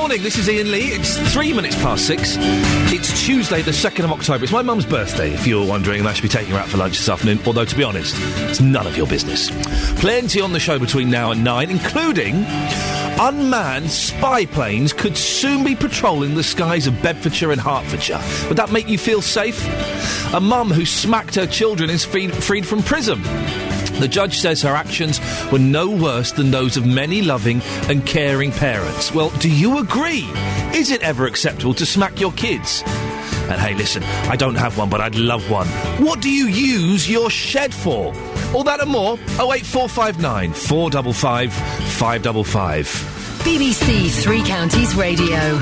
morning, this is Iain Lee. It's 3 minutes past 6. It's Tuesday, the 2nd of October. It's my mum's birthday, if you're wondering, and I should be taking her out for lunch this afternoon, although, to be honest, it's none of your business. Plenty on the show between now and 9, including unmanned spy planes could soon be patrolling the skies of Bedfordshire and Hertfordshire. Would that make you feel safe? A mum who smacked her children is freed from prison. The judge says her actions were no worse than those of many loving and caring parents. Well, do you agree? Is it ever acceptable to smack your kids? And hey, listen, I don't have one, but I'd love one. What do you use your shed for? All that and more, 08459 455 555. BBC Three Counties Radio.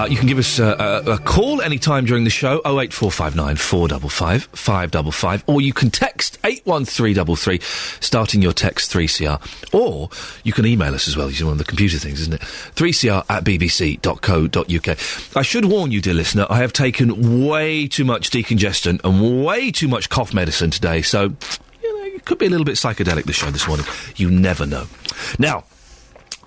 You can give us a call any time during the show, 08459 455 555, or you can text 81333, starting your text 3CR, or you can email us as well. It's one of the computer things, isn't it? 3cr@bbc.co.uk. I should warn you, dear listener, I have taken way too much decongestant and way too much cough medicine today, so, it could be a little bit psychedelic, the show this morning. You never know. Now,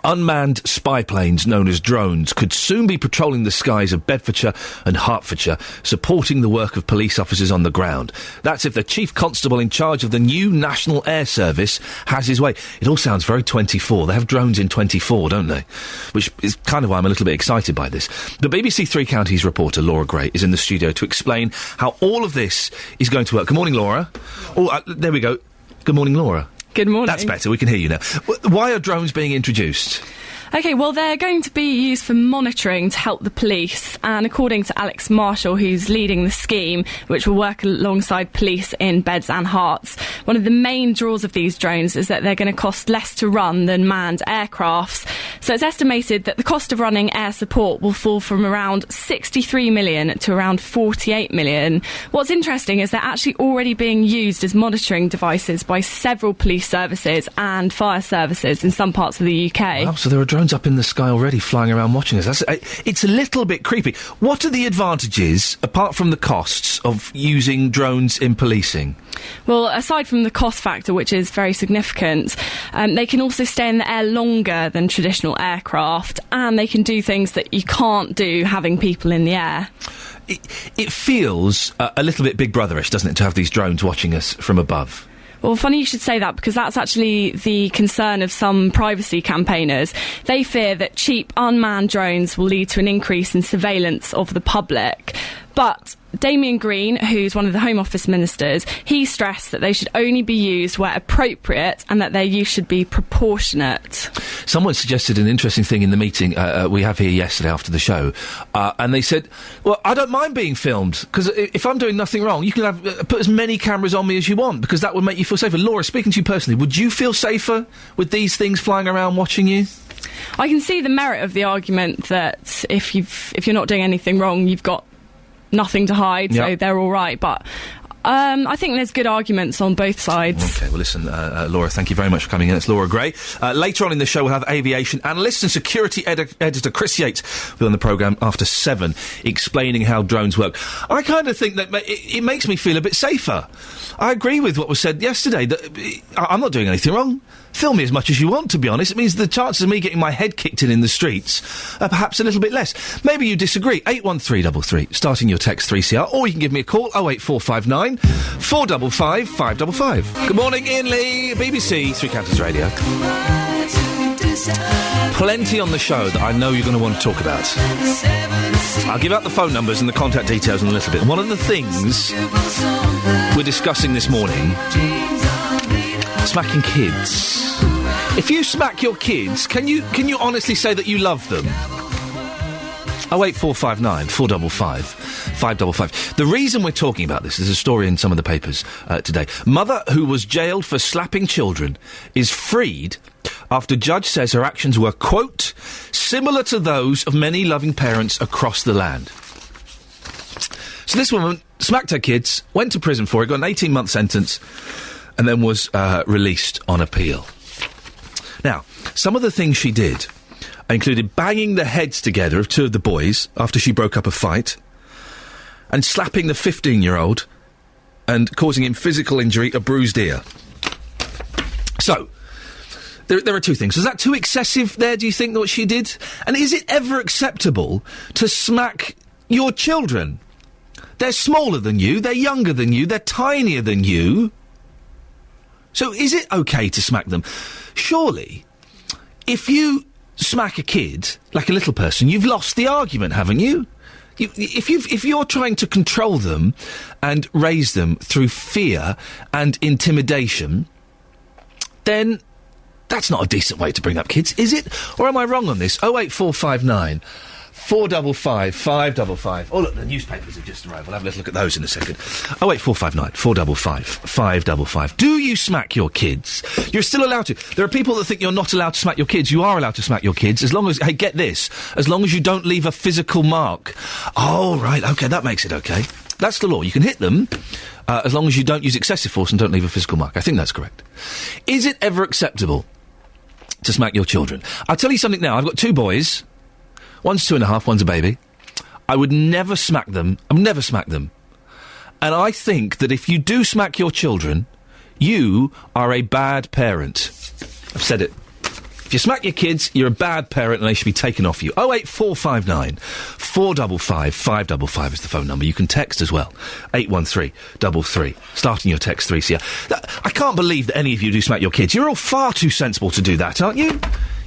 unmanned spy planes known as drones could soon be patrolling the skies of Bedfordshire and Hertfordshire, supporting the work of police officers on the ground. That's if the chief constable in charge of the new National Air Service has his way. It all sounds very 24. They have drones in 24, don't they? Which is kind of why I'm a little bit excited by this. The BBC Three Counties reporter, Laura Gray, is in the studio to explain how all of this is going to work. Good morning, Laura. Oh, there we go. Good morning, Laura. Good morning. That's better, we can hear you now. Why are drones being introduced? OK, well, they're going to be used for monitoring to help the police, and according to Alex Marshall, who's leading the scheme, which will work alongside police in Beds and Herts, one of the main draws of these drones is that they're going to cost less to run than manned aircrafts. So it's estimated that the cost of running air support will fall from around 63 million to around 48 million. What's interesting is they're actually already being used as monitoring devices by several police services and fire services in some parts of the UK. Wow, so there are drones up in the sky already flying around watching us. It's a little bit creepy. What are the advantages, apart from the costs, of using drones in policing? Well, aside from the cost factor, which is very significant, they can also stay in the air longer than traditional aircraft, and they can do things that you can't do having people in the air. It feels a little bit Big Brotherish, doesn't it, to have these drones watching us from above? Well, funny you should say that, because that's actually the concern of some privacy campaigners. They fear that cheap unmanned drones will lead to an increase in surveillance of the public. But Damien Green, who's one of the Home Office ministers, he stressed that they should only be used where appropriate and that their use should be proportionate. Someone suggested an interesting thing in the meeting we have here yesterday after the show, and they said, well, I don't mind being filmed, because if I'm doing nothing wrong, you can put as many cameras on me as you want, because that would make you feel safer. Laura, speaking to you personally, would you feel safer with these things flying around watching you? I can see the merit of the argument that if you're not doing anything wrong, you've got nothing to hide, so they're all right. But I think there's good arguments on both sides. OK, well, listen, Laura, thank you very much for coming in. It's Laura Gray. Later on in the show, we'll have aviation analyst and security editor Chris Yates will be on the programme after 7, explaining how drones work. I kind of think that it makes me feel a bit safer. I agree with what was said yesterday, that I'm not doing anything wrong. Film me as much as you want, to be honest. It means the chances of me getting my head kicked in the streets are perhaps a little bit less. Maybe you disagree. 81333, starting your text 3CR, or you can give me a call, 08459 455 555. Good morning, Iain Lee, BBC Three Counties Radio. Plenty on the show that I know you're going to want to talk about. I'll give out the phone numbers and the contact details in a little bit. One of the things we're discussing this morning, smacking kids. If you smack your kids, can you honestly say that you love them? 08459 455 555. The reason we're talking about this, there's a story in some of the papers today. Mother who was jailed for slapping children is freed after judge says her actions were, quote, similar to those of many loving parents across the land. So this woman smacked her kids, went to prison for it, got an 18-month sentence, and then was released on appeal. Now, some of the things she did included banging the heads together of 2 of the boys after she broke up a fight, and slapping the 15-year-old and causing him physical injury, a bruised ear. So, There are two things. Was that too excessive there, do you think, what she did? And is it ever acceptable to smack your children? They're smaller than you, they're younger than you, they're tinier than you. So is it okay to smack them? Surely, if you smack a kid, like a little person, you've lost the argument, haven't you? If you're trying to control them and raise them through fear and intimidation, then that's not a decent way to bring up kids, is it? Or am I wrong on this? 08459 455 555. Oh, look, the newspapers have just arrived. We'll have a little look at those in a second. 08459 455 555. Do you smack your kids? You're still allowed to. There are people that think you're not allowed to smack your kids. You are allowed to smack your kids, as long as, hey, get this, as long as you don't leave a physical mark. Oh, right, OK, that makes it OK. That's the law. You can hit them, as long as you don't use excessive force and don't leave a physical mark. I think that's correct. Is it ever acceptable to smack your children? I'll tell you something now. I've got two boys. One's 2.5, one's a baby. I would never smack them. I would never smack them. And I think that if you do smack your children, you are a bad parent. I've said it. If you smack your kids, you're a bad parent and they should be taken off you. 08459 455 555 is the phone number. You can text as well. 81333. Starting your text 3CR. I can't believe that any of you do smack your kids. You're all far too sensible to do that, aren't you?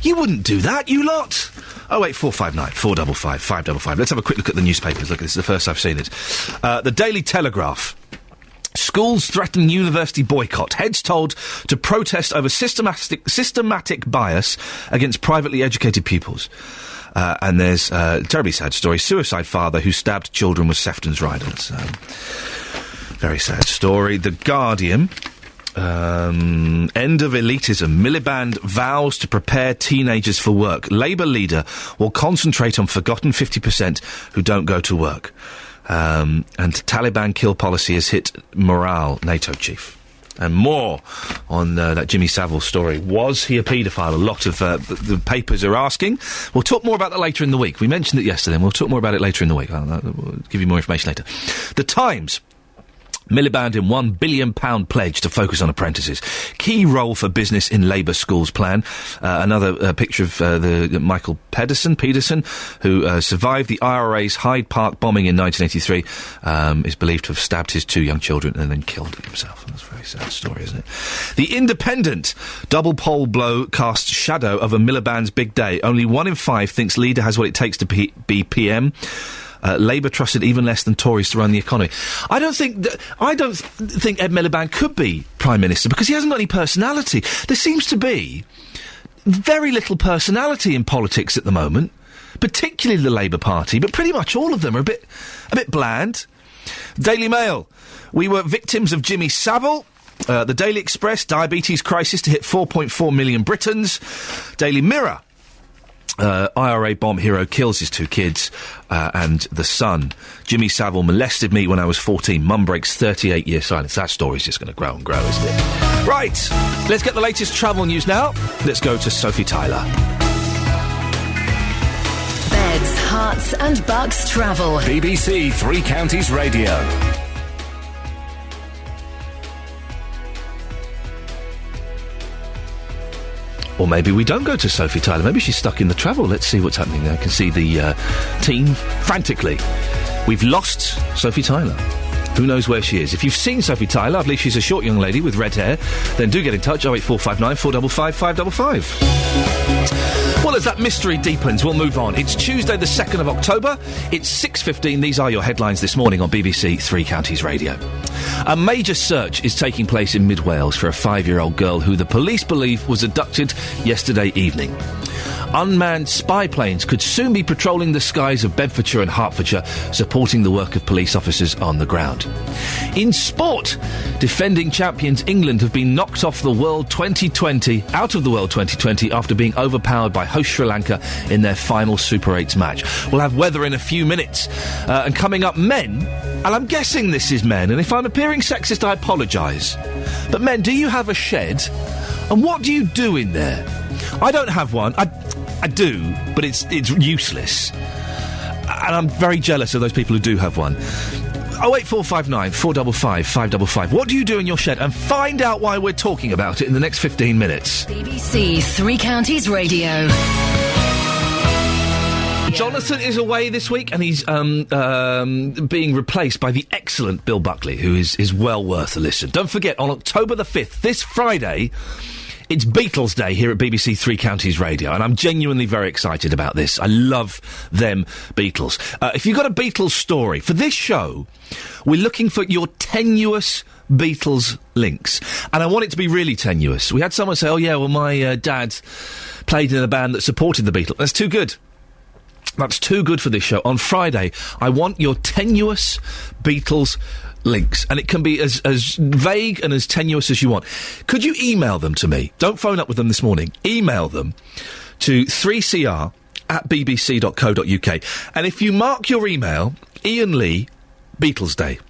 You wouldn't do that, you lot. 08459 455 555. Let's have a quick look at the newspapers. Look, this is the first I've seen it. The Daily Telegraph. Schools threaten university boycott. Heads told to protest over systematic bias against privately educated pupils. And there's a terribly sad story. Suicide father who stabbed children with Sefton's riders. Very sad story. The Guardian. End of elitism. Miliband vows to prepare teenagers for work. Labour leader will concentrate on forgotten 50% who don't go to work. And Taliban kill policy has hit morale, NATO chief. And more on that Jimmy Savile story. Was he a paedophile? A lot of the papers are asking. We'll talk more about that later in the week. We mentioned it yesterday, and we'll talk more about it later in the week. We'll give you more information later. The Times. Miliband in £1 billion pledge to focus on apprentices. Key role for business in Labour schools plan. Another picture of the Michael Pedersen, who survived the IRA's Hyde Park bombing in 1983, is believed to have stabbed his two young children and then killed himself. That's a very sad story, isn't it? The Independent. Double poll blow casts shadow over Miliband's big day. Only 1 in 5 thinks leader has what it takes to be PM. Labour trusted even less than Tories to run the economy. I don't think Ed Miliband could be Prime Minister because he hasn't got any personality. There seems to be very little personality in politics at the moment, particularly the Labour Party, but pretty much all of them are a bit bland. Daily Mail. We were victims of Jimmy Savile. The Daily Express. Diabetes crisis to hit 4.4 million Britons. Daily Mirror. IRA bomb hero kills his 2 kids, and The Sun. Jimmy Savile molested me when I was 14. Mum breaks 38-year silence. That story's just going to grow and grow, isn't it? Right, let's get the latest travel news now. Let's go to Sophie Tyler. Beds, Herts and Bucks travel. BBC Three Counties Radio. Or maybe we don't go to Sophie Tyler. Maybe she's stuck in the travel. Let's see what's happening there. I can see the team frantically. We've lost Sophie Tyler. Who knows where she is? If you've seen Sophie Tyler, I believe she's a short young lady with red hair, then do get in touch. 08459 455 555. Well, as that mystery deepens, we'll move on. It's Tuesday the 2nd of October. It's 6:15. These are your headlines this morning on BBC Three Counties Radio. A major search is taking place in mid-Wales for a 5-year-old girl who the police believe was abducted yesterday evening. Unmanned spy planes could soon be patrolling the skies of Bedfordshire and Hertfordshire, supporting the work of police officers on the ground. In sport, defending champions England have been knocked off the World 2020, out of the World 2020, after being overpowered by host Sri Lanka in their final Super 8s match. We'll have weather in a few minutes. And coming up, men, and I'm guessing this is men, and if I'm appearing sexist, I apologise. But men, do you have a shed? And what do you do in there? I don't have one. I do, but it's useless. And I'm very jealous of those people who do have one. 08459 455 555. What do you do in your shed? And find out why we're talking about it in the next 15 minutes. BBC Three Counties Radio. Jonathan is away this week, and he's being replaced by the excellent Bill Buckley, who is well worth a listen. Don't forget, on October the 5th, this Friday, it's Beatles Day here at BBC Three Counties Radio, and I'm genuinely very excited about this. I love them Beatles. If you've got a Beatles story, for this show, we're looking for your tenuous Beatles links. And I want it to be really tenuous. We had someone say, oh yeah, well my dad played in a band that supported the Beatles. That's too good. That's too good for this show. On Friday, I want your tenuous Beatles links, and it can be as vague and as tenuous as you want. Could you email them to me? Don't phone up with them this morning. Email them to 3cr@bbc.co.uk. And if you mark your email, Iain Lee, Beatles Day.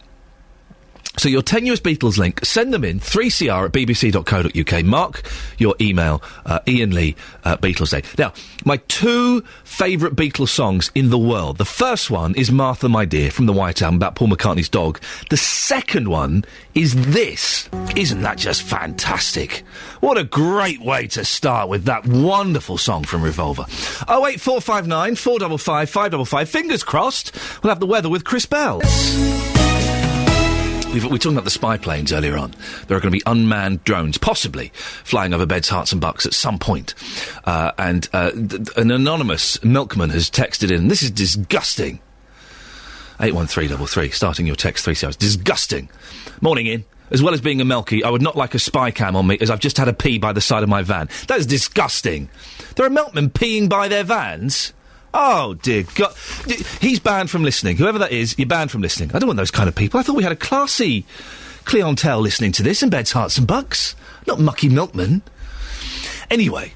So your tenuous Beatles link, send them in, 3cr@bbc.co.uk. Mark your email, Iain Lee, Beatles Day. Now, my two favourite Beatles songs in the world. The first one is Martha, My Dear, from the White Album, about Paul McCartney's dog. The second one is this. Isn't that just fantastic? What a great way to start with that wonderful song from Revolver. 08459 455 555. Fingers crossed, we'll have the weather with Chris Bell. We were talking about the spy planes earlier on. There are going to be unmanned drones, possibly, flying over Beds, Herts and Bucks at some point. And an anonymous milkman has texted in, this is disgusting. 81333, starting your text 3 hours. Disgusting. Morning, Ian. As well as being a milky, I would not like a spy cam on me, as I've just had a pee by the side of my van. That is disgusting. There are milkmen peeing by their vans? Oh, dear God. He's banned from listening. Whoever that is, you're banned from listening. I don't want those kind of people. I thought we had a classy clientele listening to this in Beds, Herts and Bucks. Not mucky milkmen. Anyway,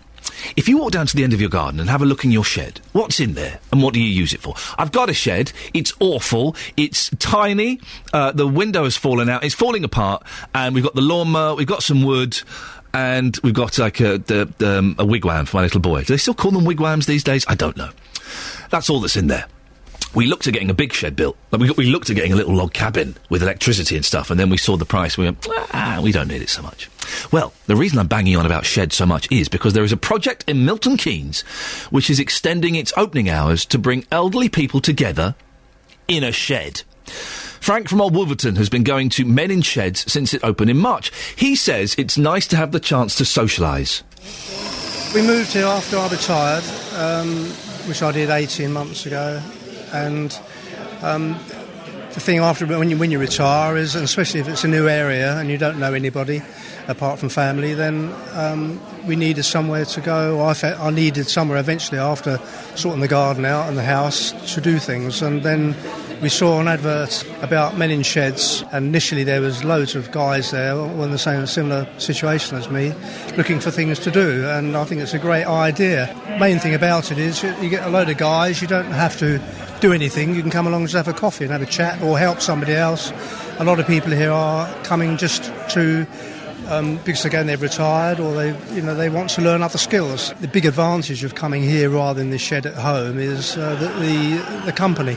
if you walk down to the end of your garden and have a look in your shed, what's in there and what do you use it for? I've got a shed. It's awful. It's tiny. The window has fallen out. It's falling apart. And we've got the lawnmower. We've got some wood. And we've got, like, a wigwam for my little boy. Do they still call them wigwams these days? I don't know. That's all that's in there. We looked at getting a big shed built. Like, we looked at getting a little log cabin with electricity and stuff, and then we saw the price. We went, we don't need it so much. Well, the reason I'm banging on about sheds so much is because there is a project in Milton Keynes which is extending its opening hours to bring elderly people together in a shed. Frank from Old Wolverton has been going to Men in Sheds since it opened in March. He says it's nice to have the chance to socialise. We moved here after I retired, which I did 18 months ago, and the thing after when you retire is, and especially if it's a new area and you don't know anybody apart from family, then we needed somewhere to go. I needed somewhere eventually after sorting the garden out and the house to do things, and then we saw an advert about Men in Sheds, and initially there was loads of guys there all in the same similar situation as me, looking for things to do, and I think it's a great idea. Main thing about it is you get a load of guys, you don't have to do anything, you can come along and just have a coffee and have a chat or help somebody else. A lot of people here are coming just to because again they've retired or they want to learn other skills. The big advantage of coming here rather than the shed at home is the company.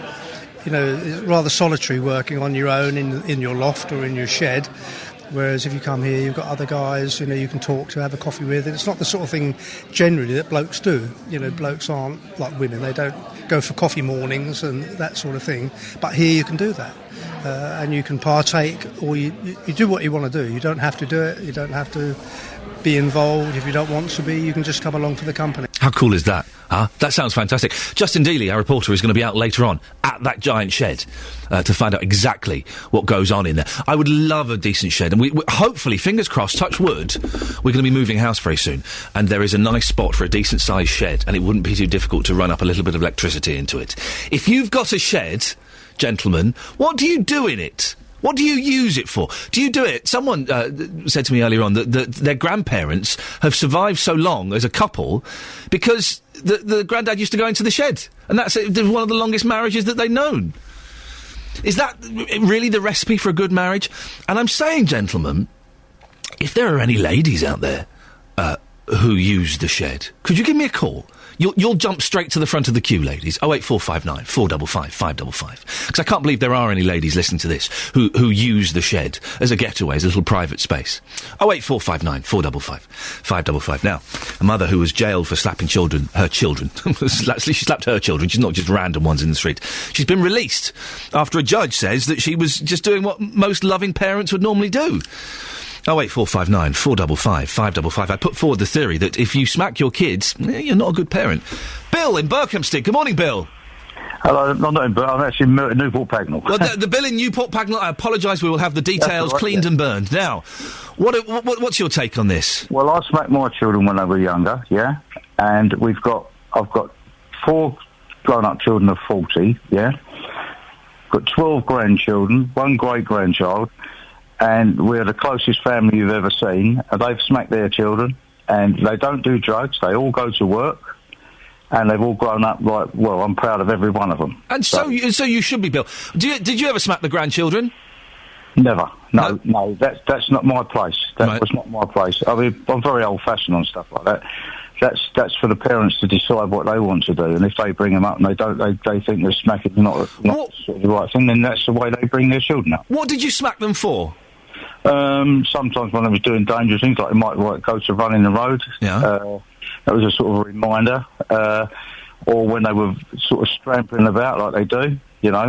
You know, it's rather solitary working on your own in your loft or in your shed, whereas if you come here you've got other guys, you know, you can talk to, have a coffee with. It's not the sort of thing generally that blokes do. You know, blokes aren't like women, they don't go for coffee mornings and that sort of thing, but here you can do that. And you can partake, or you do what you want to do. You don't have to do it, you don't have to be involved. If you don't want to be, you can just come along for the company. How cool is that? Huh? That sounds fantastic. Justin Dealey, our reporter, is going to be out later on at that giant shed to find out exactly what goes on in there. I would love a decent shed, and we hopefully, fingers crossed, touch wood, we're going to be moving house very soon, and there is a nice spot for a decent-sized shed, and it wouldn't be too difficult to run up a little bit of electricity into it. If you've got a shed, gentlemen, what do you do in it? What do you use it for? Do you do it? Someone said to me earlier on that their grandparents have survived so long as a couple because the granddad used to go into the shed, and that's one of the longest marriages that they've known. Is that really the recipe for a good marriage? And I'm saying, gentlemen, if there are any ladies out there who use the shed, could you give me a call? You'll jump straight to the front of the queue, ladies. 08459 455 555. Because I can't believe there are any ladies listening to this who use the shed as a getaway, as a little private space. 08459 455 555. Now, a mother who was jailed for slapping her children. She slapped her children. She's not just random ones in the street. She's been released after a judge says that she was just doing what most loving parents would normally do. 08459 455 555. I put forward the theory that if you smack your kids, you're not a good parent. Bill in Berkhamsted. Good morning, Bill. Hello, I'm not in Berkhamsted. I'm actually in Newport Pagnell. Well, the bill in Newport Pagnell, I apologise, we will have the details cleaned and burned. Now, what's your take on this? Well, I smacked my children when they were younger, yeah? And I've got 4 grown-up children of 40, yeah? Got 12 grandchildren, 1 great-grandchild, and we're the closest family you've ever seen. And they've smacked their children, and they don't do drugs. They all go to work, and they've all grown up like, well, I'm proud of every one of them. And so you should be, Bill. Did you ever smack the grandchildren? Never. No, that's not my place. That was not my place. I mean, I'm very old-fashioned on stuff like that. That's for the parents to decide what they want to do, and if they bring them up and they think they're smacking not sort of the right thing, then that's the way they bring their children up. What did you smack them for? Sometimes when I was doing dangerous things, like they might go to run in the road. Yeah. That was a sort of reminder. Or when they were sort of strampling about like they do,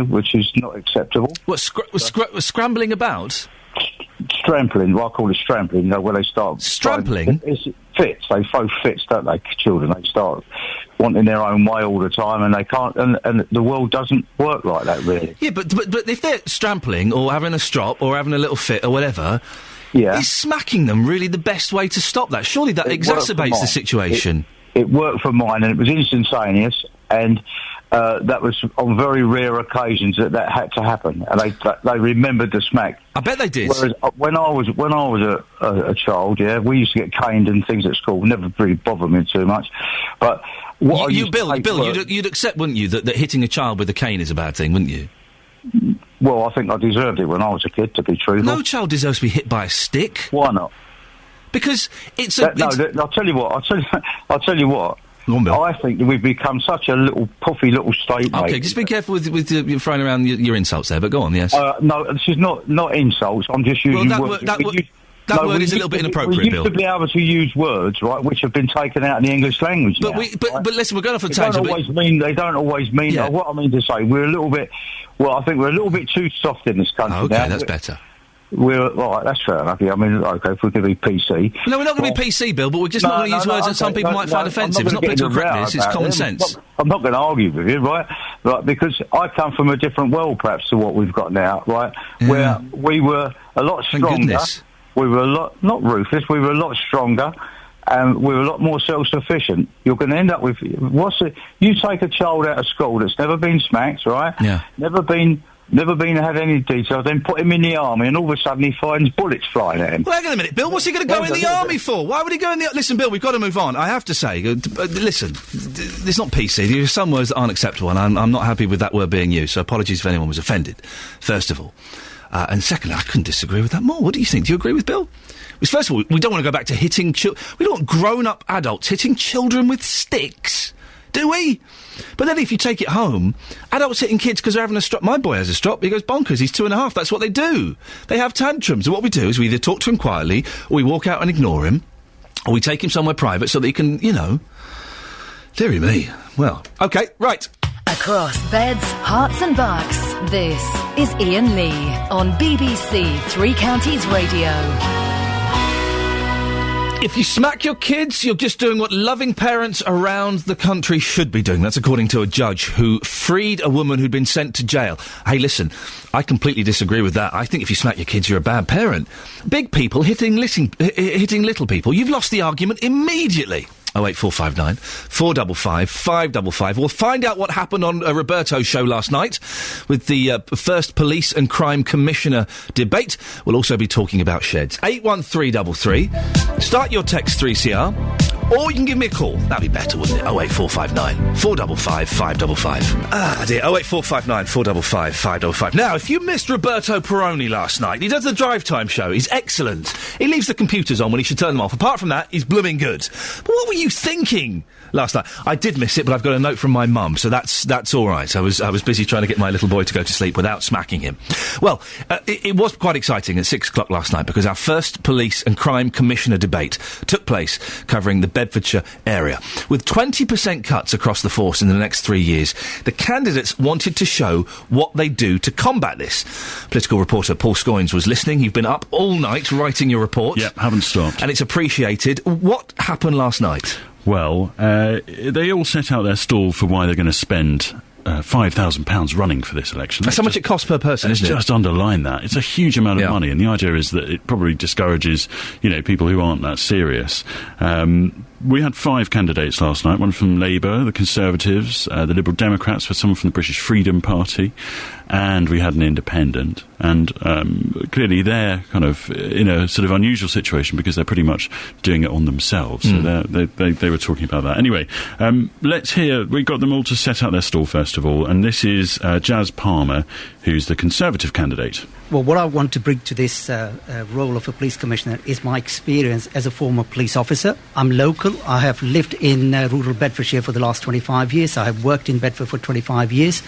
which is not acceptable. What, scrambling about? Strampling, well, I call it strampling, where they start... Strampling? It's fits, they throw fits, don't they, children? They start wanting their own way all the time, and they can't, and the world doesn't work like that, really. Yeah, but if they're strampling, or having a strop, or having a little fit, or whatever, is smacking them really the best way to stop that? Surely that exacerbates the situation. It worked for mine, and it was instantaneous, and... that was on very rare occasions that had to happen, and they remembered the smack. I bet they did. Whereas when I was a child, we used to get caned and things at school. Never really bothered me too much. But Bill, you'd accept, wouldn't you, that hitting a child with a cane is a bad thing, wouldn't you? Well, I think I deserved it when I was a kid, to be truthful. No child deserves to be hit by a stick. Why not? Because it's I'll tell you what. I think that we've become such a little puffy little state. Okay, just be careful with you throwing around your insults there, but go on, yes. No, this is not insults. I'm just using words. That word is a little bit inappropriate, Bill. We used to be able to use words, right, which have been taken out in the English language now. But listen, we're going off a tangent. They don't always mean. Yeah. What I mean to say, we're a little bit. Well, I think we're a little bit too soft in this country now. Okay, that's better. We're all right. That's fair enough. Yeah, I mean, okay, if we're going to be PC. No, we're not going to be PC, Bill. But we're just not going to use words that some people might find offensive. It's not political correctness. It's common sense. I'm not going to argue with you, right? Because I come from a different world, perhaps, to what we've got now, right? Yeah. Where we were a lot stronger. Thank goodness. We were a lot not ruthless. We were a lot stronger. And we were a lot more self-sufficient. You're going to end up with you take a child out of school that's never been smacked, right? Yeah. Never been had any details, then put him in the army, and all of a sudden he finds bullets flying at him. Well, hang on a minute, Bill. What's he going to go in the army for? Why would he go in the... Listen, Bill, we've got to move on. I have to say, listen, it's not PC. There are some words that aren't acceptable, and I'm not happy with that word being used, so apologies if anyone was offended, first of all. And secondly, I couldn't disagree with that more. What do you think? Do you agree with Bill? Because first of all, we don't want to go back to hitting children. We don't want grown-up adults hitting children with sticks, do we? But then if you take it home, adults hitting kids because they're having a strop. My boy has a strop. He goes bonkers. He's 2.5. That's what they do. They have tantrums. And what we do is we either talk to him quietly, or we walk out and ignore him, or we take him somewhere private so that he can, dearie me. Well, OK, right. Across beds, hearts and bucks, this is Iain Lee on BBC Three Counties Radio. If you smack your kids, you're just doing what loving parents around the country should be doing. That's according to a judge who freed a woman who'd been sent to jail. Hey, listen, I completely disagree with that. I think if you smack your kids, you're a bad parent. Big people hitting little people, you've lost the argument immediately. 08459 455 555. We'll find out what happened on Roberto's show last night with the first police and crime commissioner debate. We'll also be talking about sheds. 81333. Start your text 3CR. Or you can give me a call. That'd be better, wouldn't it? 08459 455 555. Ah, dear. 08459 455 555. Now, if you missed Roberto Perrone last night, he does the drive time show. He's excellent. He leaves the computers on when he should turn them off. Apart from that, he's blooming good. But what were you thinking last night? I did miss it, but I've got a note from my mum, so that's all right. I was busy trying to get my little boy to go to sleep without smacking him. Well, it was quite exciting at 6 o'clock last night because our first Police and Crime Commissioner debate took place covering the Bedfordshire area. With 20% cuts across the force in the next 3 years, the candidates wanted to show what they do to combat this. Political reporter Paul Scoynes was listening. You've been up all night writing your report. Yep, haven't stopped. And it's appreciated. What happened last night? Well, they all set out their stall for why they're going to spend £5,000 running for this election. That's how much it costs per person, isn't it? Just underline that. It's a huge amount of money, and the idea is that it probably discourages, people who aren't that serious. We had 5 candidates last night, one from Labour, the Conservatives, the Liberal Democrats, with someone from the British Freedom Party, and we had an independent. And clearly they're kind of in a sort of unusual situation because they're pretty much doing it on themselves. So they were talking about that. Anyway, let's hear, we got them all to set out their stall first of all, and this is Jazz Palmer, who's the Conservative candidate. Well, what I want to bring to this role of a police commissioner is my experience as a former police officer. I'm local. I have lived in rural Bedfordshire for the last 25 years. I have worked in Bedford for 25 years.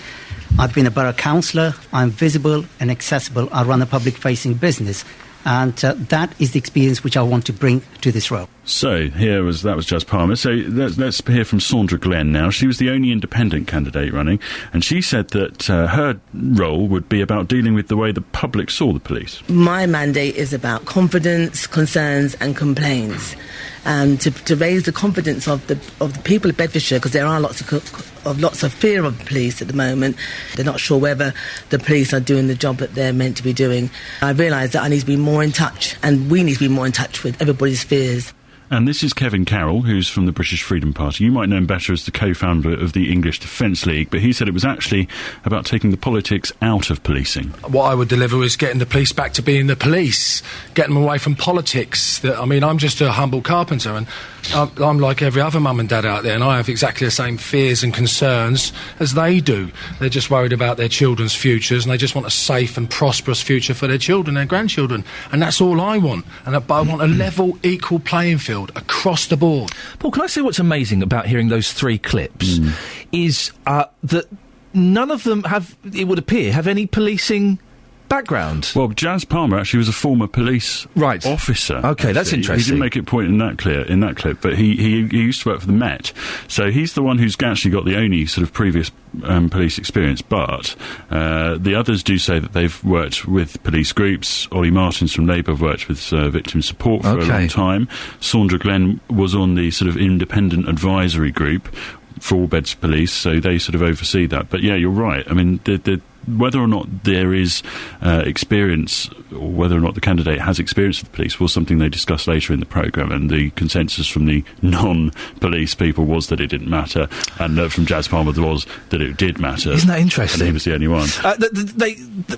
I've been a borough councillor. I'm visible and accessible. I run a public-facing business. And that is the experience which I want to bring to this role. So, that was Jazz Palmer. So, let's hear from Sandra Glenn now. She was the only independent candidate running, and she said that her role would be about dealing with the way the public saw the police. My mandate is about confidence, concerns and complaints, and to raise the confidence of the people of Bedfordshire, because there are lots of fear of the police at the moment. They're not sure whether the police are doing the job that they're meant to be doing. I realise that I need to be more in touch, and we need to be more in touch with everybody's fears. And this is Kevin Carroll, who's from the British Freedom Party. You might know him better as the co-founder of the English Defence League, but he said it was actually about taking the politics out of policing. What I would deliver is getting the police back to being the police, getting them away from politics. I'm just a humble carpenter, and I'm like every other mum and dad out there, and I have exactly the same fears and concerns as they do. They're just worried about their children's futures, and they just want a safe and prosperous future for their children, their grandchildren, and that's all I want. And I want a level, equal playing field across the board. Paul, can I say what's amazing about hearing those 3 clips is that none of them it would appear, have any policing background. Well, Jazz Palmer actually was a former police officer. Okay, actually. That's interesting. He didn't make it point in that clip, but he used to work for the Met. So he's the one who's actually got the only sort of previous police experience, but the others do say that they've worked with police groups. Ollie Martins from Labour have worked with victim support for a long time. Sandra Glenn was on the sort of independent advisory group for all Beds Police, so they sort of oversee that. But yeah, you're right. I mean, whether or not there is experience, or whether or not the candidate has experience with the police, was something they discussed later in the programme, and the consensus from the non-police people was that it didn't matter, and from Jazz Palmer was that it did matter. Isn't that interesting? And he was the only one.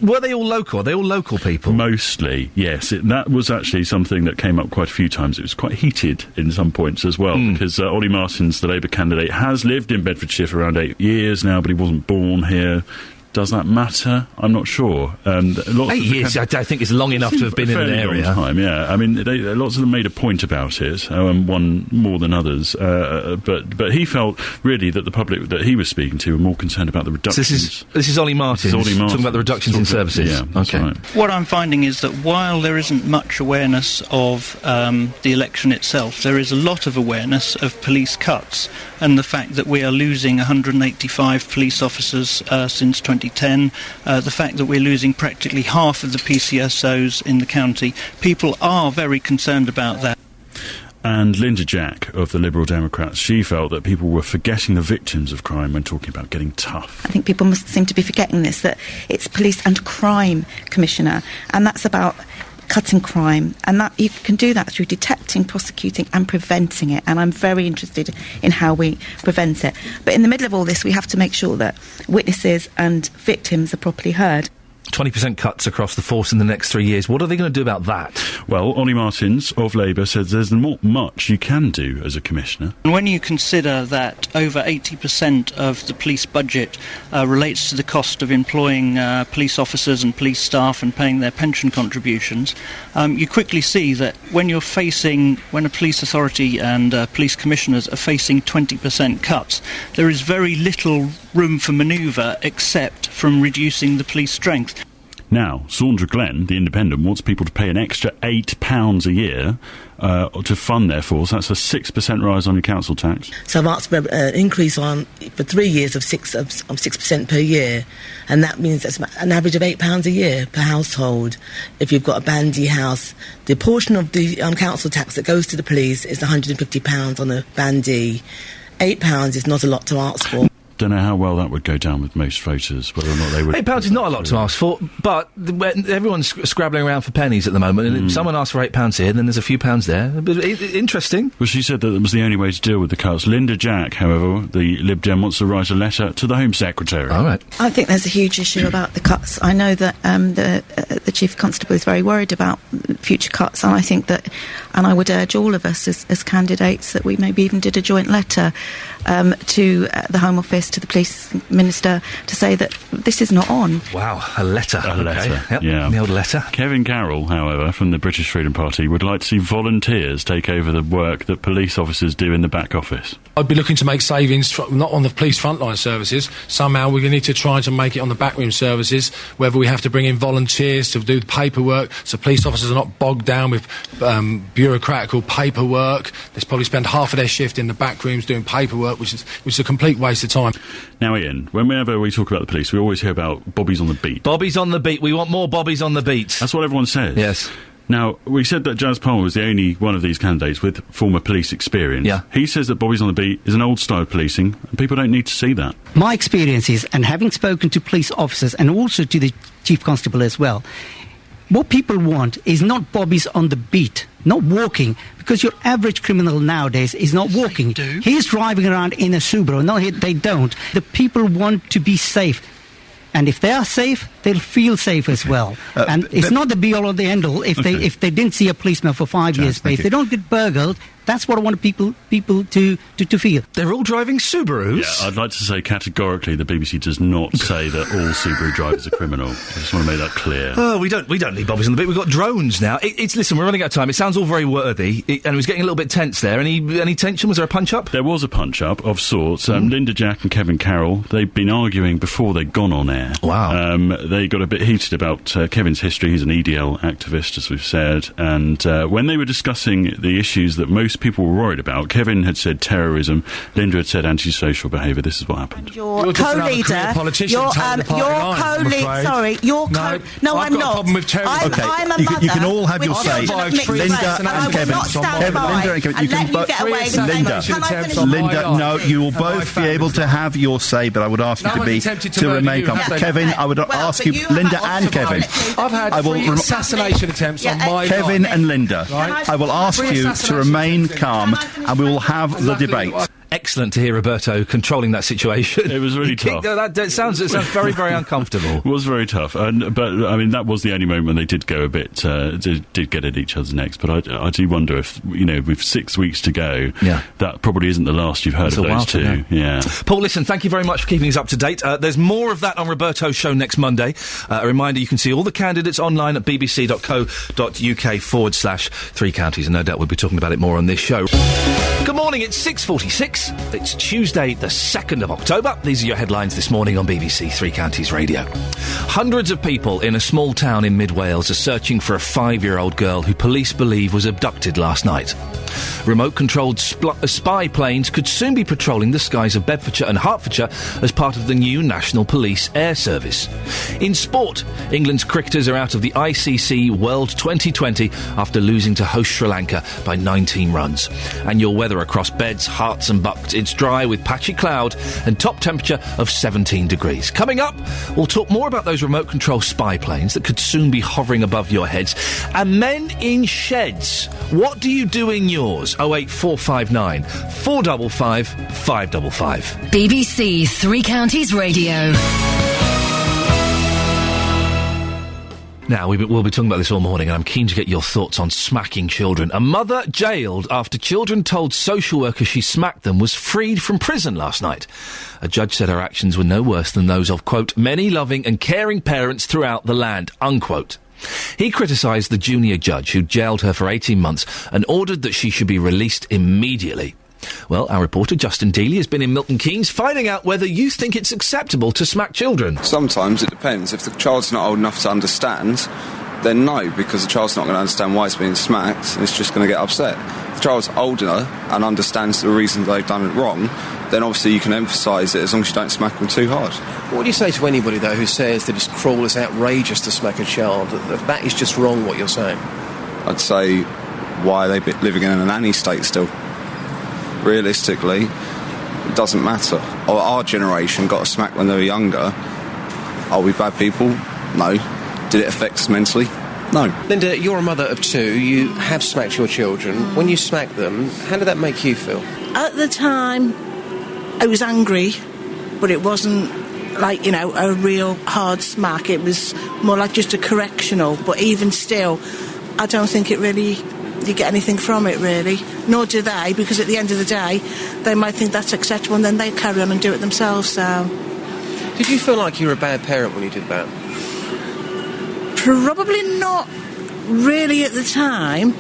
Were they all local? Are they all local people? Mostly, yes. That was actually something that came up quite a few times. It was quite heated in some points as well, because Ollie Martins, the Labour candidate, has lived in Bedfordshire for around 8 years now, but he wasn't born here. Does that matter? I'm not sure. 8 years, I think, is long enough to have been in an area. Long time, yeah. I mean, lots of them made a point about it, one more than others. But he felt really that the public that he was speaking to were more concerned about the reductions. So this is Ollie Martins talking about the reductions in services. Yeah, that's right. What I'm finding is that while there isn't much awareness of the election itself, there is a lot of awareness of police cuts and the fact that we are losing 185 police officers since 2010, the fact that we're losing practically half of the PCSOs in the county. People are very concerned about that. And Linda Jack of the Liberal Democrats, she felt that people were forgetting the victims of crime when talking about getting tough. I think people must seem to be forgetting this, that it's Police and Crime Commissioner, and that's about cutting crime, and that you can do that through detecting, prosecuting and preventing it, and I'm very interested in how we prevent it. But in the middle of all this, we have to make sure that witnesses and victims are properly heard. 20% cuts across the force in the next 3 years. What are they going to do about that? Well, Ollie Martins of Labour says there's not much you can do as a commissioner. And when you consider that over 80% of the police budget relates to the cost of employing police officers and police staff and paying their pension contributions, you quickly see that when a police authority and police commissioners are facing 20% cuts, there is very little room for manoeuvre except from reducing the police strength. Now, Sandra Glenn, the Independent, wants people to pay an extra £8 a year to fund their force. That's a 6% rise on your council tax. So I've asked for an increase for 3 years of 6% per year, and that means that's an average of £8 a year per household. If you've got a bandy house, the portion of the council tax that goes to the police is £150 on a bandy. £8 is not a lot to ask for. Don't know how well that would go down with most voters, whether or not they would... £8 is not a lot to ask for, but everyone's scrabbling around for pennies at the moment, and if someone asks for £8 here, then there's a few pounds there. But interesting. Well, she said that it was the only way to deal with the cuts. Linda Jack, however, the Lib Dem, wants to write a letter to the Home Secretary. All right. I think there's a huge issue about the cuts. I know that the Chief Constable is very worried about future cuts, and I think that, and I would urge all of us as candidates that we maybe even did a joint letter to the Home Office, to the Police Minister, to say that this is not on. Wow, a letter. A letter, Yep, yeah. the old letter. Kevin Carroll, however, from the British Freedom Party, would like to see volunteers take over the work that police officers do in the back office. I'd be looking to make savings, not on the police frontline services. Somehow we're going to need to try to make it on the backroom services, whether we have to bring in volunteers to do the paperwork, so police officers are not bogged down with bureaucratical paperwork. They probably spend half of their shift in the back rooms doing paperwork, which is a complete waste of time. Now, Ian, whenever we talk about the police, we always hear about Bobbies on the beat. Bobbies on the beat. We want more Bobbies on the beat. That's what everyone says. Yes. Now, we said that Jazz Palmer was the only one of these candidates with former police experience. Yeah. He says that Bobbies on the beat is an old style of policing, and people don't need to see that. My experience is, and having spoken to police officers and also to the Chief Constable as well, what people want is not bobbies on the beat, not walking, because your average criminal nowadays is not walking. He's driving around in a Subaru. No, they don't. The people want to be safe. And if they are safe, they'll feel safe as well. And it's not the be-all or the end-all. If they didn't see a policeman for 5 years, if they don't get burgled, that's what I want people to feel. They're all driving Subarus? Yeah, I'd like to say categorically the BBC does not say that all Subaru drivers are criminal. I just want to make that clear. Oh, we don't need Bobbies on the beat. We've got drones now. Listen, we're running out of time. It sounds all very worthy, and it was getting a little bit tense there. Any tension? Was there a punch-up? There was a punch-up of sorts. Linda Jack and Kevin Carroll, they've been arguing before they'd gone on air. Wow. They got a bit heated about Kevin's history. He's an EDL activist, as we've said, and when they were discussing the issues that most people were worried about, Kevin had said terrorism, Linda had said antisocial behaviour. This is what happened. Your co-leader, your co-leader, sorry, your co... No, I'm not. Problem with terrorism. I'm a mother. You can all have your say. Linda and Kevin. Linda and Kevin, you can both... Linda, no, you will both be able to have your say, but I would ask you to remain calm. Kevin, I would ask you, Linda and Kevin. I've had 3 assassination attempts on my life. Kevin and Linda, I will ask you to remain calm, and we will have the debate. Excellent to hear Roberto controlling that situation. It was really tough. It sounds very, very uncomfortable. It was very tough, but I mean that was the only moment when they did go a bit, did get at each other's necks. But I do wonder if, with 6 weeks to go, that probably isn't the last you've heard of those two. Yeah. Paul, listen, thank you very much for keeping us up to date. There's more of that on Roberto's show next Monday. A reminder, you can see all the candidates online at bbc.co.uk/3 counties, and no doubt we'll be talking about it more on this show. Good morning, it's 6:46. It's Tuesday, the 2nd of October. These are your headlines this morning on BBC Three Counties Radio. Hundreds of people in a small town in mid-Wales are searching for a 5-year-old girl who police believe was abducted last night. Remote-controlled spy planes could soon be patrolling the skies of Bedfordshire and Hertfordshire as part of the new National Police Air Service. In sport, England's cricketers are out of the ICC World 2020 after losing to host Sri Lanka by 19 runs. And your weather across Beds, Herts and Bucks. It's dry with patchy cloud and top temperature of 17 degrees. Coming up, we'll talk more about those remote-control spy planes that could soon be hovering above your heads. And men in sheds. What do you do in yours? 08459 455 555. BBC Three Counties Radio. Now, we'll be talking about this all morning, and I'm keen to get your thoughts on smacking children. A mother jailed after children told social workers she smacked them was freed from prison last night. A judge said her actions were no worse than those of, quote, many loving and caring parents throughout the land, unquote. He criticised the junior judge who jailed her for 18 months and ordered that she should be released immediately. Well, our reporter Justin Dealey has been in Milton Keynes finding out whether you think it's acceptable to smack children. Sometimes it depends. If the child's not old enough to understand, then no, because the child's not going to understand why it's being smacked and it's just going to get upset. If the child's older and understands the reasons they've done it wrong, then obviously you can emphasise it as long as you don't smack them too hard. What do you say to anybody, though, who says that it's cruel, it's outrageous to smack a child, that is just wrong, what you're saying? I'd say, why are they living in a nanny state still? Realistically, it doesn't matter. Our generation got a smack when they were younger. Are we bad people? No. Did it affect us mentally? No. Linda, you're a mother of two. You have smacked your children. When you smack them, how did that make you feel? At the time, I was angry, but it wasn't like, a real hard smack. It was more like just a correctional. But even still, I don't think it really... you get anything from it, really. Nor do they, because at the end of the day, they might think that's acceptable and then they carry on and do it themselves, so... Did you feel like you were a bad parent when you did that? Probably not really at the time,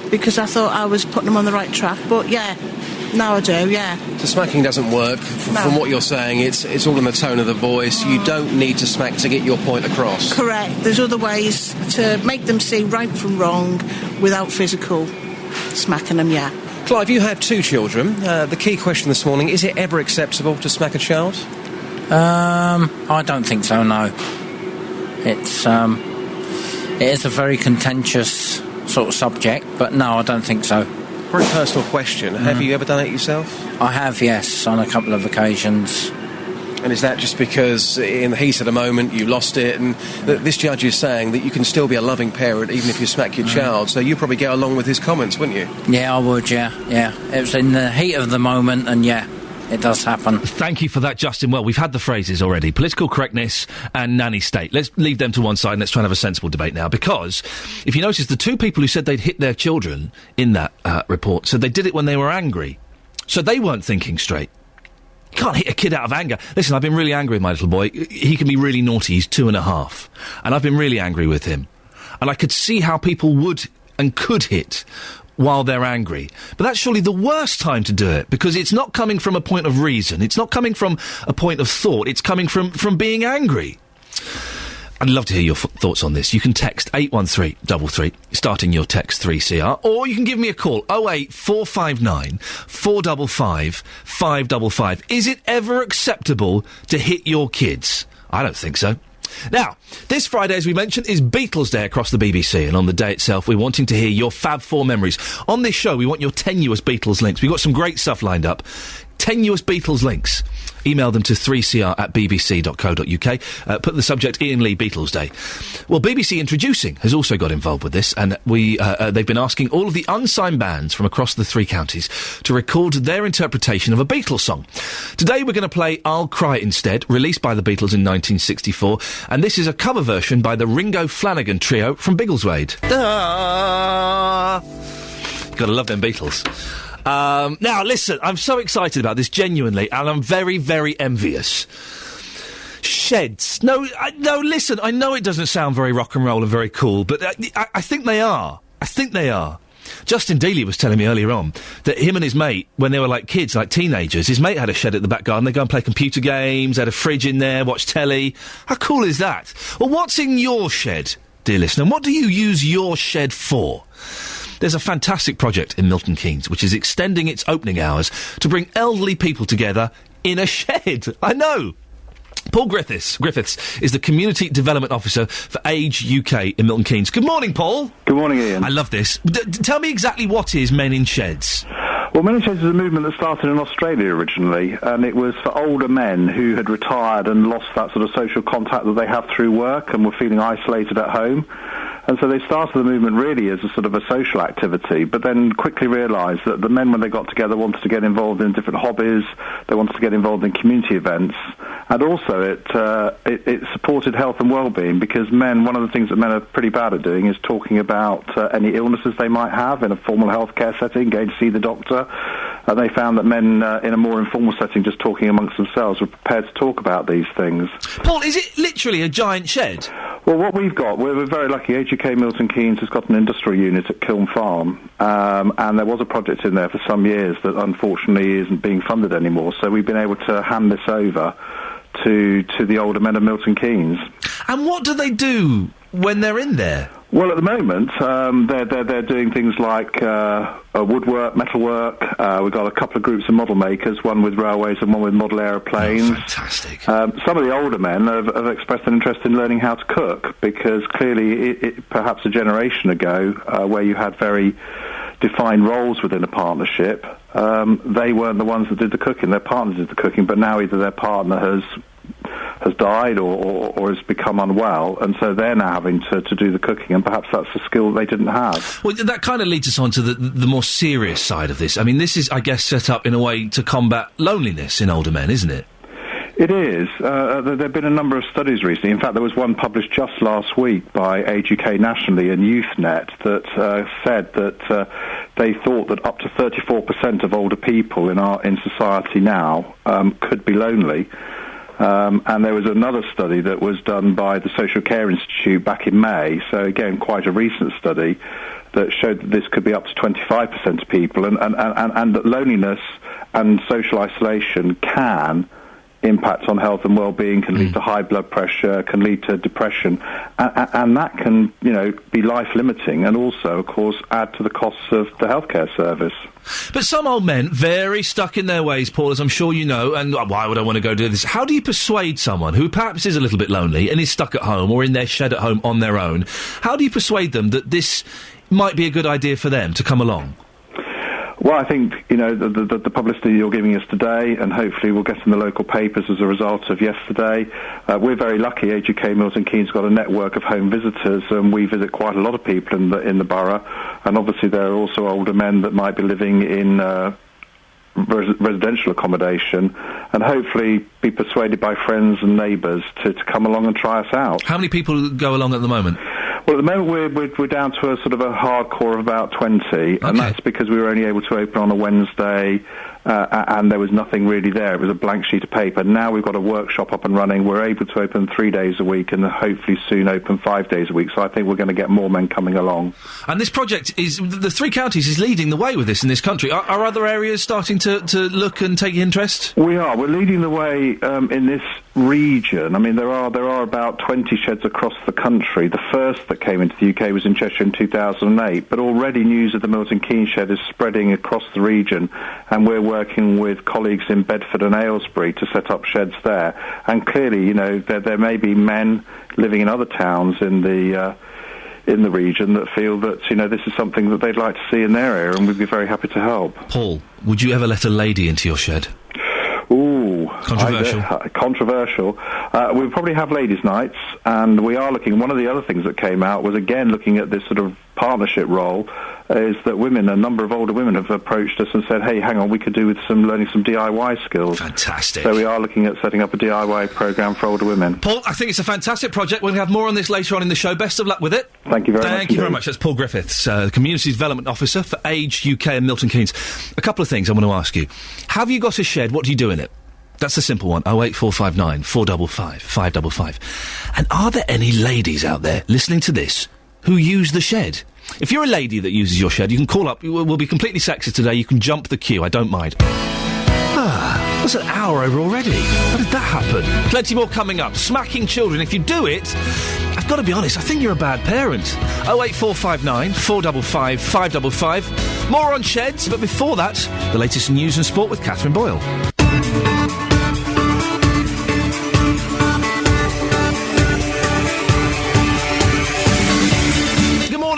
because I thought I was putting them on the right track, but yeah, now I do, yeah. So smacking doesn't work. No. From what you're saying, it's all in the tone of the voice. You don't need to smack to get your point across. Correct. There's other ways to make them see right from wrong without physical smacking them, yeah. Clive, you have two children. The key question this morning, is it ever acceptable to smack a child? I don't think so, no. It is a very contentious sort of subject, but no, I don't think so. Very personal question. Have you ever done it yourself? I have, yes, on a couple of occasions. And is that just because in the heat of the moment you lost it, and this judge is saying that you can still be a loving parent even if you smack your child, so you probably get along with his comments, wouldn't you? Yeah, I would, yeah. It was in the heat of the moment, and yeah, it does happen. Thank you for that, Justin. Well, we've had the phrases already. Political correctness and nanny state. Let's leave them to one side and let's try and have a sensible debate now. Because, if you notice, the two people who said they'd hit their children in that report said they did it when they were angry. So they weren't thinking straight. You can't hit a kid out of anger. Listen, I've been really angry with my little boy. He can be really naughty. He's 2.5. And I've been really angry with him. And I could see how people would and could hit while they're angry. But that's surely the worst time to do it, because it's not coming from a point of reason. It's not coming from a point of thought. It's coming from being angry. I'd love to hear your thoughts on this. You can text 81333, starting your text 3CR, or you can give me a call, 08459 455 555. Is it ever acceptable to hit your kids? I don't think so. Now, this Friday, as we mentioned, is Beatles Day across the BBC, and on the day itself, we're wanting to hear your Fab Four memories. On this show, we want your tenuous Beatles links. We've got some great stuff lined up. Tenuous Beatles links. Email them to 3cr@bbc.co.uk. Put the subject Iain Lee Beatles Day. Well, BBC Introducing has also got involved with this, and they've been asking all of the unsigned bands from across the three counties to record their interpretation of a Beatles song. Today we're going to play I'll Cry Instead, released by the Beatles in 1964, and this is a cover version by the Ringo Flanagan Trio from Biggleswade. Gotta love them Beatles. Now, listen, I'm so excited about this, genuinely, and I'm very, very envious. Sheds. No, listen, I know it doesn't sound very rock and roll and very cool, but I think they are. I think they are. Justin Dealey was telling me earlier on that him and his mate, when they were like kids, like teenagers, his mate had a shed at the back garden. They go and play computer games, had a fridge in there, watch telly. How cool is that? Well, what's in your shed, dear listener? What do you use your shed for? There's a fantastic project in Milton Keynes which is extending its opening hours to bring elderly people together in a shed. I know. Paul Griffiths is the Community Development Officer for Age UK in Milton Keynes. Good morning, Paul. Good morning, Iain. I love this. Tell me exactly what is Men in Sheds. Well, Men in Sheds is a movement that started in Australia originally, and it was for older men who had retired and lost that sort of social contact that they have through work and were feeling isolated at home. And so they started the movement really as a sort of a social activity, but then quickly realised that the men, when they got together, wanted to get involved in different hobbies, they wanted to get involved in community events, And also it supported health and well-being, because men, one of the things that men are pretty bad at doing is talking about any illnesses they might have in a formal healthcare setting, going to see the doctor. And they found that men in a more informal setting, just talking amongst themselves, were prepared to talk about these things. Paul, is it literally a giant shed? Well, what we've got, we're very lucky. AGK Milton Keynes has got an industrial unit at Kiln Farm, and there was a project in there for some years that unfortunately isn't being funded anymore. So we've been able to hand this over to the older men of Milton Keynes. And what do they do when they're in there? Well, at the moment, they're doing things like woodwork, metalwork. We've got a couple of groups of model makers, one with railways and one with model aeroplanes. Oh, fantastic. Some of the older men have expressed an interest in learning how to cook, because clearly, perhaps a generation ago, where you had very defined roles within a partnership, they weren't the ones that did the cooking. Their partners did the cooking, but now either their partner has died or has become unwell, and so they're now having to do the cooking, and perhaps that's a skill they didn't have. Well, that kind of leads us on to the more serious side of this. I mean, this is, I guess, set up in a way to combat loneliness in older men, isn't it? It is. There have been a number of studies recently. In fact, there was one published just last week by AGK nationally and YouthNet that said that they thought that up to 34% of older people in society now could be lonely. And there was another study that was done by the Social Care Institute back in May, so again, quite a recent study, that showed that this could be up to 25% of people, and that loneliness and social isolation can impact on health and well-being, can lead to high blood pressure, can lead to depression, and that can, be life-limiting, and also, of course, add to the costs of the healthcare service. But some old men, very stuck in their ways, Paul, as I'm sure you know, and why would I want to go do this? How do you persuade someone who perhaps is a little bit lonely and is stuck at home or in their shed at home on their own, how do you persuade them that this might be a good idea for them to come along? Well, I think, the publicity you're giving us today, and hopefully we'll get in the local papers as a result of yesterday. We're very lucky. AGK Milton Keynes got a network of home visitors, and we visit quite a lot of people in the borough. And obviously there are also older men that might be living in residential accommodation, and hopefully be persuaded by friends and neighbours to come along and try us out. How many people go along at the moment? Well, at the moment we're down to a sort of a hardcore of about 20, and that's because we were only able to open on a Wednesday, and there was nothing really there. It was a blank sheet of paper. Now we've got a workshop up and running. We're able to open 3 days a week, and hopefully soon open 5 days a week. So I think we're going to get more men coming along. And this project is, the Three Counties is leading the way with this in this country. Are other areas starting to look and take interest? We are. We're leading the way in this region. I mean, there are about 20 sheds across the country. The first that came into the UK was in Cheshire in 2008, but already news of the Milton Keynes shed is spreading across the region, and we're working with colleagues in Bedford and Aylesbury to set up sheds there. And clearly, there may be men living in other towns in the region that feel that, this is something that they'd like to see in their area, and we'd be very happy to help. Paul, would you ever let a lady into your shed? Ooh. Controversial. Controversial. We'll probably have ladies' nights, and we are looking, one of the other things that came out was, again, looking at this sort of partnership role, is that a number of older women have approached us and said, hey, hang on, we could do with learning some DIY skills. Fantastic. So we are looking at setting up a DIY programme for older women. Paul, I think it's a fantastic project. We'll have more on this later on in the show. Best of luck with it. Thank you very much. Thank you very much. That's Paul Griffiths, the Community Development Officer for Age UK and Milton Keynes. A couple of things I want to ask you. Have you got a shed? What do you do in it? That's the simple one. 08459 455 555. And are there any ladies out there listening to this who use the shed? If you're a lady that uses your shed, you can call up. We'll be completely sexist today. You can jump the queue. I don't mind. That's an hour over already. How did that happen? Plenty more coming up. Smacking children. If you do it, I've got to be honest, I think you're a bad parent. 08459 455 555. More on sheds, but before that, the latest news and sport with Catherine Boyle.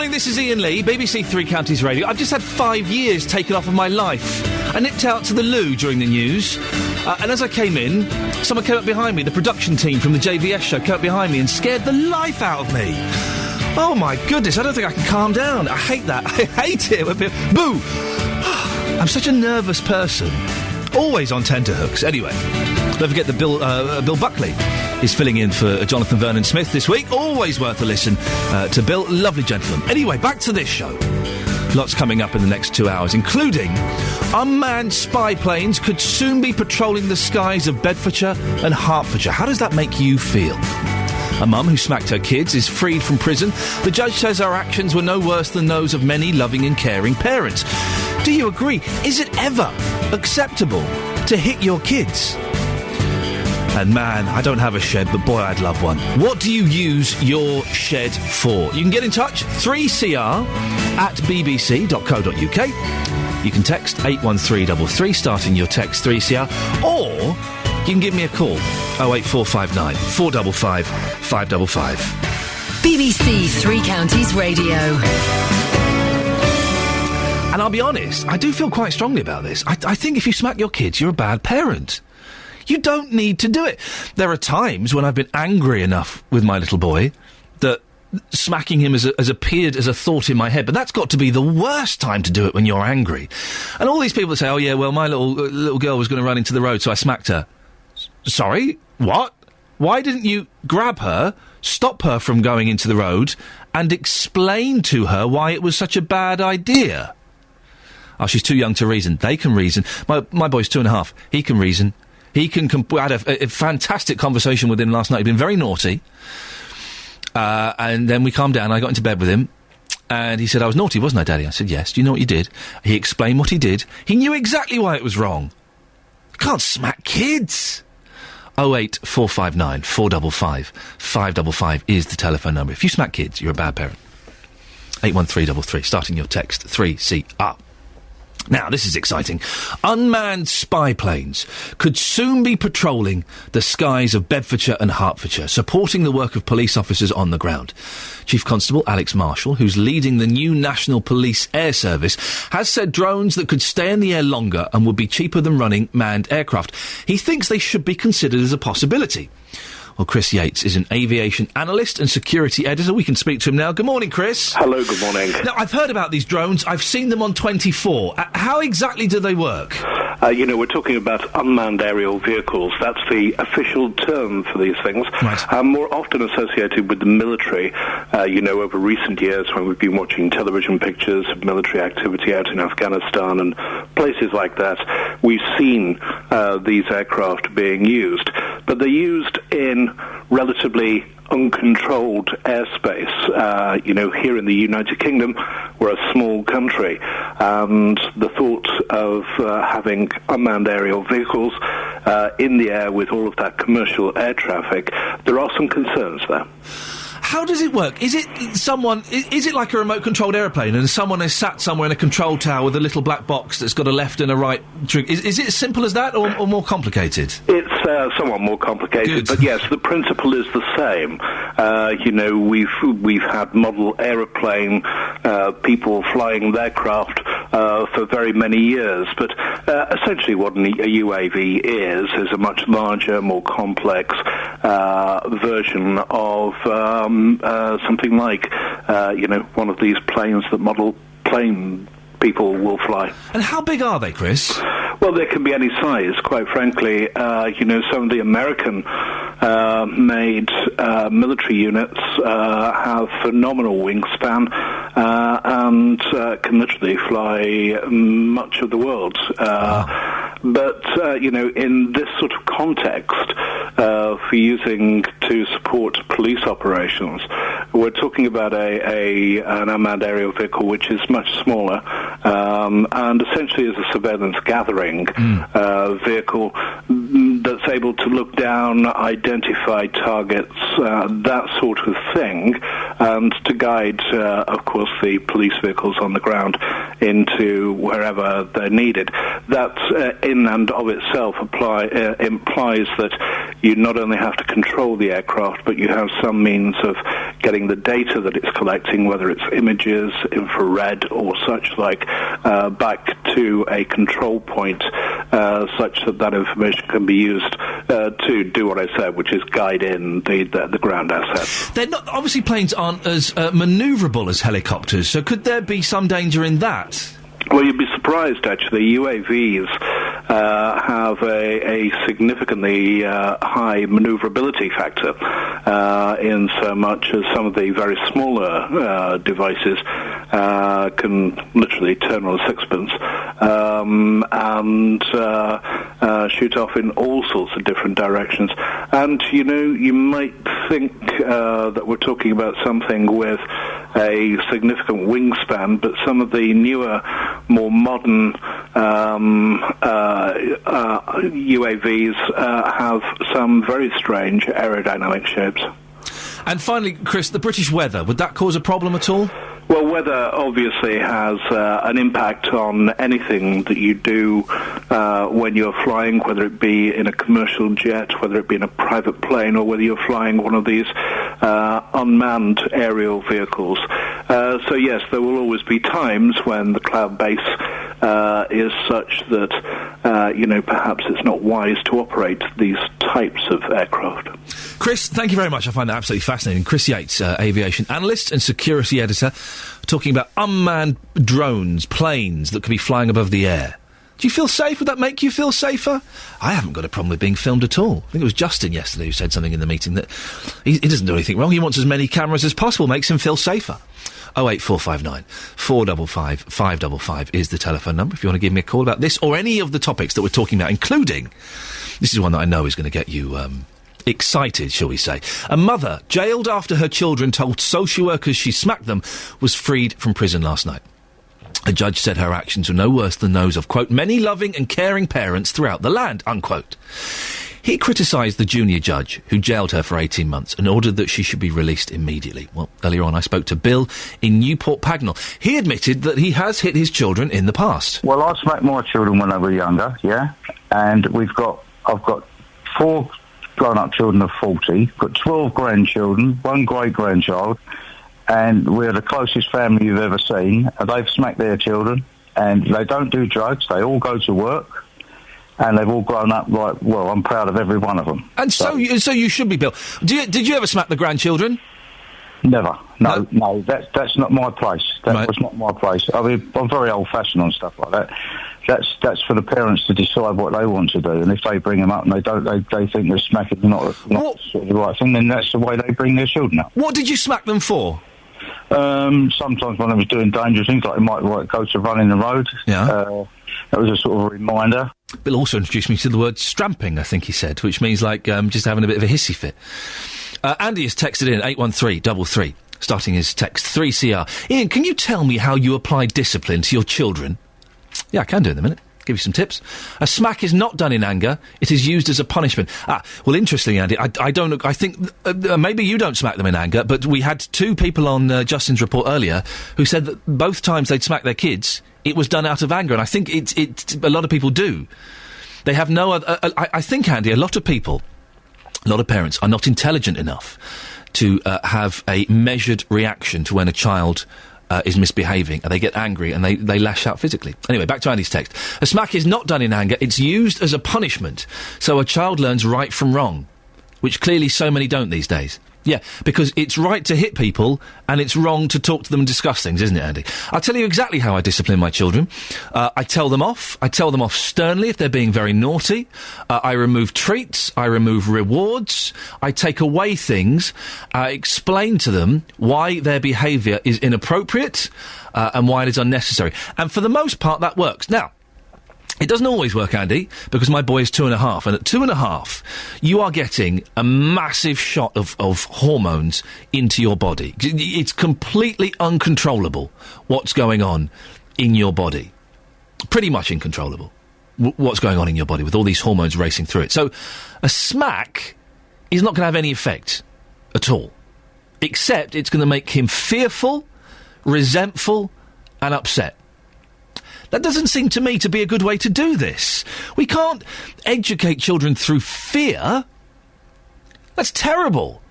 This is Iain Lee, BBC Three Counties Radio. I've just had 5 years taken off of my life. I nipped out to the loo during the news, and as I came in, someone came up behind me, the production team from the JVS show came up behind me and scared the life out of me. Oh my goodness, I don't think I can calm down. I hate that. I hate it. Boo! I'm such a nervous person. always on tenterhooks. Anyway, don't forget that Bill Buckley is filling in for Jonathan Vernon-Smith this week. Always worth a listen to Bill. Lovely gentleman. Anyway, back to this show. Lots coming up in the next 2 hours, including unmanned spy planes could soon be patrolling the skies of Bedfordshire and Hertfordshire. How does that make you feel? A mum who smacked her kids is freed from prison. The judge says her actions were no worse than those of many loving and caring parents. Do you agree? Is it ever acceptable to hit your kids? And man, I don't have a shed, but boy, I'd love one. What do you use your shed for? You can get in touch, 3cr@bbc.co.uk. You can text 81333, starting your text 3CR, or you can give me a call, 08459 455 555. BBC Three Counties Radio. And I'll be honest, I do feel quite strongly about this. I think if you smack your kids, you're a bad parent. You don't need to do it. There are times when I've been angry enough with my little boy that smacking him has appeared as a thought in my head, but that's got to be the worst time to do it, when you're angry. And all these people that say, oh yeah, well, my little girl was going to run into the road, so I smacked her. Sorry? What? Why didn't you grab her, stop her from going into the road, and explain to her why it was such a bad idea? Oh, she's too young to reason. They can reason. My boy's 2.5. He can reason. He can... I had a fantastic conversation with him last night. He'd been very naughty. And then we calmed down. I got into bed with him. And he said, I was naughty, wasn't I, Daddy? I said, yes. Do you know what you did? He explained what he did. He knew exactly why it was wrong. You can't smack kids. 08459 455 555 is the telephone number. If you smack kids, you're a bad parent. 81333, starting your text 3CR. Now, this is exciting. Unmanned spy planes could soon be patrolling the skies of Bedfordshire and Hertfordshire, supporting the work of police officers on the ground. Chief Constable Alex Marshall, who's leading the new National Police Air Service, has said drones that could stay in the air longer and would be cheaper than running manned aircraft. He thinks they should be considered as a possibility. Well, Chris Yates is an aviation analyst and security editor. We can speak to him now. Good morning, Chris. Hello, good morning. Now, I've heard about these drones. I've seen them on 24. How exactly do they work? We're talking about unmanned aerial vehicles. That's the official term for these things. Right. More often associated with the military. Over recent years, when we've been watching television pictures of military activity out in Afghanistan and places like that, we've seen these aircraft being used. But they're used in relatively uncontrolled airspace. Here in the United Kingdom, we're a small country, and the thought of having unmanned aerial vehicles in the air with all of that commercial air traffic, there are some concerns there. How does it work? Is it like a remote-controlled aeroplane and someone is sat somewhere in a control tower with a little black box that's got a left and a right trigger? Is it as simple as that or more complicated? It's somewhat more complicated, but yes, the principle is the same. We've had model aeroplane people flying their craft for very many years, but essentially what a UAV is a much larger, more complex version of something like, one of these planes that model plane people will fly. And how big are they, Chris? Well, they can be any size, quite frankly. Some of the American-made military units have phenomenal wingspan and can literally fly much of the world. But, in this sort of context, for using to support police operations, we're talking about an unmanned aerial vehicle which is much smaller and essentially is a surveillance gathering vehicle that's able to look down, identify targets, that sort of thing, and to guide, of course, the police vehicles on the ground into wherever they're needed. That, in and of itself, implies that you not only have to control the aircraft, but you have some means of getting the data that it's collecting, whether it's images, infrared, or such like, back to a control point, such that information can be used to do what I said, which is guide in the ground assets. They're not, obviously planes aren't as manoeuvrable as helicopters, so could there be some danger in that? Well, you'd be surprised, actually. UAVs have a significantly high manoeuvrability factor, in so much as some of the very smaller devices can literally turn on a sixpence and shoot off in all sorts of different directions. And, you might think that we're talking about something with a significant wingspan, but some of the newer, more modern UAVs have some very strange aerodynamic shapes. And finally, Chris, the British weather, would that cause a problem at all? Well, weather obviously has an impact on anything that you do when you're flying, whether it be in a commercial jet, whether it be in a private plane, or whether you're flying one of these unmanned aerial vehicles. So yes, there will always be times when the cloud base is such that, perhaps it's not wise to operate these types of aircraft. Chris, thank you very much. I find that absolutely fascinating. Chris Yates, aviation analyst and security editor, talking about unmanned drones, planes that could be flying above the air. Do you feel safe? Would that make you feel safer? I haven't got a problem with being filmed at all. I think it was Justin yesterday who said something in the meeting that he doesn't do anything wrong. He wants as many cameras as possible, makes him feel safer. 08459 455 555 is the telephone number if you want to give me a call about this or any of the topics that we're talking about, including, this is one that I know is going to get you excited, shall we say. A mother jailed after her children told social workers she smacked them was freed from prison last night. A judge said her actions were no worse than those of, quote, many loving and caring parents throughout the land, unquote. He criticised the junior judge, who jailed her for 18 months, and ordered that she should be released immediately. Well, earlier on I spoke to Bill in Newport Pagnell. He admitted that he has hit his children in the past. Well, I smacked my children when they were younger, yeah? And I've got 4 grown-up children of 40, got 12 grandchildren, 1 great-grandchild, and we're the closest family you've ever seen, and they've smacked their children, and they don't do drugs, they all go to work. And they've all grown up like, well, I'm proud of every one of them. And so you should be, Bill. Did you ever smack the grandchildren? Never. No, that's not my place. That was not my place. I mean, I'm very old-fashioned on stuff like that. That's for the parents to decide what they want to do. And if they bring them up and they think they're smacking not sort of the right thing, then that's the way they bring their children up. What did you smack them for? Sometimes when I was doing dangerous things, like it might go to running the road. Yeah. That was a sort of a reminder. Bill also introduced me to the word stramping, I think he said, which means like just having a bit of a hissy fit. Andy has texted in 81333, starting his text 3CR. Ian, can you tell me how you apply discipline to your children? Yeah, I can do in a minute. Give you some tips. A smack is not done in anger. It is used as a punishment. Well, interestingly, Andy, I don't... I think maybe you don't smack them in anger, but we had 2 people on Justin's report earlier who said that both times they'd smack their kids, it was done out of anger, and I think a lot of people do. They have no other... I think, Andy, a lot of people, a lot of parents are not intelligent enough to have a measured reaction to when a child... is misbehaving, and they get angry and they lash out physically. Anyway, back to Andy's text. A smack is not done in anger, it's used as a punishment, so a child learns right from wrong, which clearly so many don't these days. Yeah, because it's right to hit people, and it's wrong to talk to them and discuss things, isn't it, Andy? I'll tell you exactly how I discipline my children. I tell them off. I tell them off sternly if they're being very naughty. I remove treats. I remove rewards. I take away things. I explain to them why their behaviour is inappropriate and why it is unnecessary. And for the most part, that works. Now, it doesn't always work, Andy, because my boy is 2.5, and at 2.5, you are getting a massive shot of hormones into your body. It's completely uncontrollable what's going on in your body. Pretty much uncontrollable what's going on in your body with all these hormones racing through it. So a smack is not going to have any effect at all, except it's going to make him fearful, resentful, and upset. That doesn't seem to me to be a good way to do this. We can't educate children through fear. That's terrible.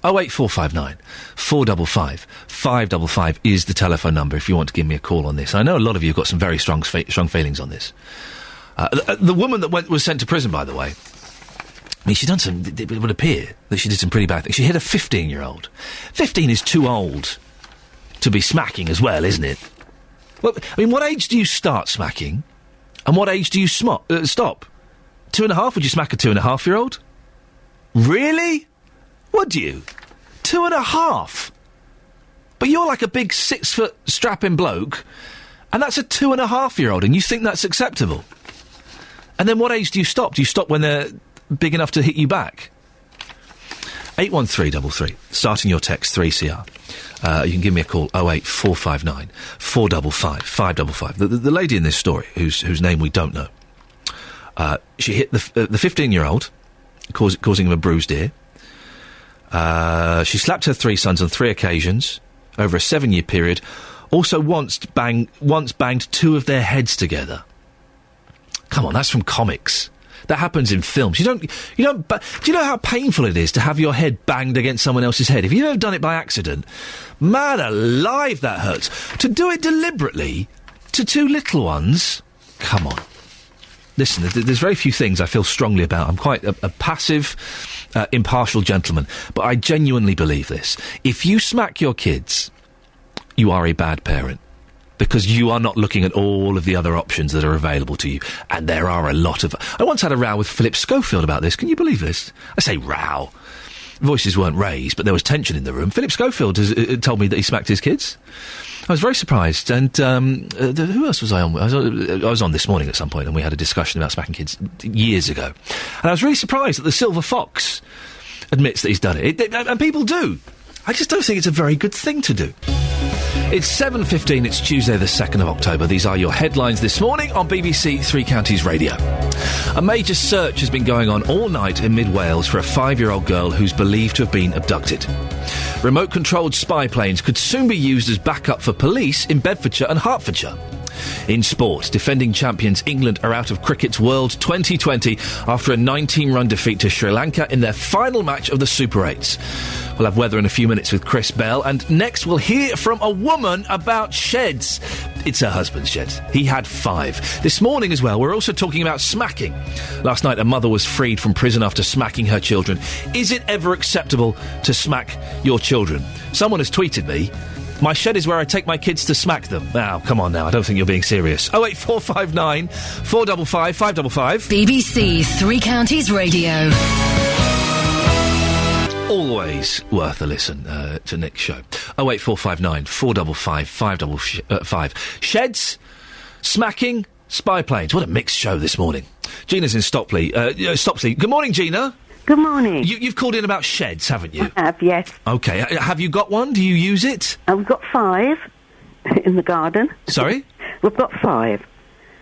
08459 455 555 is the telephone number if you want to give me a call on this. I know a lot of you have got some very strong feelings on this. The woman that was sent to prison, by the way, I mean, she's done some... It would appear that she did some pretty bad things. She hit a 15-year-old. 15 is too old to be smacking as well, isn't it? Well, I mean, what age do you start smacking? And what age do you stop? 2.5? Would you smack a 2.5-year-old? Really? Would you? 2.5? But you're like a big 6-foot strapping bloke, and that's a 2.5-year-old, and you think that's acceptable? And then what age do you stop? Do you stop when they're big enough to hit you back? 81333, starting your text 3CR. You can give me a call, 08459 455 555. The lady in this story, whose name we don't know, she hit the 15-year-old, causing him a bruised ear. She slapped her 3 sons on 3 occasions over a 7-year period. Also once banged 2 of their heads together. Come on, that's from comics. That happens in films. Do you know how painful it is to have your head banged against someone else's head? If you've ever done it by accident, man alive, that hurts. To do it deliberately to 2 little ones, come on. Listen, there's very few things I feel strongly about. I'm quite a passive, impartial gentleman, but I genuinely believe this. If you smack your kids, you are a bad parent. Because you are not looking at all of the other options that are available to you. And there are a lot of... I once had a row with Philip Schofield about this. Can you believe this? I say row. Voices weren't raised, but there was tension in the room. Philip Schofield told me that he smacked his kids. I was very surprised. And who else was I on with? I was on this morning at some point, and we had a discussion about smacking kids years ago. And I was really surprised that the Silver Fox admits that he's done it. And people do. I just don't think it's a very good thing to do. It's 7:15, it's Tuesday the 2nd of October. These are your headlines this morning on BBC Three Counties Radio. A major search has been going on all night in mid-Wales for a 5-year-old girl who's believed to have been abducted. Remote-controlled spy planes could soon be used as backup for police in Bedfordshire and Hertfordshire. In sport, defending champions England are out of cricket's World 2020 after a 19-run defeat to Sri Lanka in their final match of the Super 8s. We'll have weather in a few minutes with Chris Bell, and next we'll hear from a woman about sheds. It's her husband's sheds. He had 5. This morning as well, we're also talking about smacking. Last night, a mother was freed from prison after smacking her children. Is it ever acceptable to smack your children? Someone has tweeted me, "My shed is where I take my kids to smack them." Now, come on now, I don't think you're being serious. 08459 455 555. BBC Three Counties Radio. Always worth a listen to Nick's show. 08459 455 555. Sheds, smacking, spy planes. What a mixed show this morning. Gina's in Stopley. Good morning, Gina. Good morning. You've called in about sheds, haven't you? I have, yes. OK. Have you got one? Do you use it? We've got 5 in the garden. Sorry? We've got 5.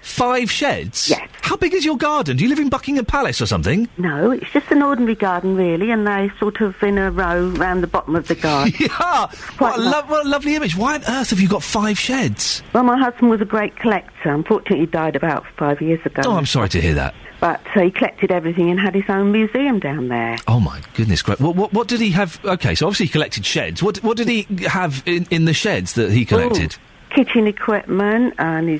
5 sheds? Yes. How big is your garden? Do you live in Buckingham Palace or something? No, it's just an ordinary garden, really, and they sort of in a row round the bottom of the garden. Yeah! What a lovely image. Why on earth have you got 5 sheds? Well, my husband was a great collector. Unfortunately, he died about 5 years ago. Oh, I'm sorry to hear that. But he collected everything and had his own museum down there. Oh, my goodness, great. What did he have? OK, so obviously he collected sheds. What did he have in the sheds that he collected? Ooh. Kitchen equipment, and he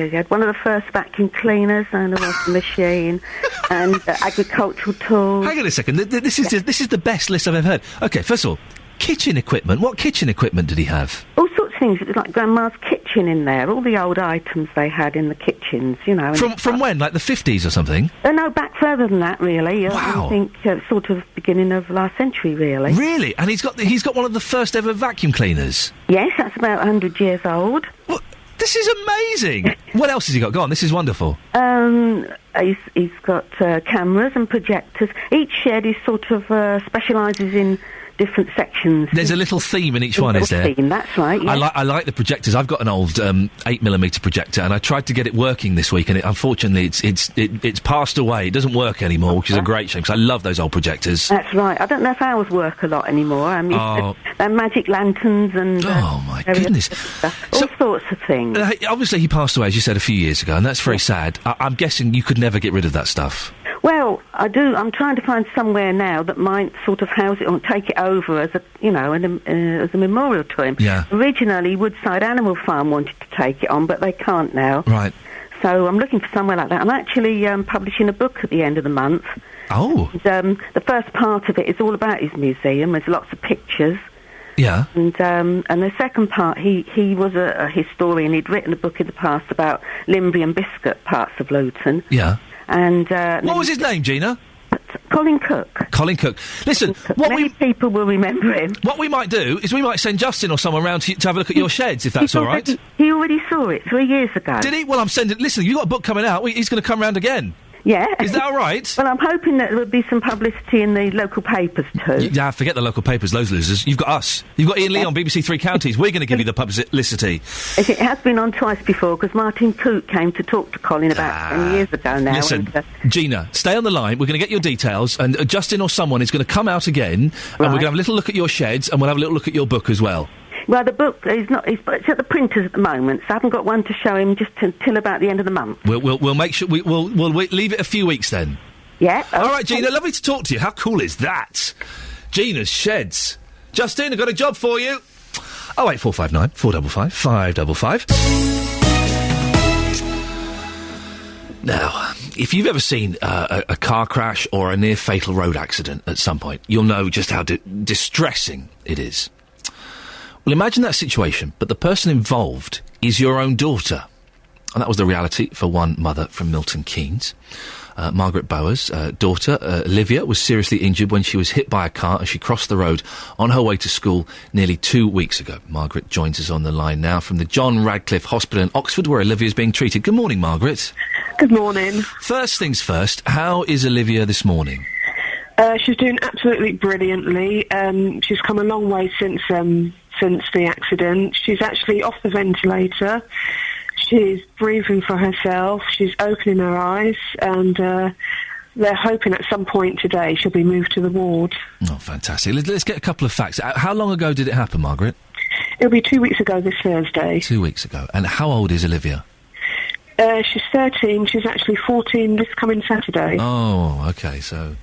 had one of the first vacuum cleaners and a washing machine and agricultural tools. Hang on a second, this is the best list I've ever heard. OK, first of all, kitchen equipment. What kitchen equipment did he have? All sorts of things. It was like Grandma's kitchen in there, all the old items they had in the kitchens, you know. From when, like the 50s or something? No, back further than that, really. Wow. I think sort of beginning of last century, really. Really? And he's got one of the first ever vacuum cleaners? Yes, that's about 100 years old. Well, this is amazing! What else has he got? Go on, this is wonderful. He's got cameras and projectors. Each shed is sort of specialises in different sections. There's a little theme in each one, is there? Theme, that's right. Yes. I like the projectors. I've got an old 8mm projector, and I tried to get it working this week, and unfortunately it's passed away. It doesn't work anymore, which is a great shame because I love those old projectors. That's right. I don't know if ours work a lot anymore. I mean, they're magic lanterns and oh my goodness, all sorts of things. Obviously, he passed away, as you said, a few years ago, and that's very sad. I'm guessing you could never get rid of that stuff. Well, I do. I'm trying to find somewhere now that might sort of house it or take it over as a, as a memorial to him. Yeah. Originally, Woodside Animal Farm wanted to take it on, but they can't now. Right. So I'm looking for somewhere like that. I'm actually publishing a book at the end of the month. Oh. And, the first part of it is all about his museum. There's lots of pictures. Yeah. And the second part, he was a historian. He'd written a book in the past about Limbury and Biscuit parts of Luton. Yeah. And what was his name, Gina? Colin Cook. Colin Cook. Listen, Many people will remember him. What we might do is we might send Justin or someone round to have a look at your sheds, if that's all right. He already saw it 3 years ago. Did he? Well, I'm sending... Listen, you've got a book coming out. He's going to come round again. Yeah. Is that all right? Well, I'm hoping that there will be some publicity in the local papers too. Yeah, forget the local papers, those losers. You've got us. You've got Iain Lee on BBC Three Counties. We're going to give you the publicity. It has been on twice before, because Martin Coote came to talk to Colin about 10 years ago now. Listen, Gina, stay on the line. We're going to get your details, and Justin or someone is going to come out again, and we're going to have a little look at your sheds, and we'll have a little look at your book as well. Well, the book is not. It's at the printers at the moment, so I haven't got one to show him just till about the end of the month. We'll make sure we'll leave it a few weeks then. Yeah. All right, Gina. Lovely to talk to you. How cool is that? Gina's sheds. Justin, I've got a job for you. 08459 455 555. Now, if you've ever seen a car crash or a near fatal road accident at some point, you'll know just how distressing it is. Well, imagine that situation, but the person involved is your own daughter. And that was the reality for one mother from Milton Keynes. Margaret Bower's daughter, Olivia, was seriously injured when she was hit by a car as she crossed the road on her way to school nearly 2 weeks ago. Margaret joins us on the line now from the John Radcliffe Hospital in Oxford, where Olivia is being treated. Good morning, Margaret. Good morning. First things first, how is Olivia this morning? She's doing absolutely brilliantly. She's come a long way since the accident. She's actually off the ventilator. She's breathing for herself. She's opening her eyes, and they're hoping at some point today she'll be moved to the ward. Oh, fantastic. Let's get a couple of facts. How long ago did it happen, Margaret? It'll be 2 weeks ago this Thursday. 2 weeks ago. And how old is Olivia? She's 13. She's actually 14 this coming Saturday. Oh, okay, so...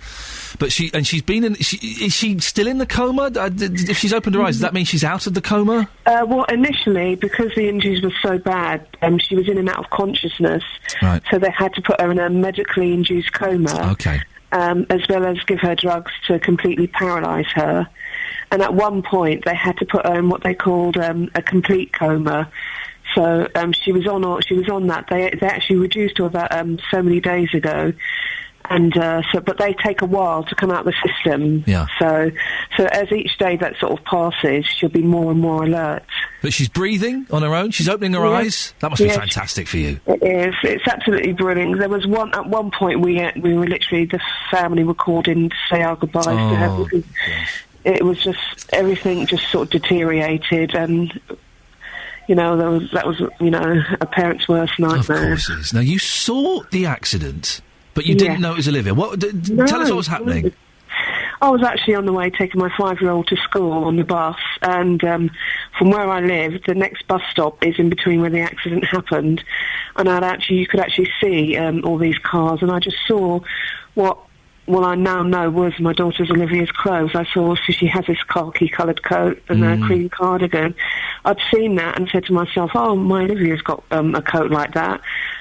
But she's been in... is she still in the coma? If she's opened her eyes, does that mean she's out of the coma? Well, initially, because the injuries were so bad, she was in and out of consciousness. Right. So they had to put her in a medically induced coma. Okay. As well as give her drugs to completely paralyse her. And at one point, they had to put her in what they called a complete coma. So she was on that. They actually reduced her about so many days ago. And but they take a while to come out of the system. Yeah. So as each day that sort of passes, she'll be more and more alert. But she's breathing on her own. She's opening her eyes. That must be fantastic for you. It is. It's absolutely brilliant. There was at one point we were literally, the family were called in to say our goodbyes to her. Because it was just everything just sort of deteriorated, and that was a parent's worst nightmare. Of course it is. Now you saw the accident. But you didn't know it was Olivia. Tell us what was happening. I was actually on the way taking my 5-year-old to school on the bus, and from where I live, the next bus stop is in between where the accident happened, and you could actually see all these cars, and I just saw what I now know was my daughter's Olivia's clothes. I saw she has this khaki-coloured coat and a cream cardigan. I'd seen that and said to myself, oh, my Olivia's got a coat like that.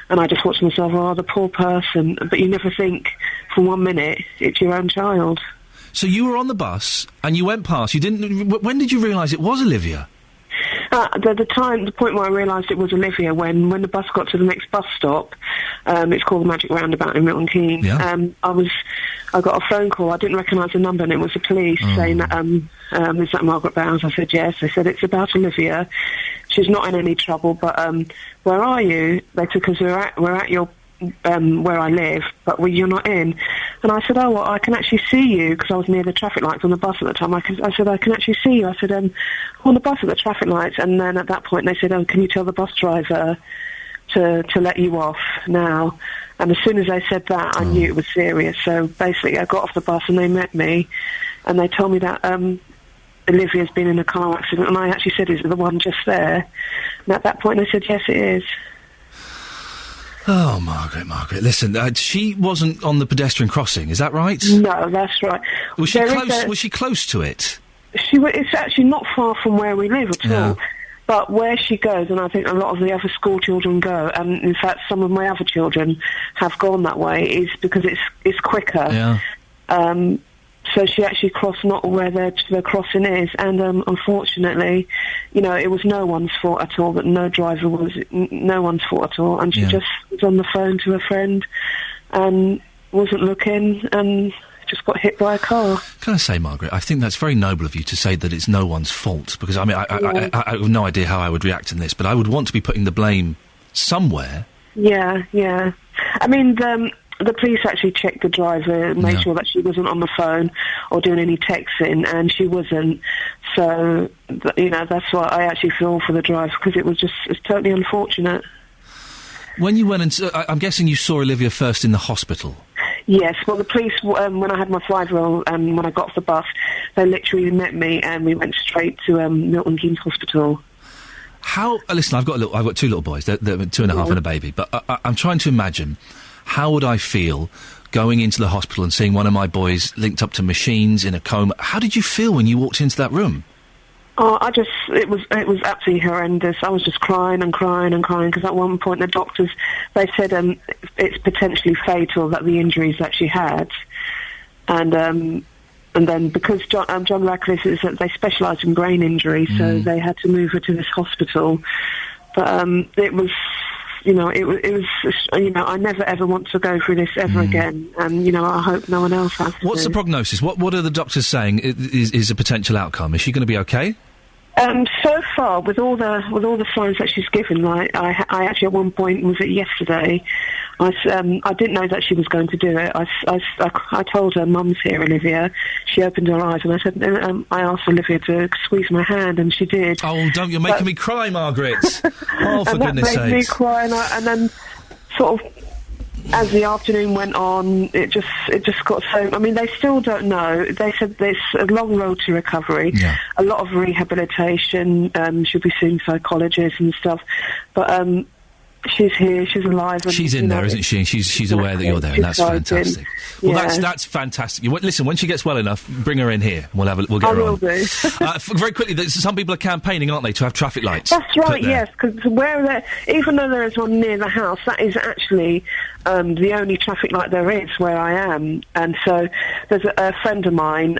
And I just thought to myself, oh, the poor person. But you never think for 1 minute it's your own child. So you were on the bus and you went past. When did you realise it was Olivia? The point where I realised it was Olivia, when the bus got to the next bus stop, it's called the Magic Roundabout in Milton Keynes. Yeah. I got a phone call. I didn't recognise the number, and it was the police saying that, is that Margaret Bowers? I said yes. They said it's about Olivia. She's not in any trouble, but where are you? They took us. We're at your where I live, but you're not in. And I said, oh, well, I can actually see you, because I was near the traffic lights on the bus at the time. I said, I can actually see you. I said, I'm on the bus at the traffic lights. And then at that point they said, oh, can you tell the bus driver to let you off now? And as soon as they said that, I knew it was serious. So basically I got off the bus and they met me, and they told me that Olivia's been in a car accident, and I actually said, is it the one just there? And at that point they said, yes, it is. Oh, Margaret, listen, she wasn't on the pedestrian crossing, is that right? No, that's right. Was she close to it? It's actually not far from where we live at all. But where she goes, and I think a lot of the other school children go, and in fact some of my other children have gone that way, is because it's quicker. Yeah. So she actually crossed not where the crossing is, and unfortunately, you know, it was no one's fault at all. That no driver was no one's fault at all, and she just was on the phone to a friend and wasn't looking and just got hit by a car. Can I say, Margaret, I think that's very noble of you to say that it's no one's fault, because I mean, I have no idea how I would react in this, but I would want to be putting the blame somewhere. Yeah. I mean, the police actually checked the driver, made sure that she wasn't on the phone or doing any texting, and she wasn't. So, you know, that's why I actually feel for the driver, because it's totally unfortunate. When you went and... I'm guessing you saw Olivia first in the hospital. Yes, well, the police, when I had my 5-year-old, when I got off the bus, they literally met me and we went straight to Milton Keynes Hospital. How... listen, I've got 2 little boys. They're 2.5 and a baby. But I'm trying to imagine, how would I feel going into the hospital and seeing one of my boys linked up to machines in a coma? How did you feel when you walked into that room? Oh, it was absolutely horrendous. I was just crying and crying and crying, because at one point the doctors, they said it's potentially fatal, that the injuries that she had. And then because John Radcliffe they specialise in brain injuries, so they had to move her to this hospital. But it was, you know, it was, you know, I never ever want to go through this ever again, and you know, I hope no one else has to. What's the prognosis? What are the doctors saying is a potential outcome? Is she going to be okay? So far, with all the signs that she's given, like I actually at one point, was it yesterday, I didn't know that she was going to do it. I told her, Mum's here, Olivia. She opened her eyes, and I said, I asked Olivia to squeeze my hand, and she did. Oh, you're making me cry, Margaret. Oh, for goodness sakes. And that made me cry, and then sort of, as the afternoon went on, it just got so... I mean, they still don't know. They said there's a long road to recovery, a lot of rehabilitation, she'll be seeing psychologists and stuff, but she's here, she's alive. And, she's in there, isn't she? And she's aware that you're there, and that's fantastic. Well, that's fantastic. Listen, when she gets well enough, bring her in here. We'll get her on. I will do. Very quickly, some people are campaigning, aren't they, to have traffic lights? That's right, yes, because even though there is one near the house, that is actually the only traffic light there is where I am. And so there's a friend of mine,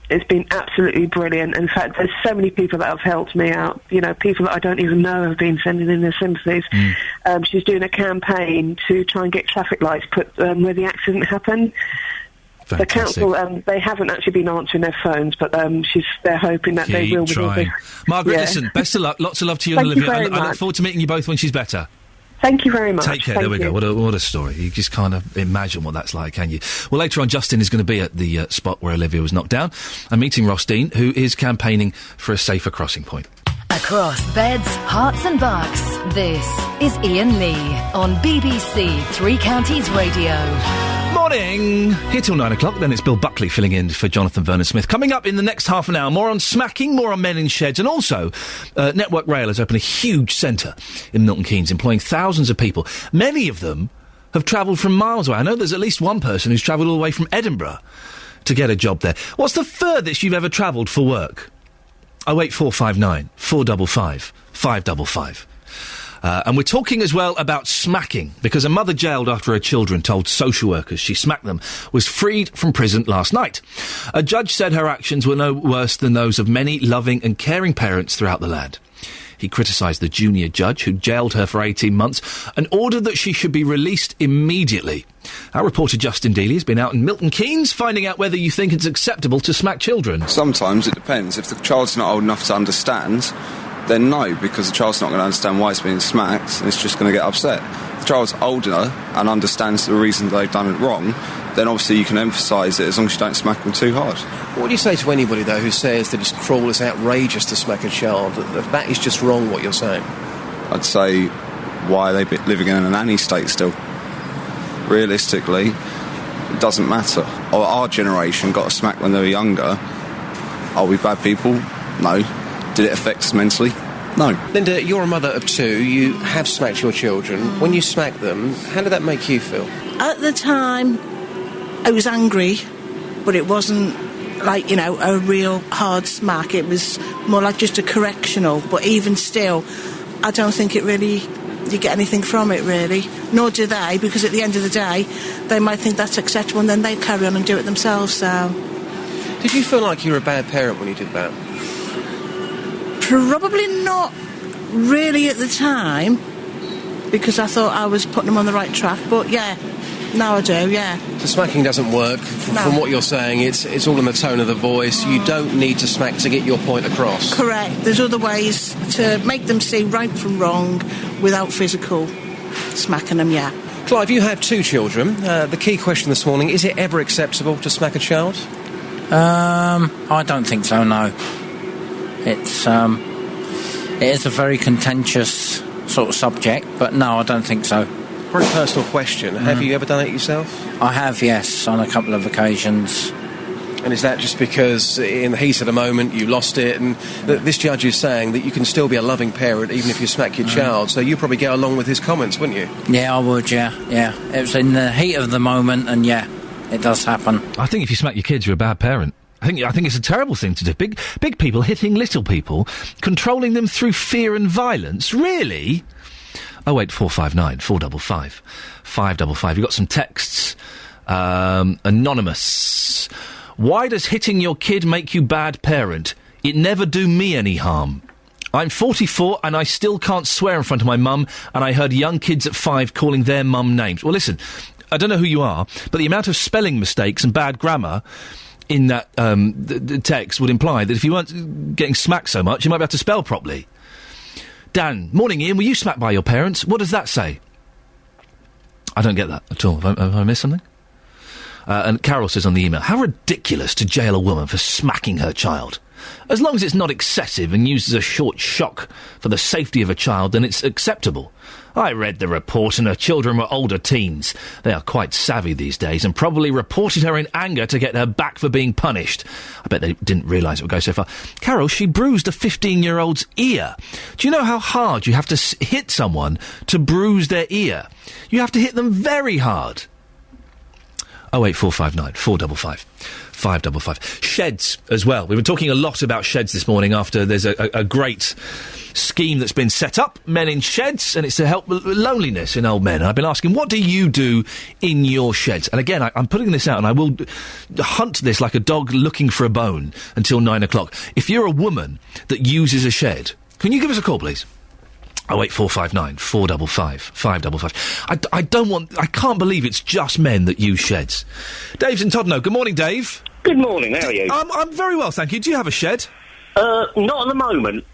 it's been absolutely brilliant. In fact, there's so many people that have helped me out. You know, people that I don't even know have been sending in their sympathies. She's doing a campaign to try and get traffic lights put where the accident happened. Fantastic. The council, they haven't actually been answering their phones, but they're hoping that they will. Trying. Margaret, listen, best of luck. Lots of love to you and Olivia. I look forward to meeting you both when she's better. Thank you very much. Take care. There we go. What a story. You just can't imagine what that's like, can you? Well, later on, Justin is going to be at the spot where Olivia was knocked down. I'm meeting Ross Dean, who is campaigning for a safer crossing point. Across beds, hearts and bucks, this is Iain Lee on BBC Three Counties Radio. Morning! Here till 9 o'clock, then it's Bill Buckley filling in for Jonathan Vernon-Smith. Coming up in the next half an hour, more on smacking, more on men in sheds, and also Network Rail has opened a huge centre in Milton Keynes, employing thousands of people. Many of them have travelled from miles away. I know there's at least one person who's travelled all the way from Edinburgh to get a job there. What's the furthest you've ever travelled for work? 08459 455 555. And we're talking as well about smacking, because a mother jailed after her children told social workers she smacked them was freed from prison last night. A judge said her actions were no worse than those of many loving and caring parents throughout the land. He criticised the junior judge who jailed her for 18 months and ordered that she should be released immediately. Our reporter Justin Dealey has been out in Milton Keynes finding out whether you think it's acceptable to smack children. Sometimes it depends. If the child's not old enough to understand, then no, because the child's not going to understand why it's being smacked, and it's just going to get upset. If the child's older and understands the reason they've done it wrong, then obviously you can emphasise it as long as you don't smack them too hard. What do you say to anybody, though, who says that it's cruel, it's outrageous to smack a child, that is just wrong, what you're saying? I'd say, why are they living in a nanny state still? Realistically, it doesn't matter. Our generation got a smack when they were younger. Are we bad people? No. Did it affect us mentally? No. Linda, you're a mother of 2. You have smacked your children. When you smack them, how did that make you feel? At the time, I was angry, but it wasn't like, you know, a real hard smack. It was more like just a correctional. But even still, I don't think it really... you get anything from it, really. Nor do they, because at the end of the day, they might think that's acceptable and then they carry on and do it themselves, so... Did you feel like you were a bad parent when you did that? Probably not really at the time, because I thought I was putting them on the right track, but yeah, now I do, yeah. So smacking doesn't work. No. From what you're saying, it's all in the tone of the voice. You don't need to smack to get your point across. Correct. There's other ways to make them see right from wrong without physical smacking them, yeah. Clive, you have 2 children. The key question this morning, is it ever acceptable to smack a child? I don't think so, no. It is a very contentious sort of subject, but no, I don't think so. Very personal question. Have you ever done it yourself? I have, yes, on a couple of occasions. And is that just because in the heat of the moment you lost it, and this judge is saying that you can still be a loving parent even if you smack your child, so you probably go along with his comments, wouldn't you? Yeah, I would, yeah. It was in the heat of the moment, and yeah, it does happen. I think if you smack your kids, you're a bad parent. I think it's a terrible thing to do. Big people hitting little people, controlling them through fear and violence. Really? 08459 455 555. You've got some texts. Anonymous. Why does hitting your kid make you bad parent? It never do me any harm. I'm 44 and I still can't swear in front of my mum, and I heard young kids at 5 calling their mum names. Well, listen, I don't know who you are, but the amount of spelling mistakes and bad grammar in that the text would imply that if you weren't getting smacked so much, you might be able to spell properly. Dan, morning, Ian. Were you smacked by your parents? What does that say? I don't get that at all. Have I missed something? And Carol says on the email, how ridiculous to jail a woman for smacking her child. As long as it's not excessive and used as a short shock for the safety of a child, then it's acceptable. I read the report and her children were older teens. They are quite savvy these days and probably reported her in anger to get her back for being punished. I bet they didn't realise it would go so far. Carol, she bruised a 15-year-old's ear. Do you know how hard you have to hit someone to bruise their ear? You have to hit them very hard. 08459 455 555. Sheds as well. We've been talking a lot about sheds this morning after there's a great scheme that's been set up, Men in Sheds, and it's to help loneliness in old men. And I've been asking, what do you do in your sheds? And again, I'm putting this out, and I will hunt this like a dog looking for a bone until 9 o'clock. If you're a woman that uses a shed, can you give us a call, please? 08459 455 555. I can't believe it's just men that use sheds. Dave's in Todno. Good morning, Dave. Good morning, how are you? I'm very well, thank you. Do you have a shed? Not at the moment.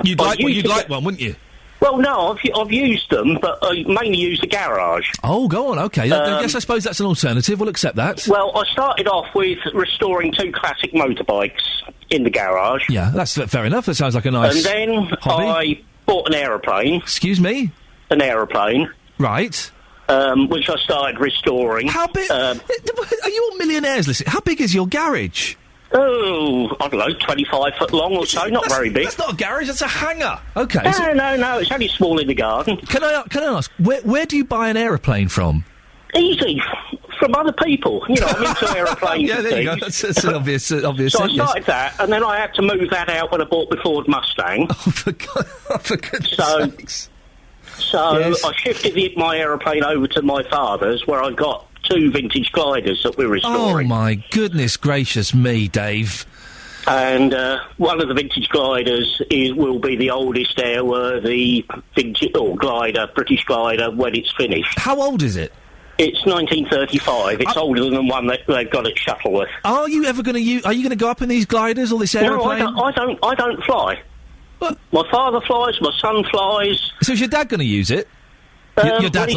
You'd like one, wouldn't you? Well, no, I've used them, but I mainly use the garage. Oh, go on, OK. Yes, I suppose that's an alternative. We'll accept that. Well, I started off with restoring 2 classic motorbikes in the garage. Yeah, that's fair enough. That sounds like a nice And then hobby. I bought an aeroplane. Excuse me? An aeroplane. Right. Which I started restoring. How big? Are you all millionaires? Listen, how big is your garage? Oh, I don't know, 25 foot long or so, not very big. That's not a garage, that's a hangar. OK. No, it's only small in the garden. Can I ask, where do you buy an aeroplane from? Easy. From other people. You know, I'm into aeroplanes. Yeah, there you go. That's an obvious So I started that, and then I had to move that out when I bought the Ford Mustang. Oh, for goodness sakes. So yes. I shifted my aeroplane over to my father's, where I got 2 vintage gliders that we're restoring. Oh, my goodness gracious me, Dave. And one of the vintage gliders will be the oldest airworthy glider, British glider, when it's finished. How old is it? It's 1935. It's older than the one that they've got at Shuttleworth. Are you ever going to Are you going to go up in these gliders or this aeroplane? No, I don't fly. What? My father flies. My son flies. So is your dad going to use it? Your dad's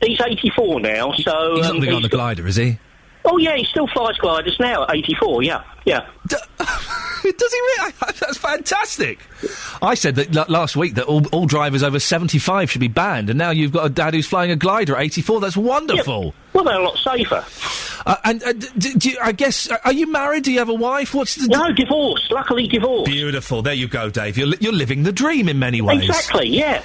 he's 84 now, so he's not going to go on the glider, is he? Oh yeah, he still flies gliders now at 84. Yeah. Does he really? That's fantastic. I said that last week that all drivers over 75 should be banned, and now you've got a dad who's flying a glider at 84. That's wonderful. Yeah. Well, they're a lot safer. I guess, are you married? Do you have a wife? No, divorced. Luckily divorced. Beautiful. There you go, Dave. You're living the dream in many ways. Exactly. Yeah.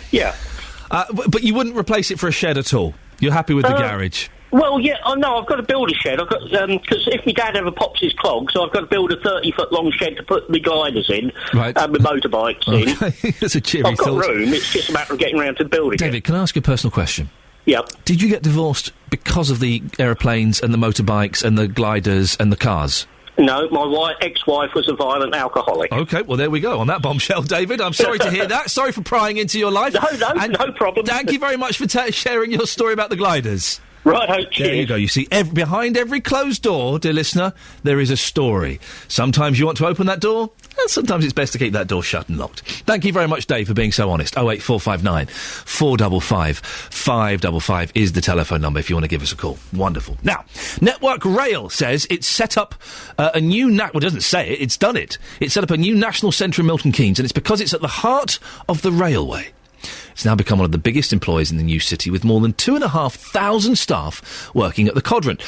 But you wouldn't replace it for a shed at all? You're happy with the garage? Well, yeah, no, I've got to build a shed. I've got because if my dad ever pops his clog, so I've got to build a 30-foot long shed to put the gliders in, and my motorbikes in. That's a cheery I've got thought. room. It's just a matter of getting around to building David, can I ask you a personal question? Yep. Did you get divorced because of the aeroplanes and the motorbikes and the gliders and the cars? No, my ex-wife was a violent alcoholic. OK, well, there we go. On that bombshell, David, I'm sorry to hear that. Sorry for prying into your life. No problem. Thank you very much for sharing your story about the gliders. Right, there you go. You see, behind every closed door, dear listener, there is a story. Sometimes you want to open that door, and sometimes it's best to keep that door shut and locked. Thank you very much, Dave, for being so honest. 08459 455 555 is the telephone number if you want to give us a call. Wonderful. Now, Network Rail says it's set up a new... well, it doesn't say it, it's done it. It's set up a new national centre in Milton Keynes, and it's because it's at the heart of the railway. It's now become one of the biggest employers in the new city, with more than 2,500 staff working at the quadrant.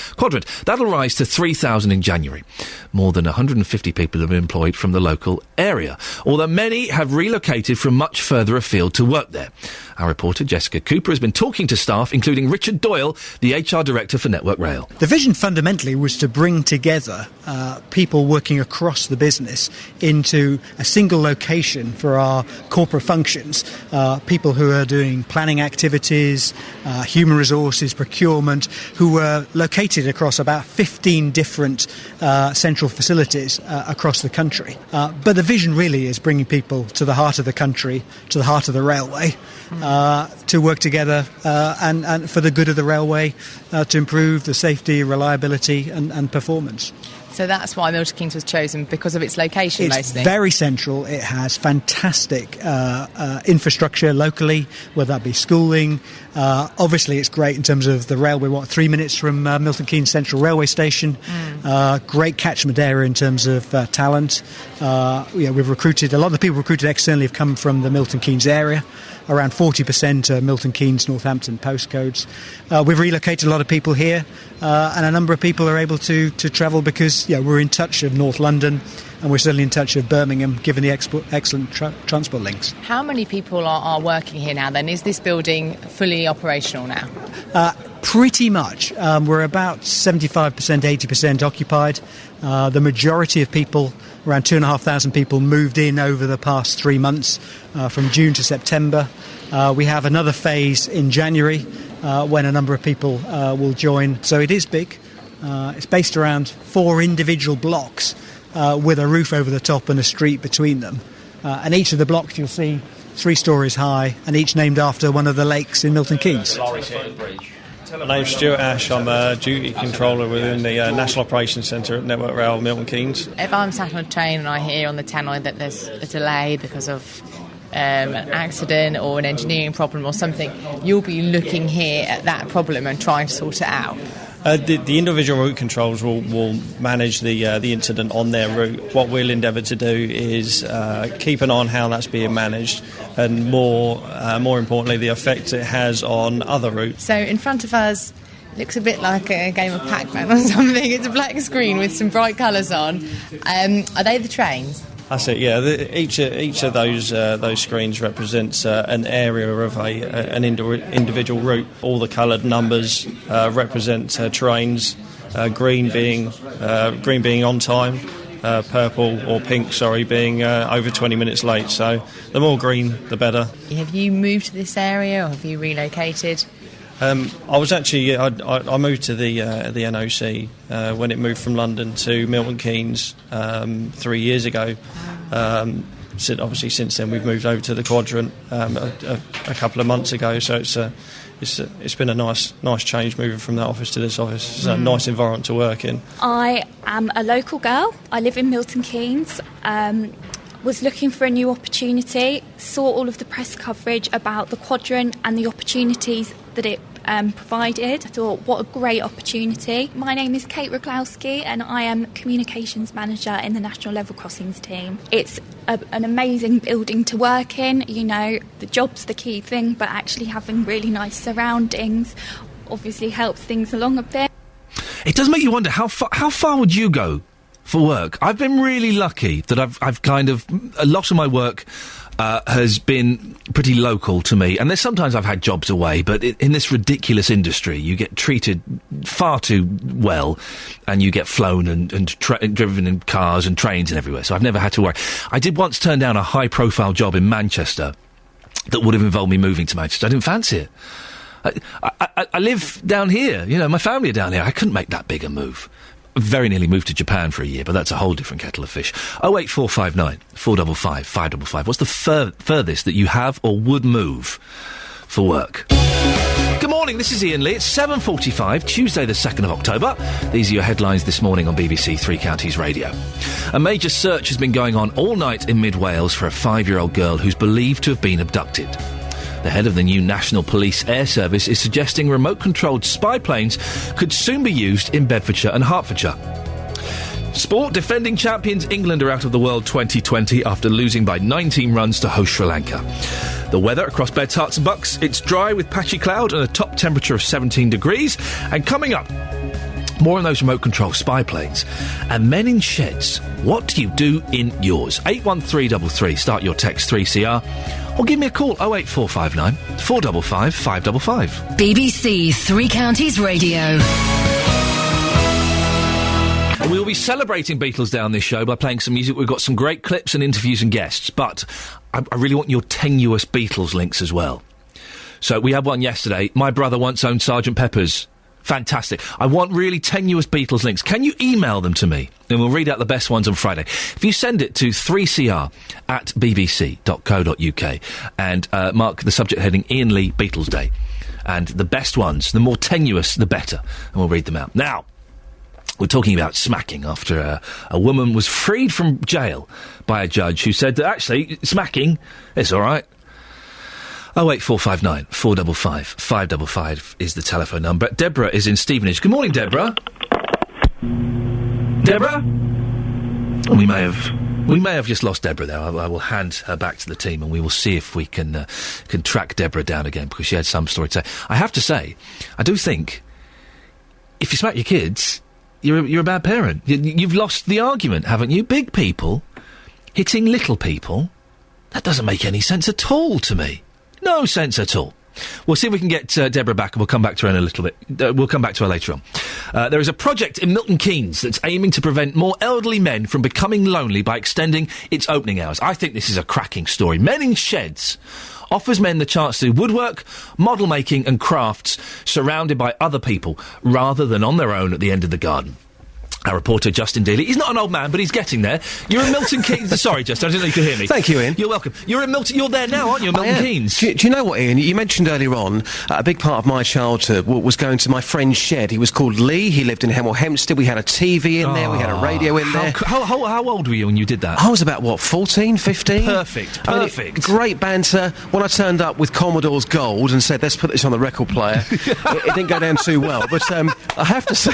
That'll rise to 3,000 in January. More than 150 people have been employed from the local area, although many have relocated from much further afield to work there. Our reporter, Jessica Cooper, has been talking to staff, including Richard Doyle, the HR director for Network Rail. The vision fundamentally was to bring together people working across the business into a single location for our corporate functions, people who are doing planning activities, human resources, procurement, who were located across about 15 different central facilities across the country. But the vision really is bringing people to the heart of the country, to the heart of the railway, to work together and for the good of the railway, to improve the safety, reliability and performance. So that's why Milton Keynes was chosen, because of its location, mostly? It's very central. It has fantastic infrastructure locally, whether that be schooling. Obviously, it's great in terms of the railway, 3 minutes from Milton Keynes Central Railway Station. Great catchment area in terms of talent. We've recruited, a lot of the people recruited externally have come from the Milton Keynes area. Around 40% are Milton Keynes, Northampton postcodes. We've relocated a lot of people here, and a number of people are able to travel because we're in touch of North London, and we're certainly in touch of Birmingham, given the excellent transport links. How many people are working here now, then? Is this building fully operational now? Pretty much. We're about 75%, 80% occupied. The majority of people, around 2,500 people, moved in over the past 3 months, from June to September. We have another phase in January when a number of people will join. So it is big. It's based around 4 individual blocks with a roof over the top and a street between them. And each of the blocks you'll see 3 stories high, and each named after one of the lakes in Milton Keynes. My name's Stuart Ash. I'm a duty controller within the National Operations Centre at Network Rail Milton Keynes. If I'm sat on a train and I hear on the tannoy that there's a delay because of an accident or an engineering problem or something, you'll be looking here at that problem and trying to sort it out. The individual route controls will manage the incident on their route. What we'll endeavour to do is keep an eye on how that's being managed, and more importantly, the effect it has on other routes. So in front of us, looks a bit like a game of Pac-Man or something. It's a black screen with some bright colours on. Are they the trains? That's it. Yeah, each of those screens represents an area of an individual route. All the coloured numbers represent trains. Green being on time, purple or pink, being over 20 minutes late. So the more green, the better. Have you moved to this area, or have you relocated? I was actually I moved to the NOC when it moved from London to Milton Keynes 3 years ago. Obviously, since then we've moved over to the Quadrant a couple of months ago. So it's been a nice change moving from that office to this office. It's a nice environment to work in. I am a local girl. I live in Milton Keynes. Was looking for a new opportunity, saw all of the press coverage about the Quadrant and the opportunities that it provided. I thought, what a great opportunity. My name is Kate Roglowski and I am Communications Manager in the National Level Crossings team. It's an amazing building to work in. The job's the key thing, but actually having really nice surroundings obviously helps things along a bit. It does make you wonder, how far would you go for work? I've been really lucky that I've kind of, a lot of my work has been pretty local to me, and there's sometimes I've had jobs away, but in this ridiculous industry you get treated far too well, and you get flown and driven in cars and trains and everywhere, so I've never had to worry. I did once turn down a high profile job in Manchester that would have involved me moving to Manchester. I didn't fancy it. I live down here, my family are down here. I couldn't make that big a move. very nearly moved to Japan for a year, but that's a whole different kettle of fish. 08459 455 555. What's the furthest that you have or would move for work? Good morning, this is Iain Lee. It's 7:45, Tuesday the 2nd of October. These are your headlines this morning on BBC Three Counties Radio. A major search has been going on all night in mid-Wales for a 5-year-old girl who's believed to have been abducted. The head of the new National Police Air Service is suggesting remote-controlled spy planes could soon be used in Bedfordshire and Hertfordshire. Sport, defending champions England are out of the World 2020 after losing by 19 runs to host Sri Lanka. The weather across Beds, Herts and Bucks, it's dry with patchy cloud and a top temperature of 17 degrees. And coming up, more on those remote-control spy planes. And men in sheds, what do you do in yours? 81333, start your text 3CR. Or give me a call, 08459 455 555. BBC Three Counties Radio. We'll be celebrating Beatles Day on this show by playing some music. We've got some great clips and interviews and guests, but I really want your tenuous Beatles links as well. So we had one yesterday. My brother once owned Sgt. Pepper's. Fantastic. I want really tenuous Beatles links. Can you email them to me? And we'll read out the best ones on Friday. If you send it to 3cr@bbc.co.uk and mark the subject heading Iain Lee Beatles Day. And the best ones, the more tenuous, the better. And we'll read them out. Now, we're talking about smacking after a woman was freed from jail by a judge who said that actually smacking is all right. 08459 455 555 is the telephone number. Deborah is in Stevenage. Good morning, Deborah. Deborah? We may have just lost Deborah there. I will hand her back to the team and we will see if we can track Deborah down again because she had some story to say. I have to say, I do think if you smack your kids, you're a bad parent. You've lost the argument, haven't you? Big people hitting little people, that doesn't make any sense at all to me. No sense at all. We'll see if we can get Deborah back, and we'll come back to her in a little bit. We'll come back to her later on. There is a project in Milton Keynes that's aiming to prevent more elderly men from becoming lonely by extending its opening hours. I think this is a cracking story. Men in Sheds offers men the chance to do woodwork, model making and crafts surrounded by other people rather than on their own at the end of the garden. Our reporter, Justin Dealey. He's not an old man, but he's getting there. You're in Milton Keynes. Sorry, Justin, I didn't know you could hear me. Thank you, Ian. You're welcome. You're in Milton. You're there now, aren't you, in Milton Keynes? Do you know what, Ian? You mentioned earlier on a big part of my childhood was going to my friend's shed. He was called Lee. He lived in Hemel Hempstead. We had a TV in there. We had a radio in there. How old were you when you did that? I was about, 14, 15? Perfect. Great banter. When I turned up with Commodore's Gold and said, let's put this on the record player, it didn't go down too well. But I have to say...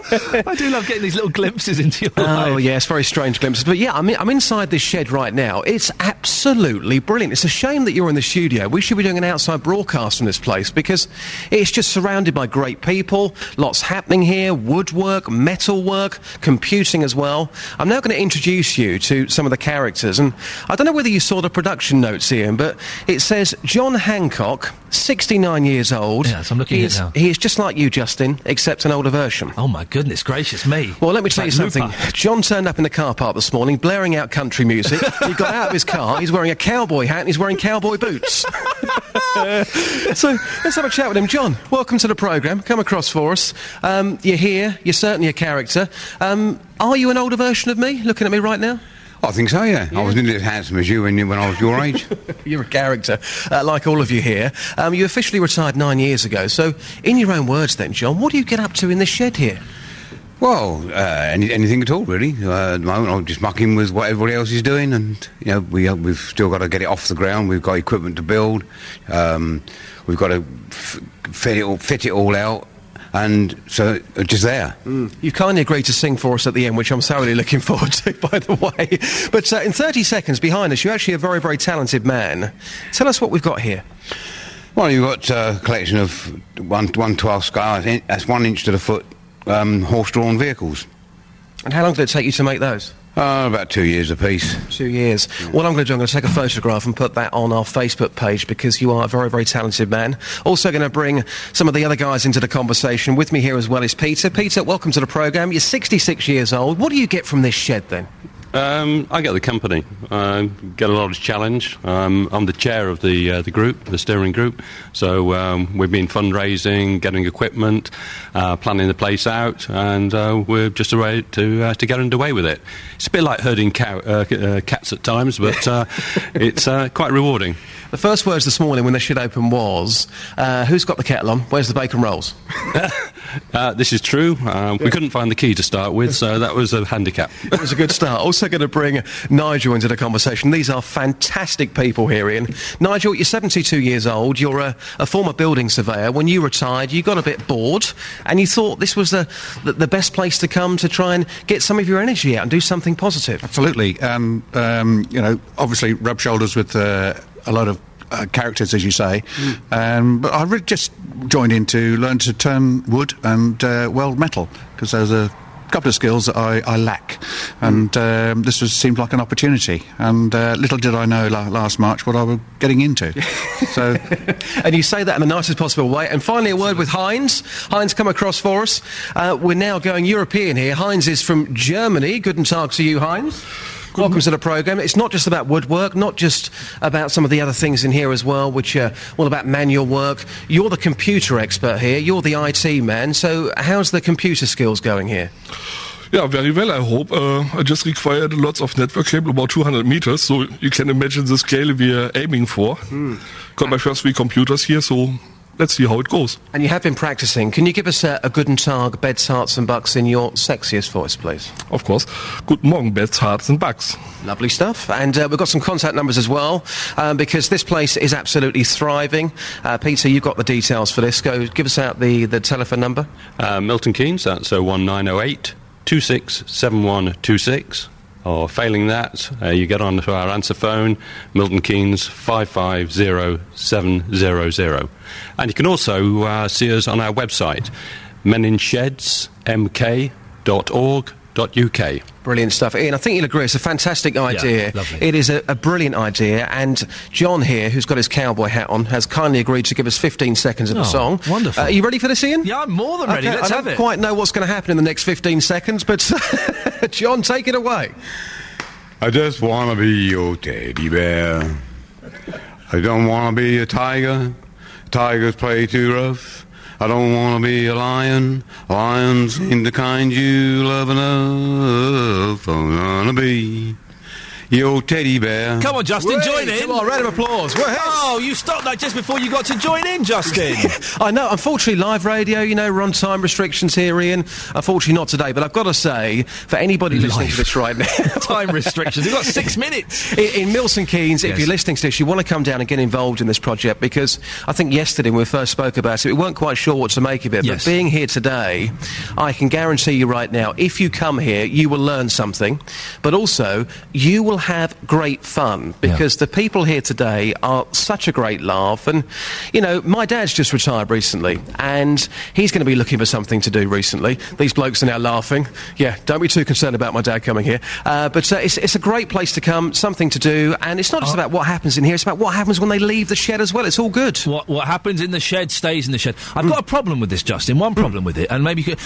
I do love getting these little glimpses into your life. Oh, yes, very strange glimpses. But yeah, I'm inside this shed right now. It's absolutely brilliant. It's a shame that you're in the studio. We should be doing an outside broadcast from this place because it's just surrounded by great people, lots happening here, woodwork, metalwork, computing as well. I'm now going to introduce you to some of the characters, and I don't know whether you saw the production notes, Ian, but it says John Hancock, 69 years old. Yes, I'm looking at it now. He is just like you, Justin, except an older version. Oh, my goodness gracious me. Well, let me tell you something. John turned up in the car park this morning, blaring out country music. He got out of his car, he's wearing a cowboy hat and he's wearing cowboy boots. So, let's have a chat with him. John, welcome to the programme. Come across for us. You're here, you're certainly a character. Are you an older version of me, looking at me right now? I think so, yeah. I was nearly as handsome as you when I was your age. You're a character, like all of you here. You officially retired 9 years ago, so in your own words then, John, what do you get up to in this shed here? Well, anything at all, really. At the moment, I'm just mucking with what everybody else is doing, and we've still got to get it off the ground. We've got equipment to build. We've got to fit it all out, and so just there. You've kindly agreed to sing for us at the end, which I'm thoroughly looking forward to, by the way. But in 30 seconds behind us, you're actually a very, very talented man. Tell us what we've got here. Well, you've got a collection of 1/12 scale. That's 1 inch to the foot. Horse-drawn vehicles. And how long did it take you to make those? About 2 years apiece. 2 years. What I'm going to do, I'm going to take a photograph and put that on our Facebook page because you are a very, very talented man. Also going to bring some of the other guys into the conversation. With me here as well is Peter. Peter, welcome to the programme. You're 66 years old. What do you get from this shed then? I get the company. Get a lot of challenge. I'm the chair of the group, the steering group. So we've been fundraising, getting equipment, planning the place out, and we're just ready to get underway with it. It's a bit like herding cats at times, but it's quite rewarding. The first words this morning when the shed opened was, who's got the kettle on? Where's the bacon rolls? This is true. We couldn't find the key to start with, so that was a handicap. It was a good start. Also going to bring Nigel into the conversation. These are fantastic people here, Ian. Nigel, you're 72 years old. You're a former building surveyor. When you retired, you got a bit bored, and you thought this was the best place to come to try and get some of your energy out and do something positive. Absolutely. Obviously rub shoulders with a lot of characters, as you say, but I really just joined in to learn to turn wood and weld metal, because there's a couple of skills that I lack, and this seemed like an opportunity, and little did I know last March what I was getting into. So, and you say that in the nicest possible way. And finally, a word with Heinz. Heinz, come across for us. We're now going European here. Heinz is from Germany. Guten Tag to you, Heinz. Welcome to the programme. It's not just about woodwork, not just about some of the other things in here as well, which are all about manual work. You're the computer expert here. You're the IT man. So how's the computer skills going here? Yeah, very well, I hope. I just required lots of network cable, about 200 meters, so you can imagine the scale we're aiming for. Got my first 3 computers here, so let's see how it goes. And you have been practising. Can you give us a Guten Tag, Beds, Hearts and Bucks in your sexiest voice, please? Of course. Guten Morgen, Beds, Hearts and Bucks. Lovely stuff. And we've got some contact numbers as well, because this place is absolutely thriving. Peter, you've got the details for this. Go give us out the telephone number. Milton Keynes, that's 01908 267126. Or failing that, you get on to our answer phone, Milton Keynes 550700. And you can also see us on our website, meninsheds.mk.org.uk. Brilliant stuff. Ian, I think you'll agree it's a fantastic idea. Yeah, lovely. It is a brilliant idea, and John here, who's got his cowboy hat on, has kindly agreed to give us 15 seconds of a song. Wonderful. Are you ready for this, Ian? Yeah, I'm more than ready. Okay, Let's have I it. don't quite know what's going to happen in the next 15 seconds, but John, take it away. I just want to be your teddy bear. I don't want to be a tiger. Tigers play too rough. I don't want to be a lion. Lions ain't the kind you love enough. I want to be your teddy bear. Come on, Justin, join in. Come on, round of applause. Oh, you stopped that just before you got to join in, Justin. I know, unfortunately, live radio, we're on time restrictions here, Ian. Unfortunately, not today, but I've got to say, for anybody listening to this right now... Time restrictions, you've got 6 minutes. In Milton Keynes, if you're listening to this, you want to come down and get involved in this project, because I think yesterday when we first spoke about it, we weren't quite sure what to make of it, but being here today, I can guarantee you right now, if you come here, you will learn something, but also, you will have great fun, because the people here today are such a great laugh. And my dad's just retired recently, and he's going to be looking for something to do recently. These blokes are now laughing. Yeah, don't be too concerned about my dad coming here, but it's a great place to come, something to do, and it's not just about what happens in here, it's about what happens when they leave the shed as well. It's all good. What happens in the shed stays in the shed. I've got a problem with this, Justin, one problem with it, and maybe you could,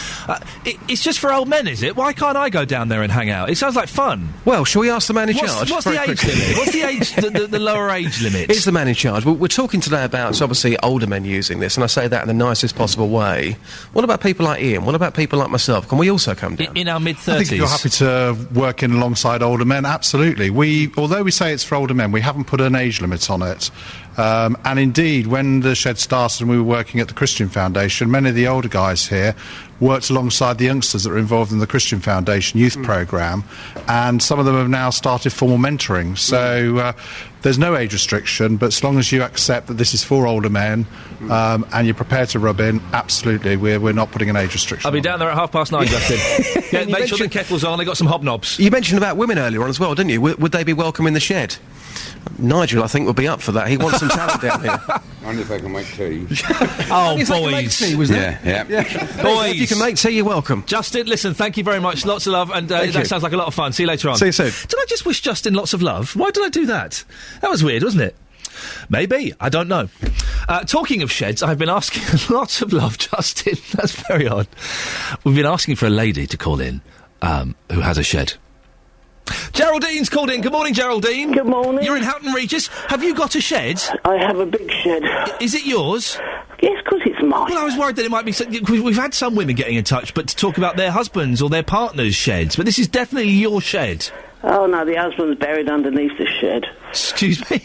it's just for old men, is it? Why can't I go down there and hang out? It sounds like fun. Well, shall we ask the man in charge? What's the age limit? What's the age, the lower age limit? It's the man in charge. We're talking today about, obviously, older men using this, and I say that in the nicest possible way. What about people like Ian? What about people like myself? Can we also come down? In our mid-30s? I think if you're happy to work in alongside older men, absolutely. Although we say it's for older men, we haven't put an age limit on it. And indeed, when the shed started and we were working at the Christian Foundation, many of the older guys here worked alongside the youngsters that were involved in the Christian Foundation youth programme, and some of them have now started formal mentoring. So there's no age restriction, but as long as you accept that this is for older men and you're prepared to rub in, absolutely, we're not putting an age restriction. I'll be down there at 9:30, Justin. Make sure the kettle's on, they've got some hobnobs. You mentioned about women earlier on as well, didn't you? Would they be welcome in the shed? Nigel, I think, will be up for that. He wants some talent down here. Only if I can make tea. Oh, boys. boys. Tea, was yeah. Boys. If you can make tea, you're welcome. Justin, listen, thank you very much. Lots of love, and that sounds like a lot of fun. See you later on. See you soon. Did I just wish Justin lots of love? Why did I do that? That was weird, wasn't it? Maybe. I don't know. Talking of sheds, I've been asking lots of love, Justin. That's very odd. We've been asking for a lady to call in who has a shed. Geraldine's called in. Good morning, Geraldine. Good morning. You're in Houghton Regis. Have you got a shed? I have a big shed. Is it yours? Yes, because it's mine. Well, I was worried that it might be... We've had some women getting in touch, but to talk about their husbands' or their partners' sheds. But this is definitely your shed. Oh, no, the husband's buried underneath the shed. Excuse me?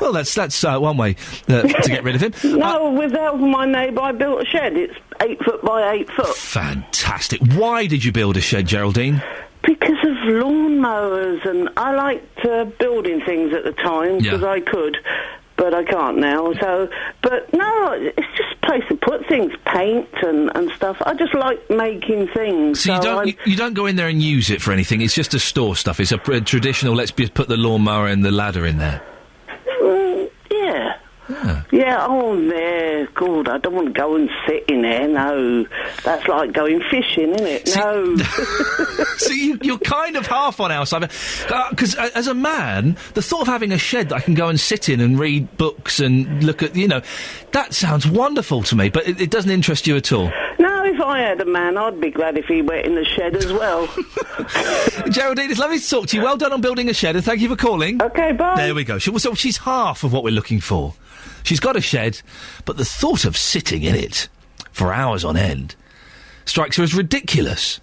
Well, that's one way to get rid of him. No, with the help of my neighbour, I built a shed. It's 8 foot by 8 foot. Fantastic. Why did you build a shed, Geraldine? Because of lawnmowers, and I liked building things at the time, because I could, but I can't now. So, but no, it's just a place to put things, paint and stuff. I just like making things. So you don't go in there and use it for anything, it's just to store stuff. It's a traditional, let's just put the lawnmower and the ladder in there. Yeah. Yeah, there. God, I don't want to go and sit in there, no. That's like going fishing, isn't it? No. So you're kind of half on our side. Because as a man, the thought of having a shed that I can go and sit in and read books and look at, that sounds wonderful to me, but it doesn't interest you at all. No, if I had a man, I'd be glad if he went in the shed as well. Geraldine, it's lovely to talk to you. Well done on building a shed, and thank you for calling. OK, bye. There we go. So she's half of what we're looking for. She's got a shed, but the thought of sitting in it for hours on end strikes her as ridiculous.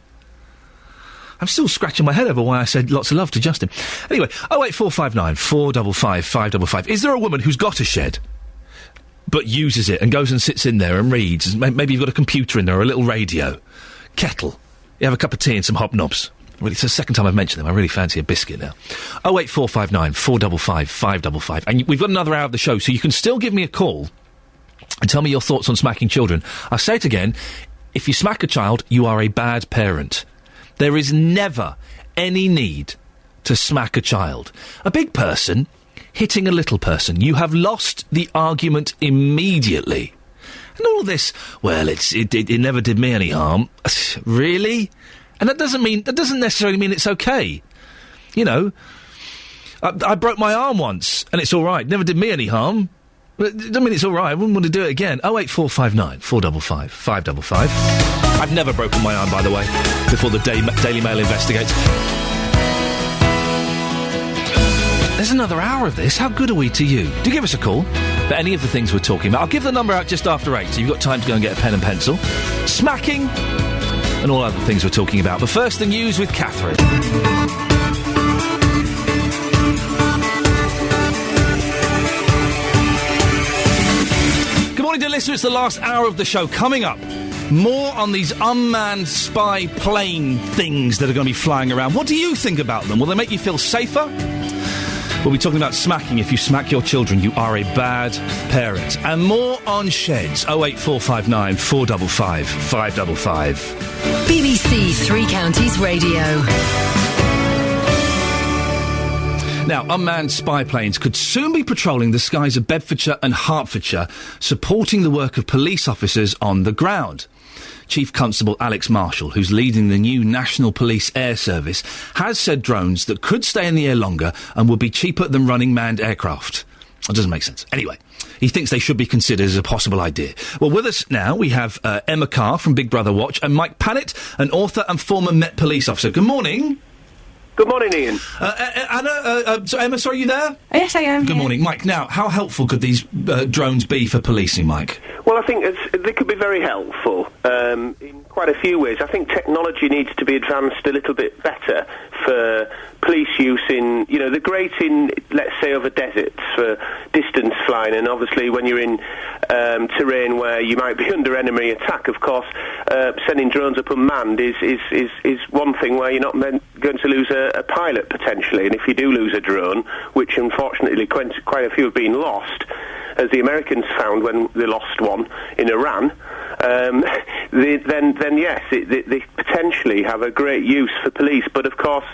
I'm still scratching my head over why I said lots of love to Justin. Anyway, 08459 455 555. Is there a woman who's got a shed but uses it and goes and sits in there and reads? Maybe you've got a computer in there or a little radio, kettle. You have a cup of tea and some hobnobs. Well, it's the second time I've mentioned them. I really fancy a biscuit now. 08459 455 555. And we've got another hour of the show, so you can still give me a call and tell me your thoughts on smacking children. I'll say it again. If you smack a child, you are a bad parent. There is never any need to smack a child. A big person hitting a little person, you have lost the argument immediately. And all this, well, it never did me any harm. Really? And that doesn't necessarily mean it's okay. I broke my arm once, and it's all right. Never did me any harm. But it doesn't mean it's all right. I wouldn't want to do it again. 08459 455 555. I've never broken my arm, by the way, before the Daily Mail investigates. There's another hour of this. How good are we to you? Do give us a call for any of the things we're talking about. I'll give the number out just after 8, so you've got time to go and get a pen and pencil. Smacking and all other things we're talking about. But first, the news with Catherine. Good morning, dear listener. It's the last hour of the show. Coming up, more on these unmanned spy plane things that are going to be flying around. What do you think about them? Will they make you feel safer? We'll be talking about smacking. If you smack your children, you are a bad parent. And more on sheds. 08459 455 555. BBC Three Counties Radio. Now, unmanned spy planes could soon be patrolling the skies of Bedfordshire and Hertfordshire, supporting the work of police officers on the ground. Chief Constable Alex Marshall, who's leading the new National Police Air Service, has said drones that could stay in the air longer and would be cheaper than running manned aircraft. That doesn't make sense. Anyway, he thinks they should be considered as a possible idea. Well, with us now, we have Emma Carr from Big Brother Watch and Mike Pannett, an author and former Met police officer. Good morning. Good morning, Ian. Emma, sorry, are you there? Yes, I am. Good morning. Mike, now, how helpful could these drones be for policing, Mike? Well, I think they could be very helpful in quite a few ways. I think technology needs to be advanced a little bit better for police use in, they're great in, let's say, over deserts for distance flying, and obviously when you're in terrain where you might be under enemy attack, of course, sending drones up unmanned is one thing where you're not going to lose a pilot, potentially, and if you do lose a drone, which unfortunately quite a few have been lost, as the Americans found when they lost one in Iran, then yes, they potentially have a great use for police. But of course,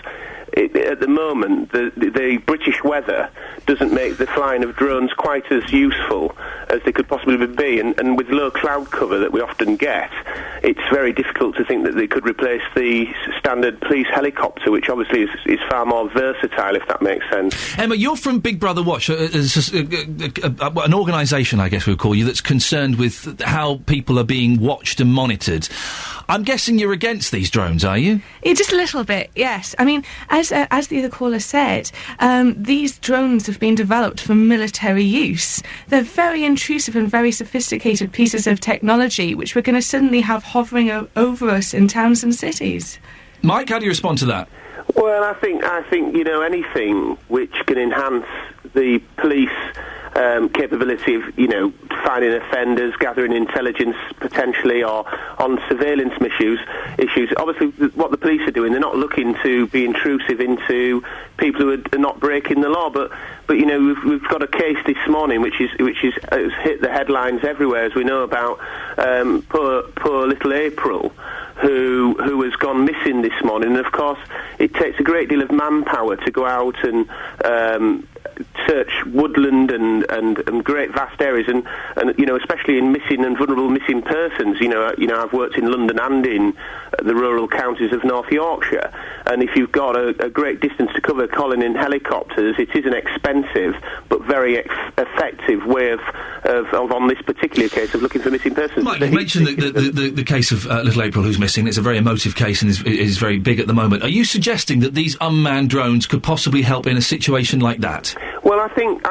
at the moment, the British weather doesn't make the flying of drones quite as useful as they could possibly be, and with low cloud cover that we often get, it's very difficult to think that they could replace the standard police helicopter, which obviously is far more versatile, if that makes sense. Emma, you're from Big Brother Watch, an organisation, I guess we would call you, that's concerned with how people are being watched and monitored. I'm guessing you're against these drones, are you? Yeah, just a little bit, yes. I mean, as the other caller said, these drones have been developed for military use. They're very intrusive and very sophisticated pieces of technology which we're going to suddenly have hovering over us in towns and cities. Mike, how do you respond to that? Well, I think anything which can enhance the police capability of, finding offenders, gathering intelligence potentially, or on surveillance issues. Obviously, what the police are doing, they're not looking to be intrusive into people who are not breaking the law. But we've got a case this morning which has hit the headlines everywhere, as we know, about poor little April, who has gone missing this morning. And of course, it takes a great deal of manpower to go out and search woodland and great vast areas, and especially in missing and vulnerable missing persons. I've worked in London and in the rural counties of North Yorkshire, and if you've got a great distance to cover calling in helicopters, it is an expensive but very effective way of on this particular case of looking for missing persons. Mike, you mentioned the case of little April who's missing. It's a very emotive case and is very big at the moment. Are you suggesting that these unmanned drones could possibly help in a situation like that? Well, I think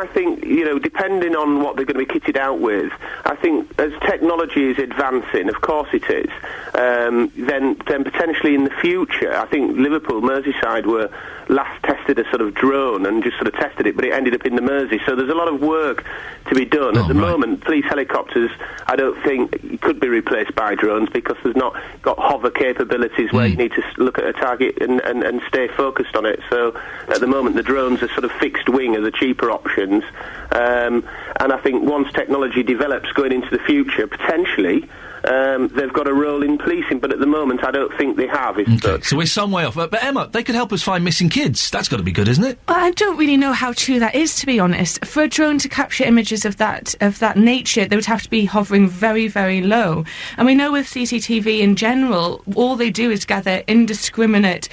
depending on what they're going to be kitted out with, I think as technology is advancing, of course it is, then potentially in the future, I think Liverpool, Merseyside were last tested a sort of drone and just sort of tested it, but it ended up in the Mersey. So there's a lot of work to be done. At the moment, police helicopters, I don't think, could be replaced by drones because there's not got hover capabilities where you need to look at a target and stay focused on it. So at the moment, the drones are sort of fixed wing as the cheaper options. And I think once technology develops going into the future, potentially, they've got a role in policing, but at the moment I don't think they have. So we're some way off. But Emma, they could help us find missing kids. That's got to be good, isn't it? Well, I don't really know how true that is, to be honest. For a drone to capture images of that nature, they would have to be hovering very, very low. And we know with CCTV in general, all they do is gather indiscriminate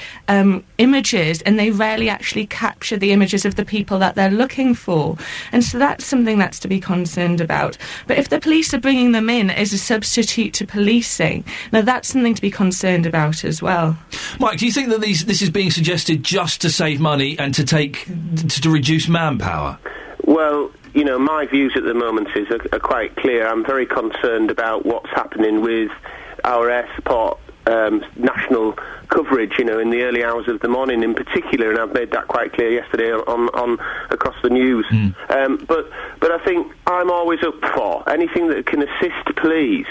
images, and they rarely actually capture the images of the people that they're looking for. And so that's something that's to be concerned about. But if the police are bringing them in as a substitute to policing, now that's something to be concerned about as well. Mike, do you think that this is being suggested just to save money and to reduce manpower? Well, my views at the moment are quite clear. I'm very concerned about what's happening with our air support national coverage, in the early hours of the morning in particular, and I've made that quite clear yesterday on across the news. But I think I'm always up for anything that can assist police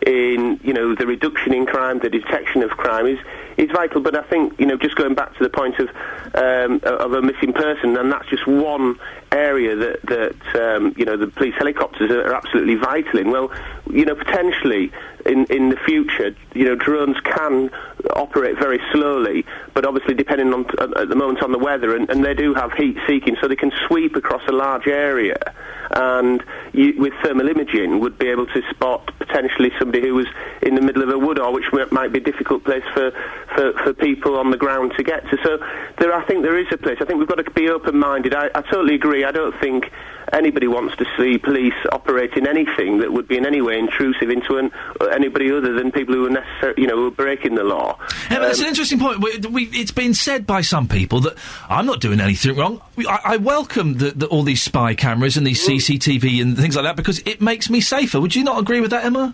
in, the reduction in crime, the detection of crime is vital. But I think, just going back to the point of a missing person, and that's just one area that the police helicopters are absolutely vital in. Well, potentially in the future, drones can operate very slowly, but obviously depending on at the moment on the weather, and they do have heat seeking, so they can sweep across a large area, and with thermal imaging would be able to spot potentially somebody who was in the middle of a wood, or which might be a difficult place for people on the ground to get to. So I think there is a place. I think we've got to be open-minded. I totally agree. I don't think anybody wants to see police operating anything that would be in any way intrusive into anybody other than people who are necessarily, who are breaking the law. Yeah, but that's an interesting point. It's been said by some people that I'm not doing anything wrong. I welcome all these spy cameras and these CCTV and things like that because it makes me safer. Would you not agree with that, Emma?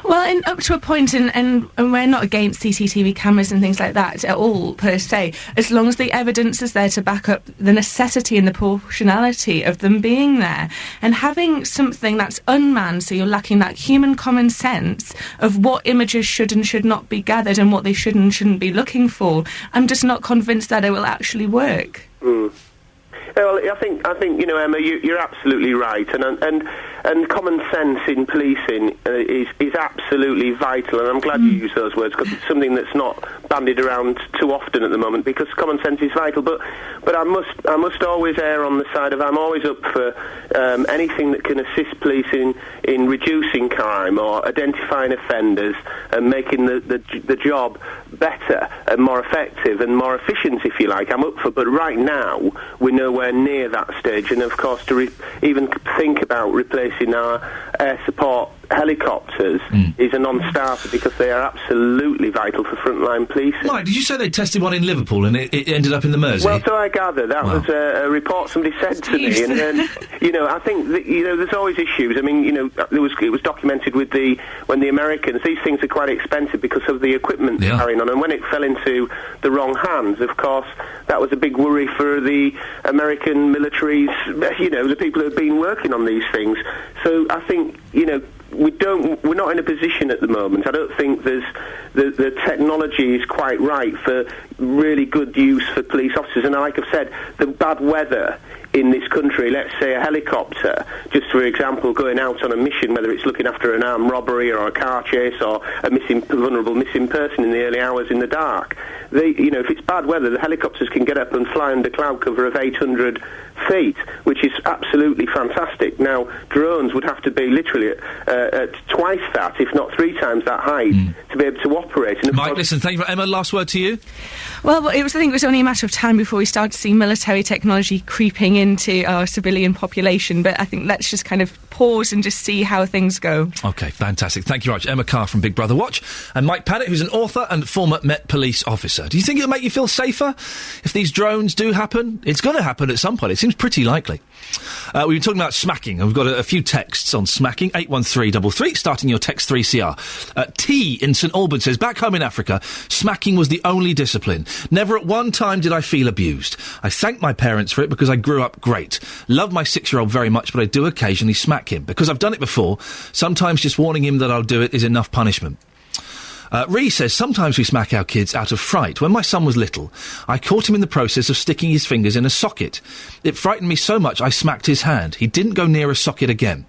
Well, up to a point, and we're not against CCTV cameras and things like that at all, per se, as long as the evidence is there to back up the necessity and the proportionality of them being there. And having something that's unmanned, so you're lacking that human common sense of what images should and should not be gathered and what they should and shouldn't be looking for, I'm just not convinced that it will actually work. Well, I think Emma, you're absolutely right, and common sense in policing is absolutely vital, and I'm glad you use those words because it's something that's not bandied around too often at the moment, because common sense is vital. But I must always err on the side of I'm always up for anything that can assist police in reducing crime or identifying offenders and making the job better and more effective and more efficient, if you like. I'm up for, but right now we're nowhere near that stage, and of course to even think about replacing our air support helicopters is a non-starter because they are absolutely vital for frontline policing. Right, did you say they tested one in Liverpool and it ended up in the Mersey? Well, so I gather. That was a report somebody sent to me. And then, I think that, there's always issues. I mean, it was documented when the Americans, these things are quite expensive because of the equipment they're carrying on. And when it fell into the wrong hands, of course, that was a big worry for the American militaries, the people who have been working on these things. So I think, we're not in a position at the moment. I don't think the technology is quite right for really good use for police officers. And like I've said, the bad weather in this country, let's say a helicopter, just for example, going out on a mission, whether it's looking after an armed robbery or a car chase or a vulnerable missing person in the early hours in the dark, if it's bad weather, the helicopters can get up and fly under cloud cover of 800 feet, which is absolutely fantastic. Now, drones would have to be literally at twice that, if not 3 times that height, to be able to operate. And Mike, listen, thank you. Emma, last word to you. Well, I think it was only a matter of time before we started to see military technology creeping into our civilian population, but I think let's just kind of pause and just see how things go. OK, fantastic. Thank you very much. Emma Carr from Big Brother Watch, and Mike Paddock, who's an author and former Met Police officer. Do you think it'll make you feel safer if these drones do happen? It's going to happen at some point. It seems pretty likely. We've been talking about smacking, and we've got a few texts on smacking. 81333, starting your text 3CR. T in St Albans says, back home in Africa, smacking was the only discipline. Never at one time did I feel abused. I thank my parents for it because I grew up great. Love my 6-year-old very much, but I do occasionally smack him. Because I've done it before, sometimes just warning him that I'll do it is enough punishment. Ree says, sometimes we smack our kids out of fright. When my son was little, I caught him in the process of sticking his fingers in a socket. It frightened me so much I smacked his hand. He didn't go near a socket again.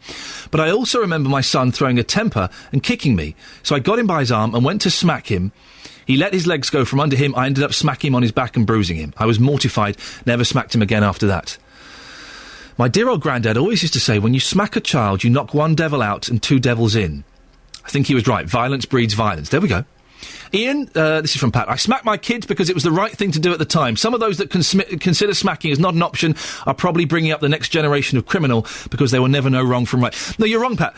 But I also remember my son throwing a temper and kicking me. So I got him by his arm and went to smack him. He let his legs go from under him. I ended up smacking him on his back and bruising him. I was mortified, never smacked him again after that. My dear old granddad always used to say, when you smack a child, you knock one devil out and 2 devils in. I think he was right. Violence breeds violence. There we go. Ian, this is from Pat. I smacked my kids because it was the right thing to do at the time. Some of those that consider smacking as not an option are probably bringing up the next generation of criminal because they will never know wrong from right. No, you're wrong, Pat.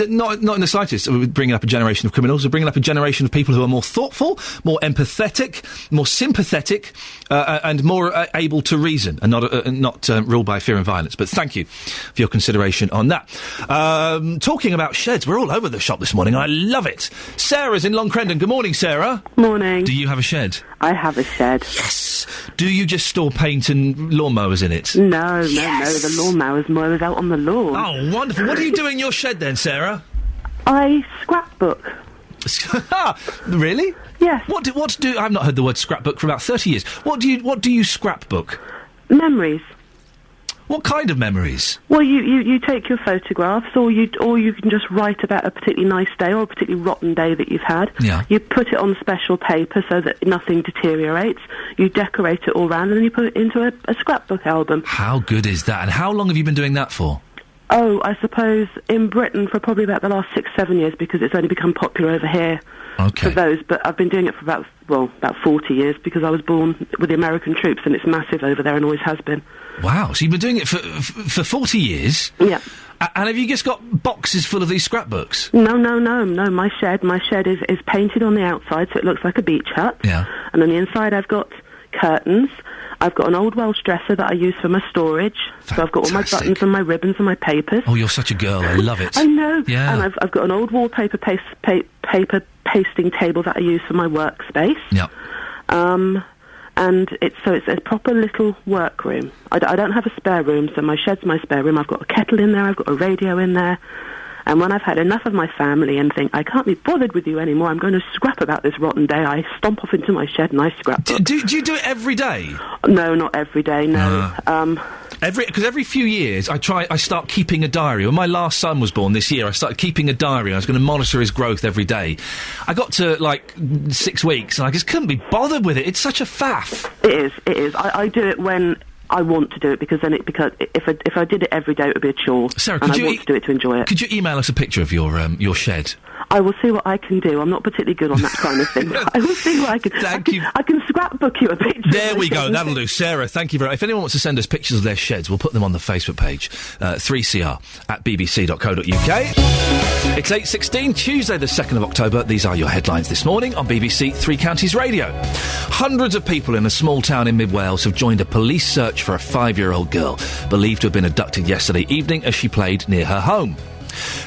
Not in the slightest. We're bringing up a generation of criminals. We're bringing up a generation of people who are more thoughtful, more empathetic, more sympathetic, and more able to reason and not ruled by fear and violence. But thank you for your consideration on that. Talking about sheds, we're all over the shop this morning. I love it. Sarah's in Long Crendon. Good morning, Sarah. Morning. Do you have a shed? I have a shed. Yes. Do you just store paint and lawnmowers in it? No. The lawnmowers mowers out on the lawn. Oh, wonderful. What do you do in your shed then, Sarah? I scrapbook. Really? Yes. What do I've not heard the word scrapbook for about 30 years. What do you scrapbook? Memories. What kind of memories? Well, you take your photographs, or you can just write about a particularly nice day or a particularly rotten day that you've had. Yeah. You put it on special paper so that nothing deteriorates. You decorate it all round, and then you put it into a scrapbook album. How good is that? And how long have you been doing that for? Oh, I suppose in Britain for probably about the last 6-7 years, because it's only become popular over here. Okay. For those, but I've been doing it for about 40 years because I was born with the American troops, and it's massive over there and always has been. Wow, so you've been doing it for 40 years? Yeah. And have you just got boxes full of these scrapbooks? No. My shed is painted on the outside, so it looks like a beach hut. Yeah. And on the inside, I've got curtains. I've got an old Welsh dresser that I use for my storage. Fantastic. So I've got all my buttons and my ribbons and my papers. Oh, you're such a girl. I love it. I know. Yeah. And I've got an old wallpaper paper pasting table that I use for my workspace. Yeah. And it's a proper little workroom. I don't have a spare room, so my shed's my spare room. I've got a kettle in there. I've got a radio in there. And when I've had enough of my family and think, I can't be bothered with you anymore, I'm going to scrap about this rotten day, I stomp off into my shed and I scrap. Do you do it every day? No, not every day, no. Because every few years I start keeping a diary. When my last son was born this year, I started keeping a diary. I was going to monitor his growth every day. I got to 6 weeks and I just couldn't be bothered with it. It's such a faff. It is. I do it when I want to do it because if I did it every day, it would be a chore. Sarah, and I want to do it to enjoy it. Could you email us a picture of your shed? I will see what I can do. I'm not particularly good on that kind of thing. I will see what I can. I can scrapbook you a picture. There we go. That'll do. Sarah, thank you very much. If anyone wants to send us pictures of their sheds, we'll put them on the Facebook page, 3cr@bbc.co.uk. It's 8:16, Tuesday the 2nd of October. These are your headlines this morning on BBC Three Counties Radio. Hundreds of people in a small town in mid-Wales have joined a police search for a 5-year-old girl believed to have been abducted yesterday evening as she played near her home.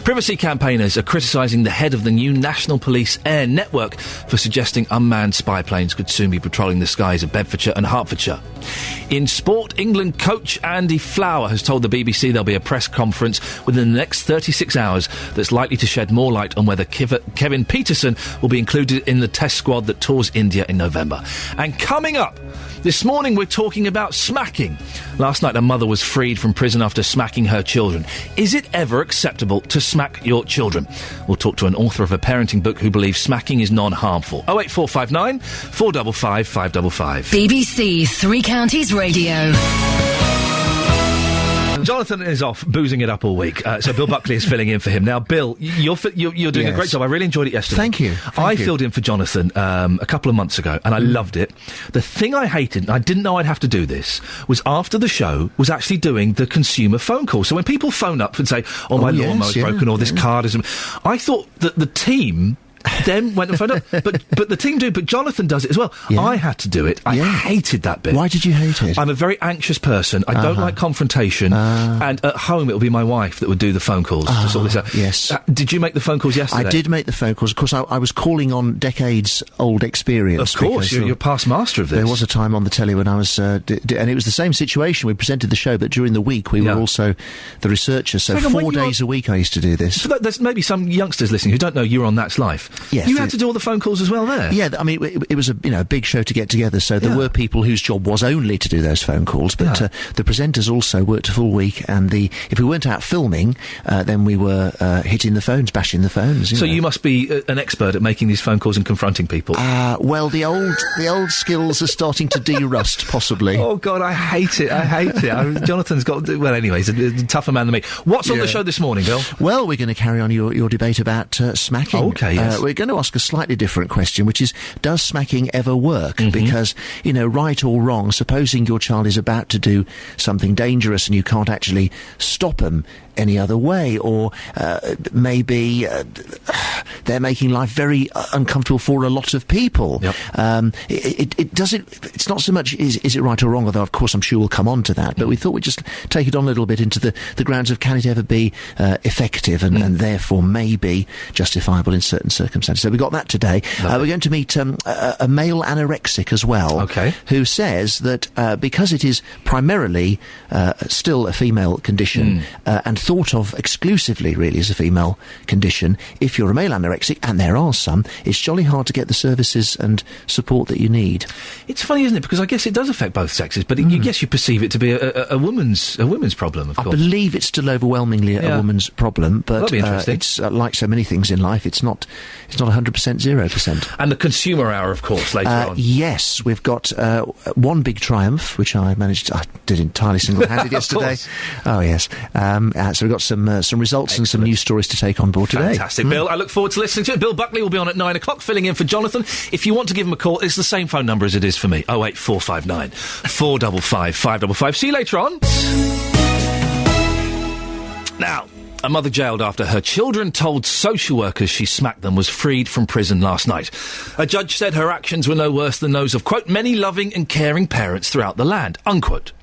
Privacy campaigners are criticising the head of the new National Police Air Network for suggesting unmanned spy planes could soon be patrolling the skies of Bedfordshire and Hertfordshire. In sport, England coach Andy Flower has told the BBC there'll be a press conference within the next 36 hours that's likely to shed more light on whether Kevin Peterson will be included in the test squad that tours India in November. And coming up, this morning we're talking about smacking. Last night a mother was freed from prison after smacking her children. Is it ever acceptable to smack your children? We'll talk to an author of a parenting book who believes smacking is non-harmful. 08459 455 555. BBC Three Counties Radio. Jonathan is off boozing it up all week, so Bill Buckley is filling in for him. Now, Bill, you're doing a great job. I really enjoyed it yesterday. Thank you. I filled in for Jonathan a couple of months ago, and I loved it. The thing I hated, and I didn't know I'd have to do this, was after the show, was actually doing the consumer phone call. So when people phone up and say, oh, my lawnmower's broken, or this card isn't... I thought that the team... then went and phoned up. But the team do, but Jonathan does it as well. Yeah. I had to do it. I hated that bit. Why did you hate it? I'm a very anxious person. I don't like confrontation. And at home, it'll be my wife that would do the phone calls to sort this out. Yes. Did you make the phone calls yesterday? I did make the phone calls. Of course, I was calling on decades-old experience. Of course, you're past master of this. There was a time on the telly when I was... and it was the same situation. We presented the show, but during the week, we were also the researchers. So 4 days a week I used to do this. So there's maybe some youngsters listening who don't know You're On That's Life. Yes. You had to do all the phone calls as well there? Yeah, I mean, it was a big show to get together, so there were people whose job was only to do those phone calls, but the presenters also worked a full week, and if we weren't out filming, then we were hitting the phones, bashing the phones. You must be an expert at making these phone calls and confronting people. Well, the old skills are starting to de-rust, possibly. Oh, God, I hate it. Jonathan's got... Well, anyway, he's a tougher man than me. What's on the show this morning, Bill? Well, we're going to carry on your debate about smacking. Oh, OK, yes. We're going to ask a slightly different question, which is, does smacking ever work? Because, right or wrong, supposing your child is about to do something dangerous and you can't actually stop them any other way, or maybe they're making life very uncomfortable for a lot of people. It's not so much is it right or wrong, although of course I'm sure we'll come on to that, but we thought we'd just take it on a little bit into the grounds of, can it ever be effective and therefore maybe justifiable in certain circumstances. So we got that today. We're going to meet a male anorexic as well, who says that because it is primarily still a female condition and thought of exclusively really as a female condition, if you're a male anorexic, and there are some, it's jolly hard to get the services and support that you need. It's funny, isn't it? Because I guess it does affect both sexes, but you perceive it to be a woman's problem, of course. I believe it's still overwhelmingly a woman's problem, but it's like so many things in life, it's not 100% 0%. And the consumer hour, of course, later on. Yes, we've got one big triumph, which I did entirely single-handed yesterday. Oh, yes. So we've got some results and some news stories to take on board today. Fantastic, Bill. I look forward to listening to it. Bill Buckley will be on at 9 o'clock, filling in for Jonathan. If you want to give him a call, it's the same phone number as it is for me, 08459 455 555. See you later on. Now, a mother jailed after her children told social workers she smacked them was freed from prison last night. A judge said her actions were no worse than those of, quote, many loving and caring parents throughout the land, unquote.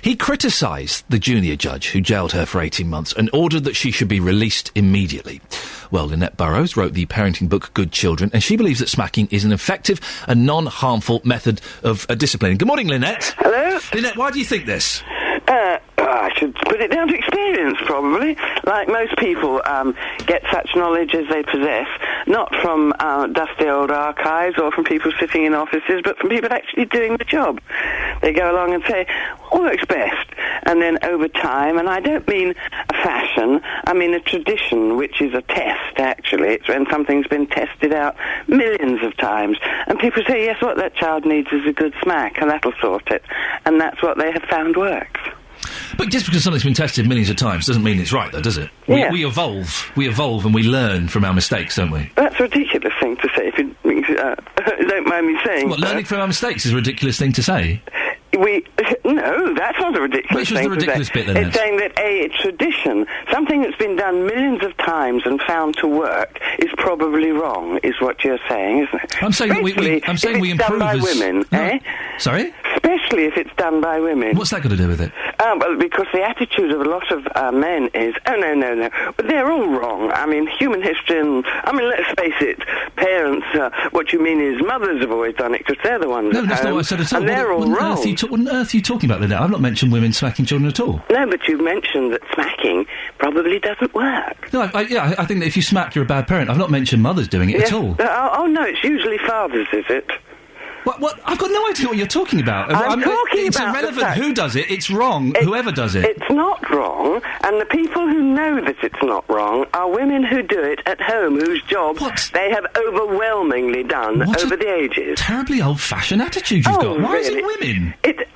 He criticised the junior judge who jailed her for 18 months and ordered that she should be released immediately. Well, Lynette Burrows wrote the parenting book Good Children, and she believes that smacking is an effective and non-harmful method of disciplining. Good morning, Lynette. Hello. Lynette, why do you think this? I should put it down to experience, probably. Like most people get such knowledge as they possess, not from dusty old archives or from people sitting in offices, but from people actually doing the job. They go along and say, what works best? And then over time, and I don't mean a fast tradition, I mean a tradition which is a test, actually. It's when something's been tested out millions of times. And people say, yes, what that child needs is a good smack, and that'll sort it. And that's what they have found works. But just because something's been tested millions of times doesn't mean it's right, though, does it? Yeah. We evolve. We evolve and we learn from our mistakes, don't we? That's a ridiculous thing to say, if you don't mind me saying. What, learning from our mistakes is a ridiculous thing to say? No, that's not a ridiculous thing. Which was the ridiculous bit, then? It's saying that a tradition, something that's been done millions of times and found to work, is probably wrong. Is what you're saying, isn't it? I'm saying that we improve done by women, eh? Sorry? Especially if it's done by women. What's that got to do with it? Well, because the attitude of a lot of men is, oh, no. But they're all wrong. I mean, human history and... I mean, let's face it, parents, what you mean is mothers have always done it because they're the ones No, that's not what I said at all. And they're all wrong. What on earth are you talking about, Linda? I've not mentioned women smacking children at all. No, but you've mentioned that smacking probably doesn't work. No, I think that if you smack, you're a bad parent. I've not mentioned mothers doing it at all. Oh, no, it's usually fathers, is it? What? I've got no idea what you're talking about. It's irrelevant who does it. It's wrong, whoever does it. It's not wrong, and the people who know that it's not wrong are women who do it at home, whose job they have overwhelmingly done over the ages. Terribly old-fashioned attitude you've got. Why really? is it women?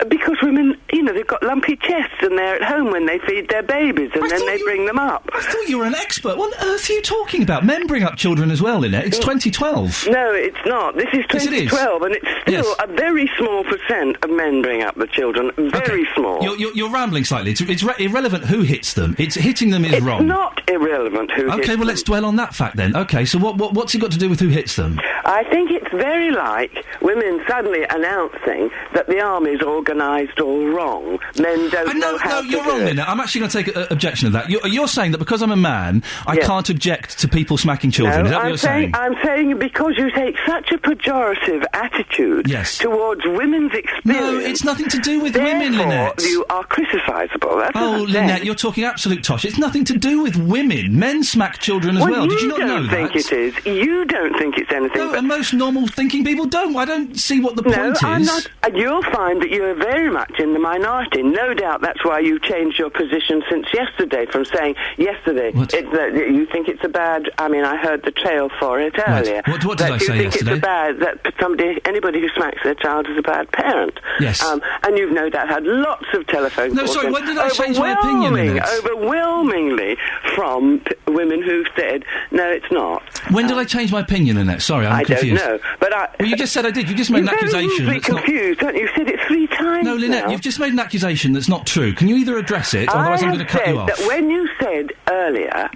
Because women, they've got lumpy chests and they're at home when they feed their babies and then they bring them up. I thought you were an expert. What on earth are you talking about? Men bring up children as well, Lynette. It's 2012. No, it's not. This is 2012, and it's still a very small percent of men bring up the children. Very small. You're rambling slightly. It's irrelevant who hits them. It's hitting them is wrong. It's not irrelevant who hits them. Okay, well, let's dwell on that fact then. Okay, so what's it got to do with who hits them? I think it's very like women suddenly announcing that the army's organised all wrong. Men don't know how to do it. No, you're wrong, Lynette. I'm actually going to take objection to that. You're saying that because I'm a man, I can't object to people smacking children. No, Is that what you're saying? I'm saying because you take such a pejorative attitude towards women's experience. No, it's nothing to do with women, Lynette. You are criticisable. That's what I'm Lynette, saying. you're talking absolute tosh. It's nothing to do with women. Men smack children as well. Did you not know that? You don't think it is. You don't think it's anything. No, and most normal thinking people don't. I don't see what the point is. I'm not. You'll find that you're very much in the minority. No doubt that's why you changed your position since yesterday, from saying yesterday that you think it's a bad... I mean, I heard the trail for it earlier. What did I say yesterday? That anybody who smacks their child is a bad parent. Yes. And you've no doubt had lots of telephone calls. No, sorry, when did I change my opinion in this? Overwhelmingly from women who've said, no, it's not. When did I change my opinion in that? Sorry, I'm confused. I don't know, but well, you just said I did. You just made an accusation. You're confused, don't you? You've said it 3 times. No, Lynette, you've just made an accusation that's not true. Can you either address it, otherwise I'm going to cut you off? That when you said earlier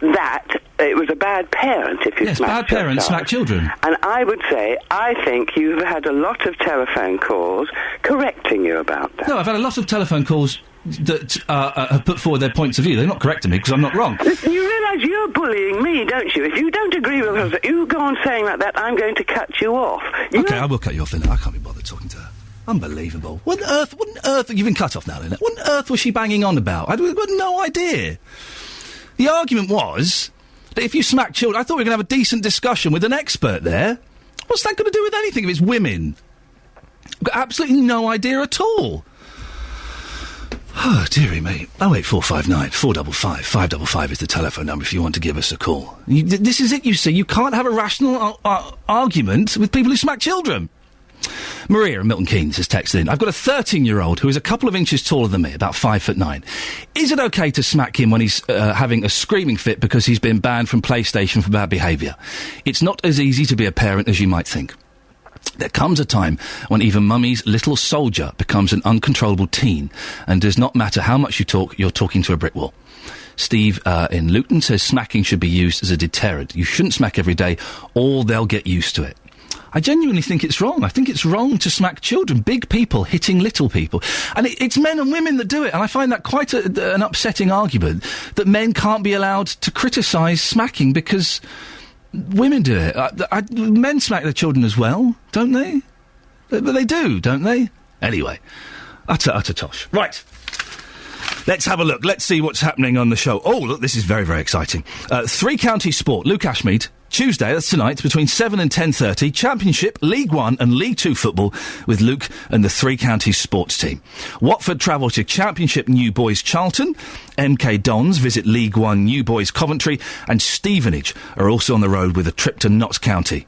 that it was a bad parent if you smacked bad parents smack children. And I would say, I think you've had a lot of telephone calls correcting you about that. No, I've had a lot of telephone calls that have put forward their points of view. They're not correcting me because I'm not wrong. Listen, you realise you're bullying me, don't you? If you don't agree with us, you go on saying like that, I'm going to cut you off. Okay, I will cut you off, Lynette. I can't be bothered talking to her. Unbelievable. What on earth... You've been cut off now, Lynette. What on earth was she banging on about? I've got no idea. The argument was that if you smack children... I thought we were going to have a decent discussion with an expert there. What's that got to do with anything if it's women? I've got absolutely no idea at all. Oh, dearie me. 08459 455 555 is the telephone number if you want to give us a call. This is it, you see. You can't have a rational argument with people who smack children. Maria in Milton Keynes has texted in. I've got a 13-year-old who is a couple of inches taller than me, about 5'9". Is it okay to smack him when he's having a screaming fit because he's been banned from PlayStation for bad behaviour? It's not as easy to be a parent as you might think. There comes a time when even mummy's little soldier becomes an uncontrollable teen, and does not matter how much you talk, you're talking to a brick wall. Steve in Luton says smacking should be used as a deterrent. You shouldn't smack every day, or they'll get used to it. I genuinely think it's wrong. I think it's wrong to smack children, big people hitting little people. And it's men and women that do it, and I find that quite an upsetting argument, that men can't be allowed to criticise smacking because women do it. Men smack their children as well, don't they? But they do, don't they? Anyway, utter tosh. Right. Let's have a look. Let's see what's happening on the show. Oh, look, this is very, very exciting. 3 Counties Sport. Luke Ashmead Tuesday, that's tonight, between 7 and 10:30, Championship, League 1 and League 2 football with Luke and the Three Counties sports team. Watford travel to Championship New Boys Charlton, MK Dons visit League 1 New Boys Coventry, and Stevenage are also on the road with a trip to Notts County.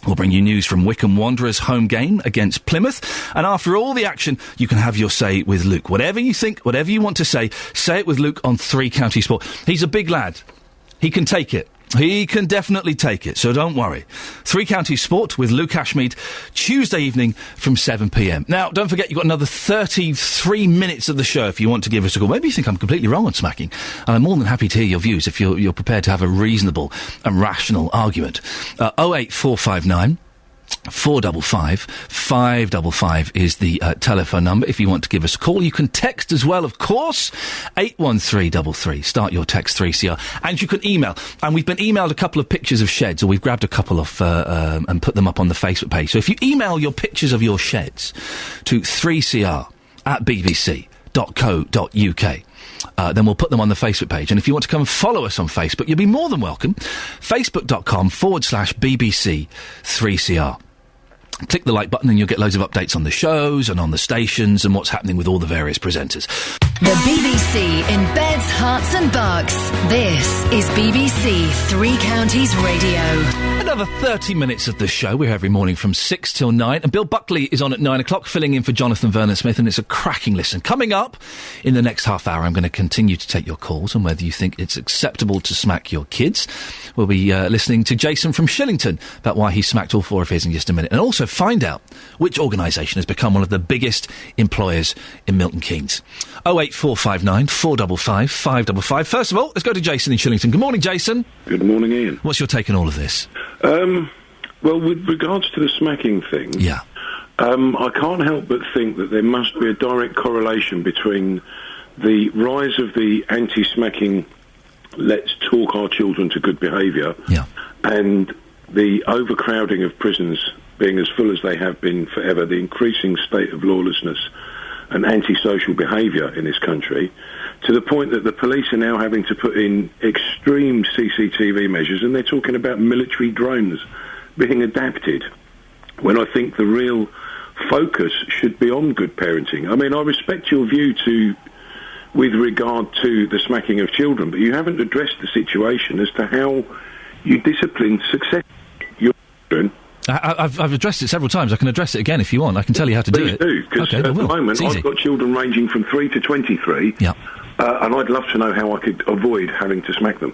We'll bring you news from Wycombe Wanderers' home game against Plymouth. And after all the action, you can have your say with Luke. Whatever you think, whatever you want to say it with Luke on Three Counties Sport. He's a big lad. He can take it. He can definitely take it, so don't worry. Three Counties Sport with Luke Ashmead, Tuesday evening from 7pm. Now, don't forget, you've got another 33 minutes of the show if you want to give us a call. Maybe you think I'm completely wrong on smacking, and I'm more than happy to hear your views if you're prepared to have a reasonable and rational argument. 08459 455 555 is the telephone number if you want to give us a call. You can text as well, of course, 81333. Start your text 3CR. And you can email. And we've been emailed a couple of pictures of sheds, or we've grabbed a couple of and put them up on the Facebook page. So if you email your pictures of your sheds to 3cr@bbc.co.uk, then we'll put them on the Facebook page. And if you want to come and follow us on Facebook, you'll be more than welcome. Facebook.com/BBC3CR. Click the like button and you'll get loads of updates on the shows and on the stations and what's happening with all the various presenters. The BBC in beds, hearts and bucks. This is BBC Three Counties Radio. Another 30 minutes of the show. We're every morning from 6 till 9. And Bill Buckley is on at 9 o'clock, filling in for Jonathan Vernon-Smith, and it's a cracking listen. Coming up in the next half hour, I'm going to continue to take your calls on whether you think it's acceptable to smack your kids. We'll be listening to Jason from Shillington about why he smacked all four of his in just a minute. And also find out which organisation has become one of the biggest employers in Milton Keynes. 08459 455 555. First of all, let's go to Jason in Shillington. Good morning, Jason. Good morning, Ian. What's your take on all of this? Well, with regards to the smacking thing, yeah, I can't help but think that there must be a direct correlation between the rise of the anti-smacking, let's talk our children to good behaviour, and the overcrowding of prisons being as full as they have been forever, the increasing state of lawlessness and antisocial behaviour in this country, to the point that the police are now having to put in extreme CCTV measures, and they're talking about military drones being adapted, when I think the real focus should be on good parenting. I mean, I respect your view with regard to the smacking of children, but you haven't addressed the situation as to how you discipline successfully your children. I've addressed it several times. I can address it again if you want. I can tell you how to do it. Please do, because at the moment I've got children ranging from 3 to 23, and I'd love to know how I could avoid having to smack them.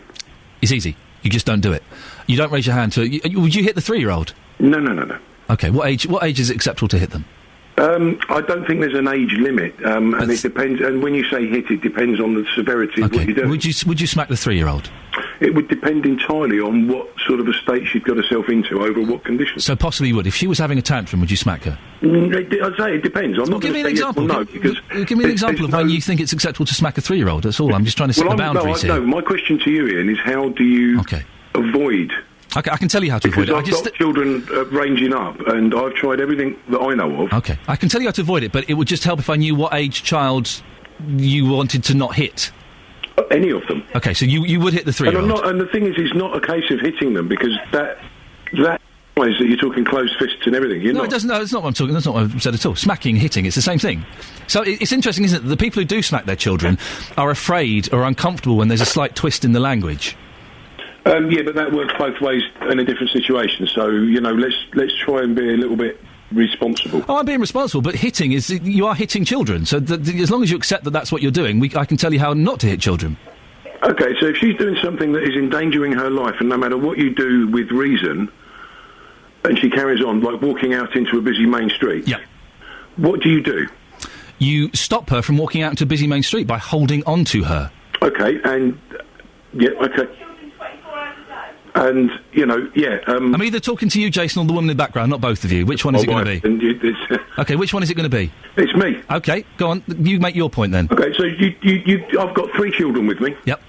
It's easy. You just don't do it. You don't raise your hand to... would you hit the 3-year-old? No. OK, what age is it acceptable to hit them? I don't think there's an age limit, and it depends. And when you say hit, it depends on the severity of what you do. Would you smack the 3-year-old? It would depend entirely on what sort of a state she'd got herself into, over what conditions. So possibly you would. If she was having a tantrum, would you smack her? I'd say it depends. I'm not give me an example. Yes or no, because give me an example of when you think it's acceptable to smack a 3-year-old. That's all. I'm just trying to set the boundaries here. No, my question to you, Ian, is how do you avoid... Okay, I can tell you how to avoid it. I've got children ranging up, and I've tried everything that I know of. Okay, I can tell you how to avoid it, but it would just help if I knew what age child you wanted to not hit. Any of them. Okay, so you would hit the 3-year-old. And the thing is, it's not a case of hitting them, because that implies that you're talking closed fists and everything. It doesn't. No, that's not what I'm talking. That's not what I've said at all. Smacking, hitting, it's the same thing. So it's interesting, isn't it? The people who do smack their children are afraid or uncomfortable when there's a slight twist in the language. Yeah, but that works both ways in a different situation. So, let's try and be a little bit responsible. Oh, I'm being responsible, but hitting is... You are hitting children, so as long as you accept that that's what you're doing, I can tell you how not to hit children. OK, so if she's doing something that is endangering her life, and no matter what you do with reason, and she carries on, like walking out into a busy main street, what do you do? You stop her from walking out into a busy main street by holding on to her. OK, and... Yeah, OK. And, I'm either talking to you, Jason, or the woman in the background, not both of you. Which one is it going to be? OK, which one is it going to be? It's me. OK, go on. You make your point, then. OK, so I've got 3 children with me. Yep.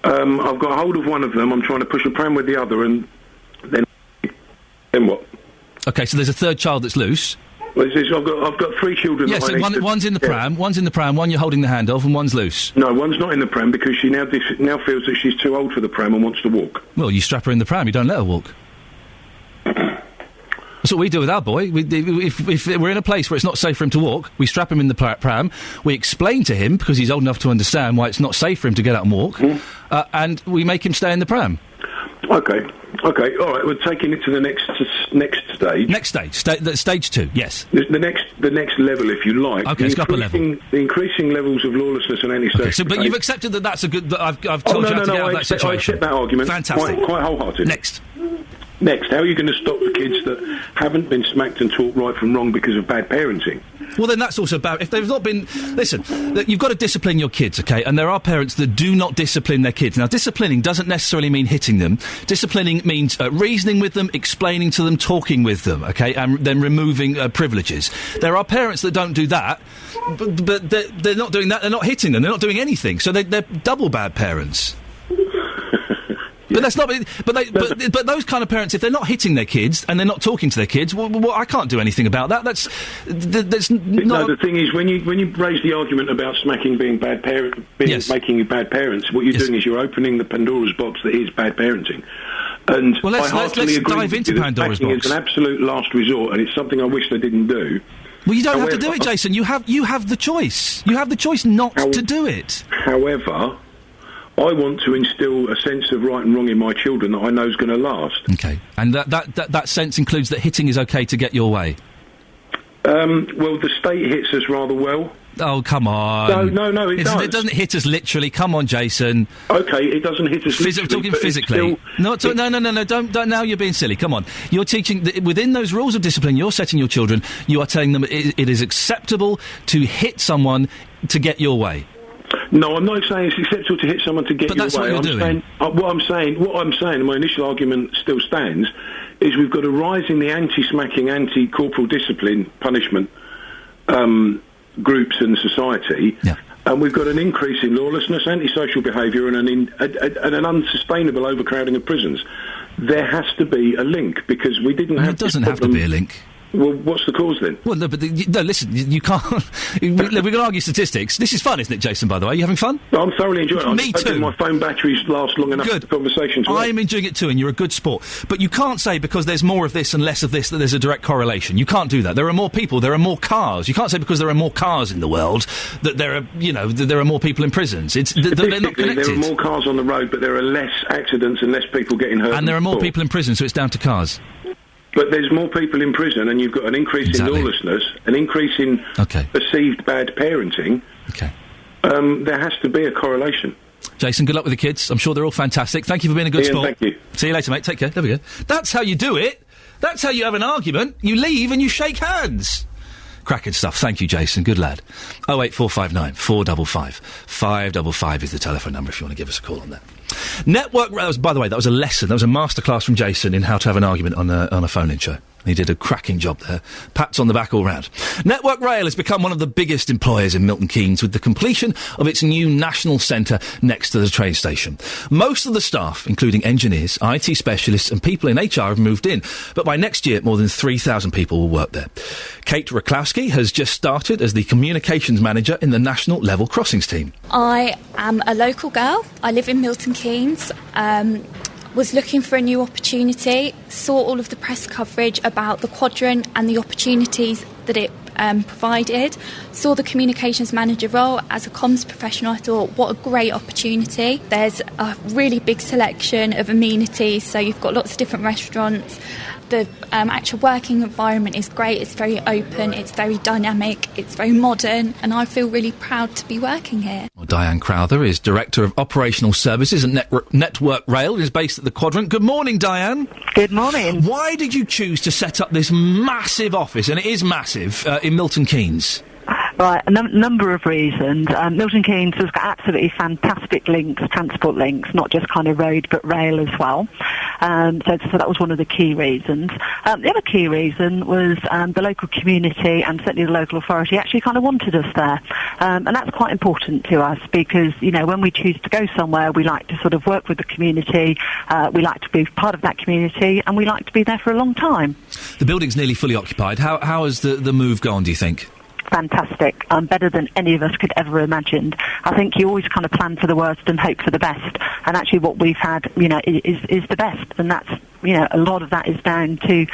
I've got hold of one of them. I'm trying to push a pram with the other, and then what? OK, so there's a third child that's loose. Well, I've got 3 children. Yes, one's in the pram, one's in the pram, one you're holding the hand of, and one's loose. No, one's not in the pram because she now feels that she's too old for the pram and wants to walk. Well, you strap her in the pram, you don't let her walk. That's what we do with our boy. If we're in a place where it's not safe for him to walk, we strap him in the pram, we explain to him, because he's old enough to understand why it's not safe for him to get out and walk, and we make him stay in the pram. Okay, all right, we're taking it to the next stage. Next stage, stage 2, yes. The next level, if you like. Okay, let's go up a level. The increasing levels of lawlessness and antisocial behaviour. But you've accepted that that's a good... That I've told you how to get out of that situation. I accept that argument. Fantastic. Quite wholeheartedly. Next, how are you going to stop the kids that haven't been smacked and taught right from wrong because of bad parenting? Well, then that's also about... If they've not been... Listen, you've got to discipline your kids, OK? And there are parents that do not discipline their kids. Now, disciplining doesn't necessarily mean hitting them. Disciplining means reasoning with them, explaining to them, talking with them, OK? And then removing privileges. There are parents that don't do that, but they're not doing that. They're not hitting them. They're not doing anything. So they're double bad parents. But that's not. But those kind of parents, if they're not hitting their kids and they're not talking to their kids, well, I can't do anything about that. That's not. No, the thing is, when you raise the argument about smacking being bad making you bad parents, what you're doing is you're opening the Pandora's box that is bad parenting. And let's dive into Pandora's box. It's an absolute last resort, and it's something I wish they didn't do. Well, you don't have to do it, Jason. You have the choice. You have the choice not to do it. However, I want to instill a sense of right and wrong in my children that I know is going to last. Okay, and that sense includes that hitting is okay to get your way. Well, the state hits us rather well. Oh, come on. No, it does. It doesn't hit us literally. Come on, Jason. Okay, it doesn't hit us literally. Talking physically. No, don't. Now you're being silly. Come on. You're teaching... within those rules of discipline you're setting your children, you are telling them it is acceptable to hit someone to get your way. No, I'm not saying it's acceptable to hit someone to get your way. But that's what you're doing. What I'm saying, and my initial argument still stands, is we've got a rise in the anti-smacking, anti-corporal discipline punishment groups in society, and we've got an increase in lawlessness, antisocial behaviour, and an unsustainable overcrowding of prisons. There has to be a link, because we didn't have... It doesn't have to be a link. Well, what's the cause then? Well, no, but listen, you can't... we can argue statistics. This is fun, isn't it, Jason, by the way? Are you having fun? No, I'm thoroughly enjoying it. Me too. My phone batteries last long enough for the conversation to I'm enjoying it too, and you're a good sport. But you can't say because there's more of this and less of this that there's a direct correlation. You can't do that. There are more people, there are more cars. You can't say because there are more cars in the world that there are, there are more people in prisons. They're not connected. There are more cars on the road, but there are less accidents and less people getting hurt. And there are more people in prison, so it's down to cars. But there's more people in prison, and you've got an increase in lawlessness, an increase in perceived bad parenting. Okay. There has to be a correlation. Jason, good luck with the kids. I'm sure they're all fantastic. Thank you for being a good Ian, sport. thank you. See you later, mate. Take care. There we go. That's how you do it. That's how you have an argument. You leave and you shake hands. Cracking stuff. Thank you, Jason. Good lad. 08459 455 555 is the telephone number if you want to give us a call on that. By the way, that was a lesson. That was a masterclass from Jason in how to have an argument on a phone-in show. He did a cracking job there. Pats on the back all round. Network Rail has become one of the biggest employers in Milton Keynes with the completion of its new national centre next to the train station. Most of the staff, including engineers, IT specialists and people in HR, have moved in. But by next year, more than 3,000 people will work there. Kate Raklowski has just started as the communications manager in the national level crossings team. I am a local girl. I live in Milton Keynes. Was looking for a new opportunity, saw all of the press coverage about the quadrant and the opportunities that it provided, saw the communications manager role as a comms professional. I thought, what a great opportunity. There's a really big selection of amenities, so you've got lots of different restaurants. The actual working environment is great. It's very open, it's very dynamic, it's very modern, and I feel really proud to be working here. Well, Diane Crowther is Director of Operational Services at Network Rail and is based at the Quadrant. Good morning, Diane. Good morning. Why did you choose to set up this massive office, and it is massive, in Milton Keynes? Right, a number of reasons. Milton Keynes has got absolutely fantastic links, transport links, not just kind of road but rail as well. So that was one of the key reasons. The other key reason was the local community and certainly the local authority actually kind of wanted us there. And that's quite important to us because, you know, when we choose to go somewhere, we like to sort of work with the community, we like to be part of that community, and we like to be there for a long time. The building's nearly fully occupied. How has the move gone, do you think? Fantastic. Better than any of us could ever imagined. I think you always kind of plan for the worst and hope for the best. And actually what we've had, you know, is the best. And that's, you know, a lot of that is down to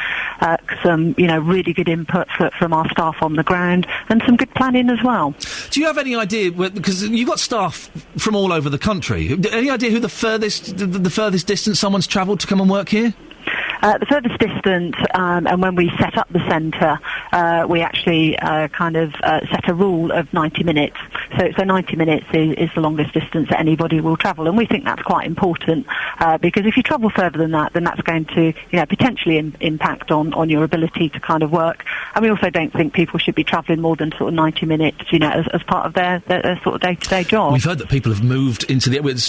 some, you know, really good input from our staff on the ground and some good planning as well. Do you have any idea, because you've got staff from all over the country, any idea who the furthest distance someone's travelled to come and work here? The furthest distance, and when we set up the centre, we actually set a rule of 90 minutes. So 90 minutes is the longest distance that anybody will travel, and we think that's quite important because if you travel further than that, then that's going to, you know, potentially impact on your ability to kind of work. And we also don't think people should be travelling more than sort of 90 minutes, you know, as part of their sort of day-to-day job. We've heard that people have moved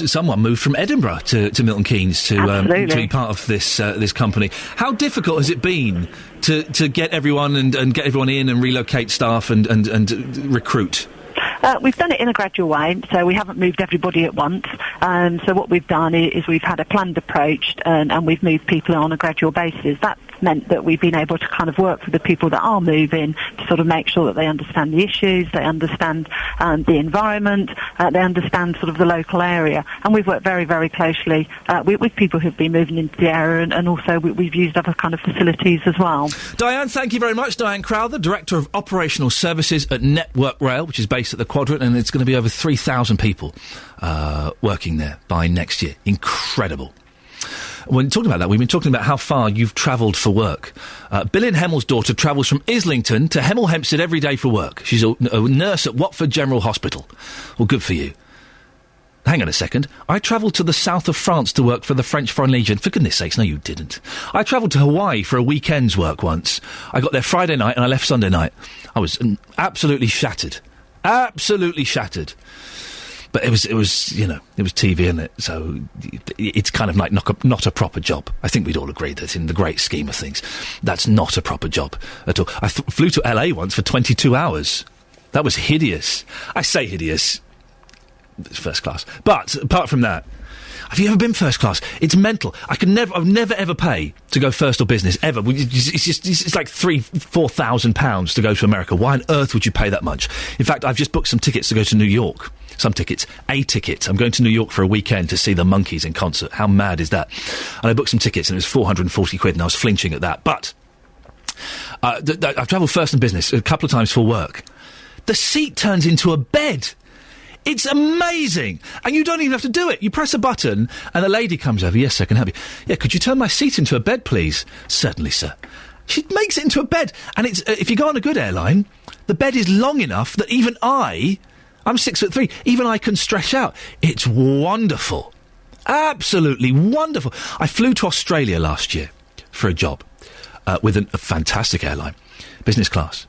someone moved from Edinburgh to Milton Keynes to be part of this company. How difficult has it been to get everyone and get everyone in and relocate staff and recruit? We've done it in a gradual way, so we haven't moved everybody at once. So what we've done is we've had a planned approach and we've moved people on a gradual basis. That's meant that we've been able to kind of work with the people that are moving to sort of make sure that they understand the issues, they understand the environment, they understand sort of the local area. And we've worked very, very closely with people who've been moving into the area, and also we've used other kind of facilities as well. Diane, thank you very much. Diane Crowther, Director of Operational Services at Network Rail, which is based at the Quadrant, and it's going to be over 3,000 people working there by next year. Incredible. When talking about that, we've been talking about how far you've travelled for work. Bill in Hemmel's daughter travels from Islington to Hemel Hempstead every day for work. She's a nurse at Watford General Hospital. Well, good for you. Hang on a second. I travelled to the south of France to work for the French Foreign Legion. For goodness sakes, no you didn't. I travelled to Hawaii for a weekend's work once. I got there Friday night and I left Sunday night. I was absolutely shattered. Absolutely shattered. But it was TV, isn't it? So it's kind of like not a proper job. I think we'd all agree that in the great scheme of things, that's not a proper job at all. I flew to LA once for 22 hours. That was hideous. I say hideous. It's first class. But apart from that, have you ever been first class? It's mental. I've never ever pay to go first or business ever. It's like £4,000 to go to America. Why on earth would you pay that much? In fact, I've just booked some tickets to go to New York. Some tickets. A ticket. I'm going to New York for a weekend to see the Monkees in concert. How mad is that? And I booked some tickets and it was 440 quid and I was flinching at that. But I've travelled first and business a couple of times for work. The seat turns into a bed. It's amazing. And you don't even have to do it. You press a button and a lady comes over. Yes, sir, can I help you? Yeah, could you turn my seat into a bed, please? Certainly, sir. She makes it into a bed. And it's if you go on a good airline, the bed is long enough that even I'm 6'3", even I can stretch out. It's wonderful. Absolutely wonderful. I flew to Australia last year for a job with a fantastic airline. Business class.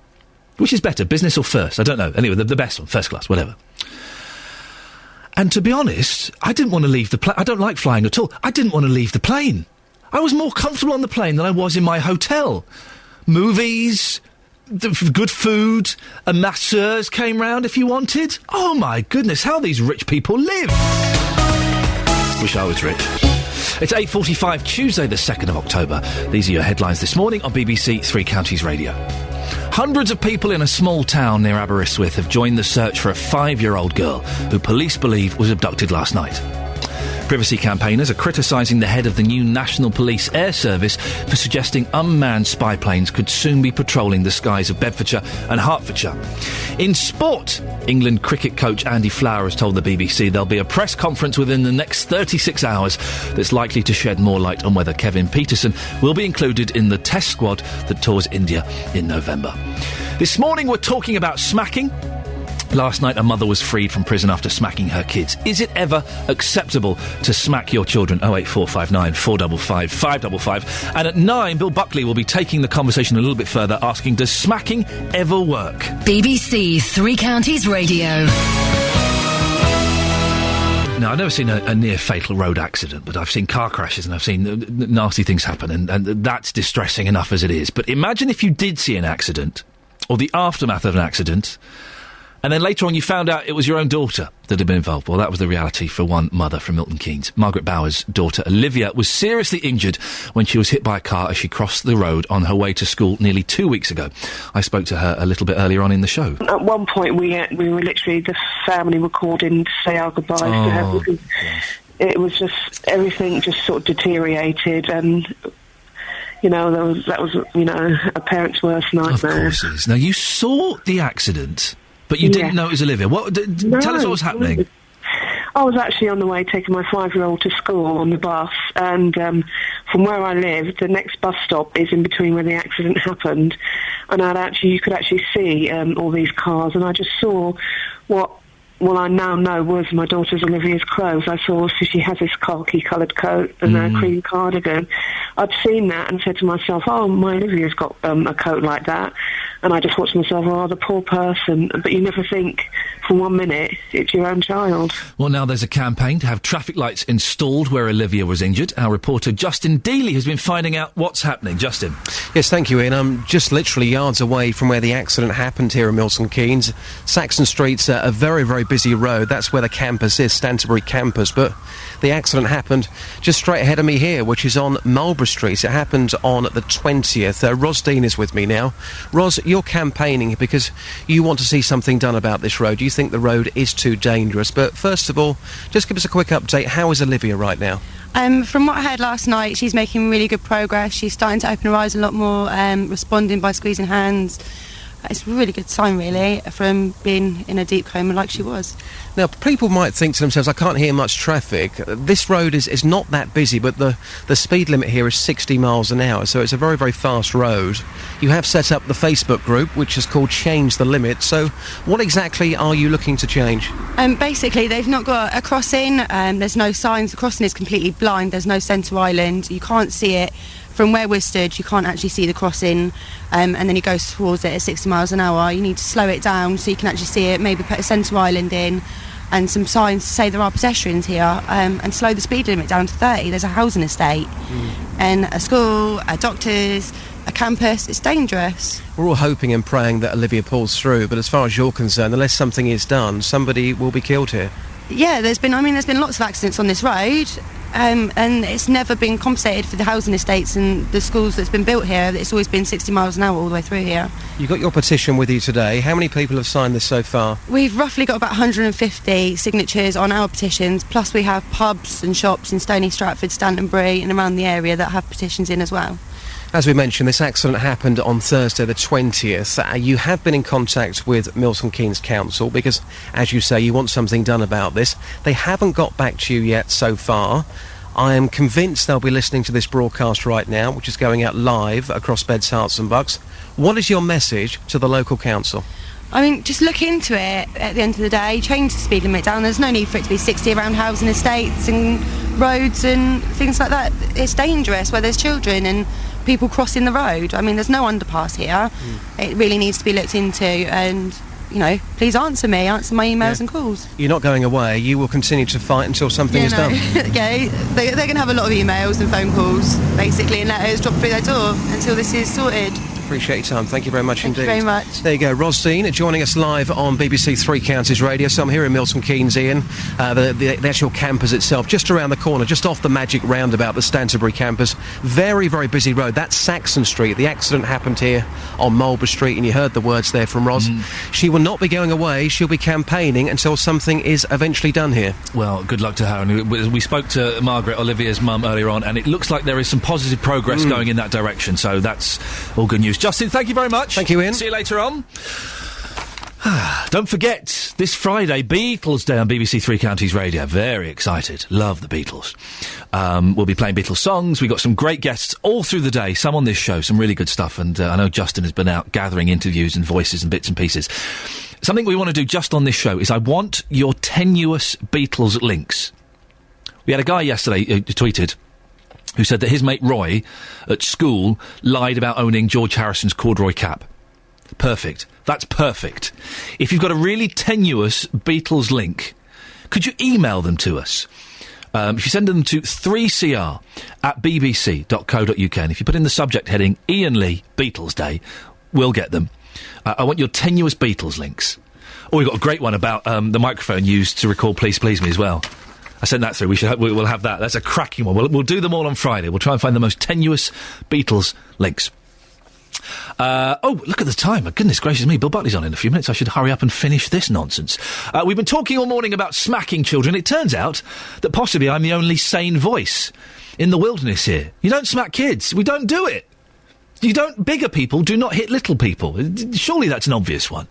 Which is better, business or first? I don't know. Anyway, the best one, first class, whatever. And to be honest, I didn't want to leave the plane. I don't like flying at all. I didn't want to leave the plane. I was more comfortable on the plane than I was in my hotel. Movies, good food, a masseurs came round if you wanted. Oh my goodness, how these rich people live. Wish I was rich. It's 8:45, Tuesday the 2nd of October. These are your headlines this morning on BBC Three Counties Radio. Hundreds of people in a small town near Aberystwyth have joined the search for a 5-year-old girl who police believe was abducted last night. Privacy campaigners are criticising the head of the new National Police Air Service for suggesting unmanned spy planes could soon be patrolling the skies of Bedfordshire and Hertfordshire. In sport, England cricket coach Andy Flower has told the BBC there'll be a press conference within the next 36 hours that's likely to shed more light on whether Kevin Peterson will be included in the Test squad that tours India in November. This morning we're talking about smacking. Last night, a mother was freed from prison after smacking her kids. Is it ever acceptable to smack your children? 08459 455 555. And at 9, Bill Buckley will be taking the conversation a little bit further, asking, does smacking ever work? BBC Three Counties Radio. Now, I've never seen a near-fatal road accident, but I've seen car crashes and I've seen nasty things happen, and that's distressing enough as it is. But imagine if you did see an accident, or the aftermath of an accident, and then later on you found out it was your own daughter that had been involved. Well, that was the reality for one mother from Milton Keynes. Margaret Bauer's daughter, Olivia, was seriously injured when she was hit by a car as she crossed the road on her way to school nearly 2 weeks ago. I spoke to her a little bit earlier on in the show. At one point, we were literally, the family were called in to say our goodbyes to her, because it was just, everything just sort of deteriorated, and that was a parent's worst nightmare. Of course it is. Now, you saw the accident, but you didn't know it was Olivia. Tell us what was happening. I was actually on the way taking my 5-year-old to school on the bus, and from where I live, the next bus stop is in between where the accident happened, and you could actually see all these cars, and I just saw what I now know was my daughter's Olivia's clothes. I saw she has this khaki-coloured coat and a cream cardigan. I'd seen that and said to myself, oh, my Olivia's got a coat like that. And I just thought to myself, oh, the poor person. But you never think for 1 minute it's your own child. Well, now there's a campaign to have traffic lights installed where Olivia was injured. Our reporter Justin Dealey has been finding out what's happening. Justin. Yes, thank you, Ian. I'm just literally yards away from where the accident happened here in Milton Keynes. Saxon Street's a very, very busy road. That's where the campus is, Stantonbury campus. But the accident happened just straight ahead of me here, which is on Marlborough Street. It happened on the 20th. Ros Dean is with me now. Ros, you're campaigning because you want to see something done about this road. You think the road is too dangerous. But first of all, just give us a quick update. How is Olivia right now? From what I heard last night, she's making really good progress. She's starting to open her eyes a lot more, responding by squeezing hands. It's a really good sign, really, from being in a deep coma like she was. Now, people might think to themselves, I can't hear much traffic. This road is not that busy, but the speed limit here is 60 miles an hour, so it's a very, very fast road. You have set up the Facebook group, which is called Change the Limit. So what exactly are you looking to change? Basically, they've not got a crossing. There's no signs. The crossing is completely blind. There's no centre island. You can't see it. From where we're stood, you can't actually see the crossing, and then it goes towards it at 60 miles an hour. You need to slow it down so you can actually see it, maybe put a centre island in and some signs to say there are pedestrians here, and slow the speed limit down to 30. There's a housing estate and a school, a doctor's, a campus. It's dangerous. We're all hoping and praying that Olivia pulls through, but as far as you're concerned, unless something is done, somebody will be killed here. Yeah, there's been lots of accidents on this road, and it's never been compensated for the housing estates and the schools that's been built here. It's always been 60 miles an hour all the way through here. You've got your petition with you today. How many people have signed this so far? We've roughly got about 150 signatures on our petitions, plus we have pubs and shops in Stony Stratford, Stantonbury and around the area that have petitions in as well. As we mentioned, this accident happened on Thursday the 20th. You have been in contact with Milton Keynes Council because, as you say, you want something done about this. They haven't got back to you yet so far. I am convinced they'll be listening to this broadcast right now, which is going out live across Beds, Herts and Bucks. What is your message to the local council? I mean, just look into it at the end of the day, change the speed limit down. There's no need for it to be 60 around housing estates and roads and things like that. It's dangerous where there's children and people crossing the road. I mean, there's no underpass here. It really needs to be looked into, and please answer my emails and calls. You're not going away. You will continue to fight until something is done. Okay, they're going to have a lot of emails and phone calls, basically, and letters dropped through their door until this is sorted. Appreciate your time. Thank you very much indeed. Thank you very much. There you go. Ros Dean joining us live on BBC Three Counties Radio. So I'm here in Milton Keynes, Ian. The actual campus itself, just around the corner, just off the magic roundabout, the Stantonbury campus. Very, very busy road. That's Saxon Street. The accident happened here on Marlborough Street, and you heard the words there from Ros. She will not be going away. She'll be campaigning until something is eventually done here. Well, good luck to her. And we spoke to Margaret, Olivia's mum, earlier on, and it looks like there is some positive progress going in that direction. So that's all good news. Justin, thank you very much. Thank you, Ian. See you later on. Don't forget, this Friday, Beatles Day on BBC Three Counties Radio. Very excited. Love the Beatles. We'll be playing Beatles songs. We've got some great guests all through the day. Some on this show, some really good stuff. And I know Justin has been out gathering interviews and voices and bits and pieces. Something we want to do just on this show is I want your tenuous Beatles links. We had a guy yesterday who tweeted who said that his mate Roy at school lied about owning George Harrison's corduroy cap. Perfect. That's perfect. If you've got a really tenuous Beatles link, could you email them to us? If you send them to 3cr@bbc.co.uk, and if you put in the subject heading Iain Lee Beatles Day, we'll get them. I want your tenuous Beatles links. Oh, we've got a great one about the microphone used to record Please Please Me as well. I sent that through. We'll have that. That's a cracking one. We'll do them all on Friday. We'll try and find the most tenuous Beatles links. Look at the time. My goodness gracious me. Bill Buckley's on in a few minutes. I should hurry up and finish this nonsense. We've been talking all morning about smacking children. It turns out that possibly I'm the only sane voice in the wilderness here. You don't smack kids. We don't do it. Bigger people do not hit little people. Surely that's an obvious one.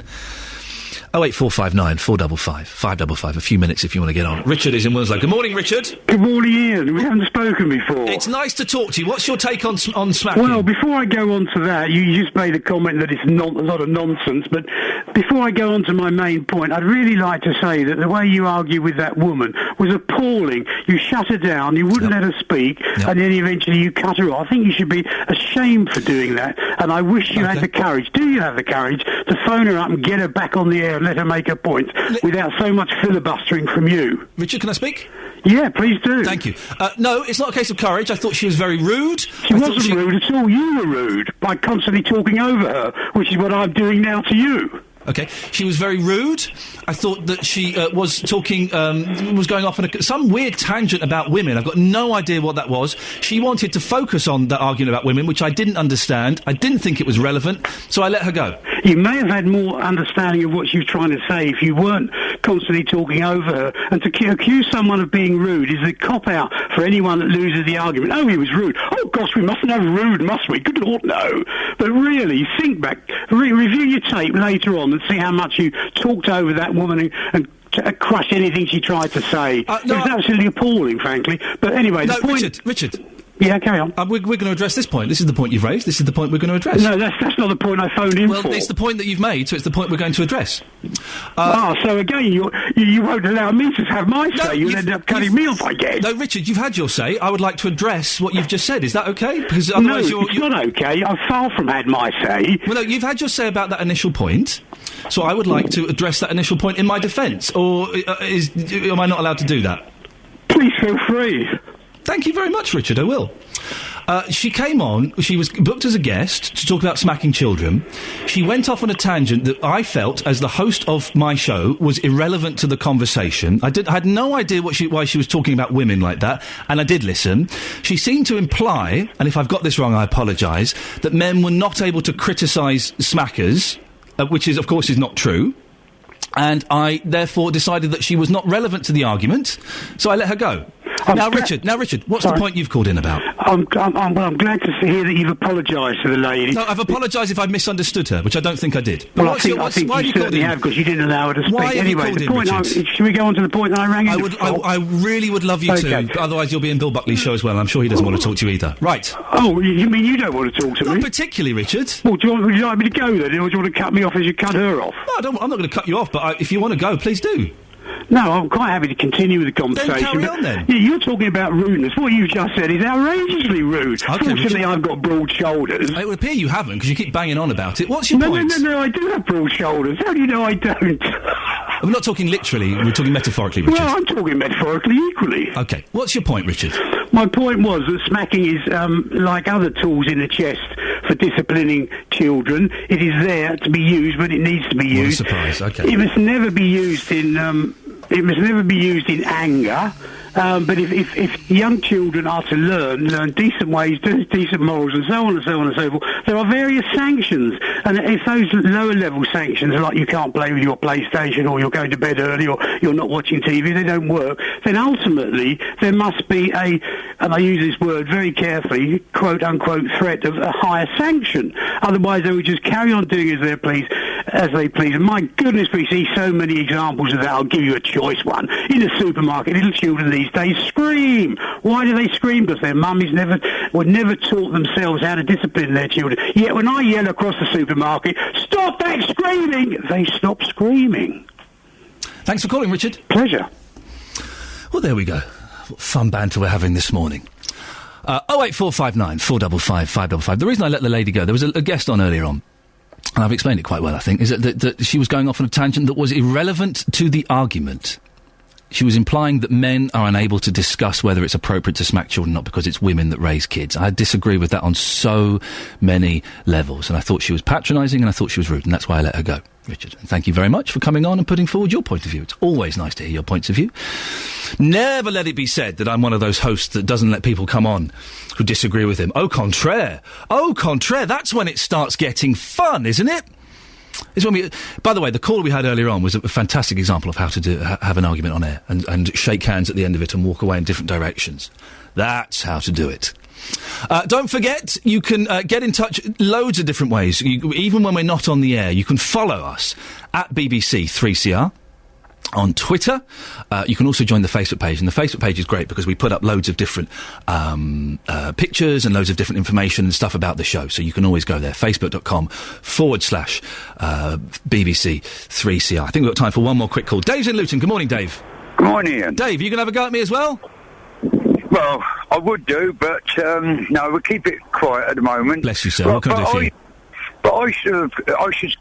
08459 455 555. A few minutes if you want to get on. Richard is in Wilmslow. Good morning, Richard. Good morning, Ian. We haven't spoken before. It's nice to talk to you. What's your take on smacking? Well, before I go on to that, you just made a comment that it's a lot of nonsense, but before I go on to my main point, I'd really like to say that the way you argue with that woman was appalling. You shut her down, you wouldn't let her speak, and then eventually you cut her off. I think you should be ashamed for doing that, and I wish you had the courage. Do you have the courage to phone her up and get her back on the air and let her make her point without so much filibustering from you? Richard, can I speak? Yeah, please do. Thank you. No, it's not a case of courage. I thought she was very rude. She wasn't rude at all. You were rude by constantly talking over her, which is what I'm doing now to you. Okay, she was very rude. I thought that she was talking, was going off on some weird tangent about women. I've got no idea what that was. She wanted to focus on that argument about women, which I didn't understand. I didn't think it was relevant, so I let her go. You may have had more understanding of what she was trying to say if you weren't constantly talking over her. And to accuse someone of being rude is a cop-out for anyone that loses the argument. Oh, he was rude. Oh, gosh, we mustn't have rude, must we? Good Lord, no. But really, think back, review your tape later on and see how much you talked over that woman and crushed anything she tried to say. It was absolutely appalling, frankly. But anyway, the point... Richard. Yeah, carry on. We're going to address this point. This is the point you've raised. This is the point we're going to address. No, that's not the point I phoned in for. Well, it's the point that you've made, so it's the point we're going to address. So again, you won't allow me to have my say. You'll end up cutting me off, I guess. No, Richard, you've had your say. I would like to address what you've just said. Is that okay? Because otherwise it's not okay. I've far from had my say. Well, no, you've had your say about that initial point, so I would like to address that initial point in my defence. Or am I not allowed to do that? Please feel free. Thank you very much, Richard. I will. She came on, she was booked as a guest to talk about smacking children. She went off on a tangent that I felt, as the host of my show, was irrelevant to the conversation. I had no idea why she was talking about women like that, and I did listen. She seemed to imply, and if I've got this wrong, I apologise, that men were not able to criticise smackers, which is, of course, is not true. And I, therefore, decided that she was not relevant to the argument, so I let her go. Now, Richard, what's the point you've called in about? I'm glad to hear that you've apologised to the lady. No, I've apologised if I misunderstood her, which I don't think I did. Well, I think you certainly have, because you didn't allow her to speak. Why anyway, the point. Should we go on to the point that I rang in? I really would love you to. Otherwise, you'll be in Bill Buckley's show as well. I'm sure he doesn't want to talk to you either. Right. Oh, you mean you don't want to talk to me? Not particularly, Richard. Well, would you like me to go then, or do you want to cut me off as you cut her off? No, I'm not going to cut you off, but if you want to go, please do. No, I'm quite happy to continue with the conversation. Then carry on, then. Yeah, you're talking about rudeness. What you just said is outrageously rude. Okay, Fortunately, I've got broad shoulders. It would appear you haven't, because you keep banging on about it. What's your point? No, I do have broad shoulders. How do you know I don't? We're not talking literally, we're talking metaphorically, Richard. Well, I'm talking metaphorically equally. Okay, what's your point, Richard? My point was that smacking is like other tools in the chest for disciplining children. It is there to be used when it needs to be used. Surprise, okay. It must never be used in anger. But if young children are to learn decent ways, decent morals, and so on and so on and so forth, there are various sanctions. And if those lower level sanctions, like you can't play with your PlayStation, or you're going to bed early, or you're not watching TV, they don't work, then ultimately there must be and I use this word very carefully, quote unquote, threat of a higher sanction. Otherwise they would just carry on doing as they please. as they please. And my goodness, we see so many examples of that. I'll give you a choice one. In the supermarket, little children these days scream. Why do they scream? Because their mummies were never taught themselves how to discipline their children. Yet when I yell across the supermarket, "Stop that screaming!" they stop screaming. Thanks for calling, Richard. Pleasure. Well, there we go. What fun banter we're having this morning. 08459 455 555. The reason I let the lady go, there was a guest on earlier on, and I've explained it quite well, I think, is that she was going off on a tangent that was irrelevant to the argument. She was implying that men are unable to discuss whether it's appropriate to smack children or not because it's women that raise kids. I disagree with that on so many levels, and I thought she was patronising and I thought she was rude, and that's why I let her go. Richard, and thank you very much for coming on and putting forward your point of view. It's always nice to hear your points of view. Never let it be said that I'm one of those hosts that doesn't let people come on who disagree with him. Au contraire. Au contraire. That's when it starts getting fun, isn't it? It's when we. By the way, the call we had earlier on was a fantastic example of how to have an argument on air and shake hands at the end of it and walk away in different directions. That's how to do it. Don't forget, you can get in touch loads of different ways. Even when we're not on the air, you can follow us at BBC 3CR. On Twitter. You can also join the Facebook page, and the Facebook page is great because we put up loads of different pictures and loads of different information and stuff about the show, so you can always go there, facebook.com/BBC 3CR. I think we've got time for one more quick call. Dave's in Luton. Good morning, Dave. Good morning, Ian. Dave, are you going to have a go at me as well? Well, I would do, but no, we'll keep it quiet at the moment. Bless you, sir. What can I do for you? But I should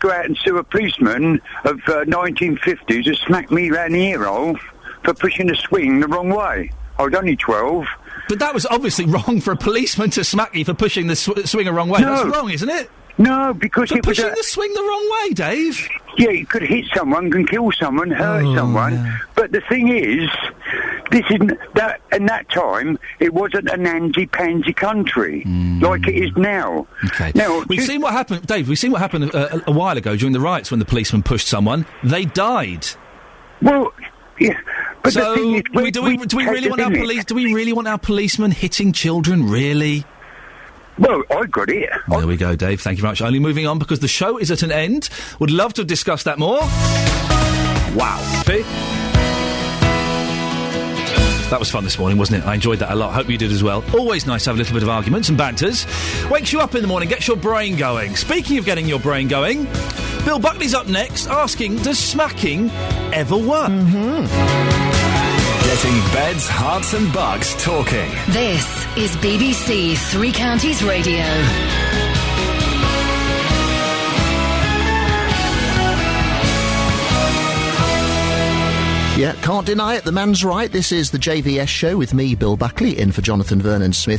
go out and sue a policeman of 1950s who smacked me round the ear hole for pushing the swing the wrong way. I was only 12. But that was obviously wrong for a policeman to smack you for pushing the swing the wrong way. No. That's wrong, isn't it? No, because for pushing the swing the wrong way, Dave. Yeah, you could hit someone, can kill someone, hurt someone. Yeah. But the thing is, this isn't that. In that time, it wasn't an anti-pansy country like it is now. Okay. Now we've seen what happened, Dave. We've seen what happened a while ago during the riots when the policeman pushed someone. They died. Well, yeah. But so the thing is, do we really want our police? Do we really want our policemen hitting children? Really? Well, I got it. There we go, Dave. Thank you very much. Only moving on because the show is at an end. Would love to discuss that more. Wow. See? That was fun this morning, wasn't it? I enjoyed that a lot. Hope you did as well. Always nice to have a little bit of arguments and banters. Wakes you up in the morning, gets your brain going. Speaking of getting your brain going, Bill Buckley's up next asking, does smacking ever work? Getting beds, hearts and bucks talking. This is BBC Three Counties Radio. Yeah, can't deny it. The man's right. This is the JVS show with me, Bill Buckley, in for Jonathan Vernon Smith.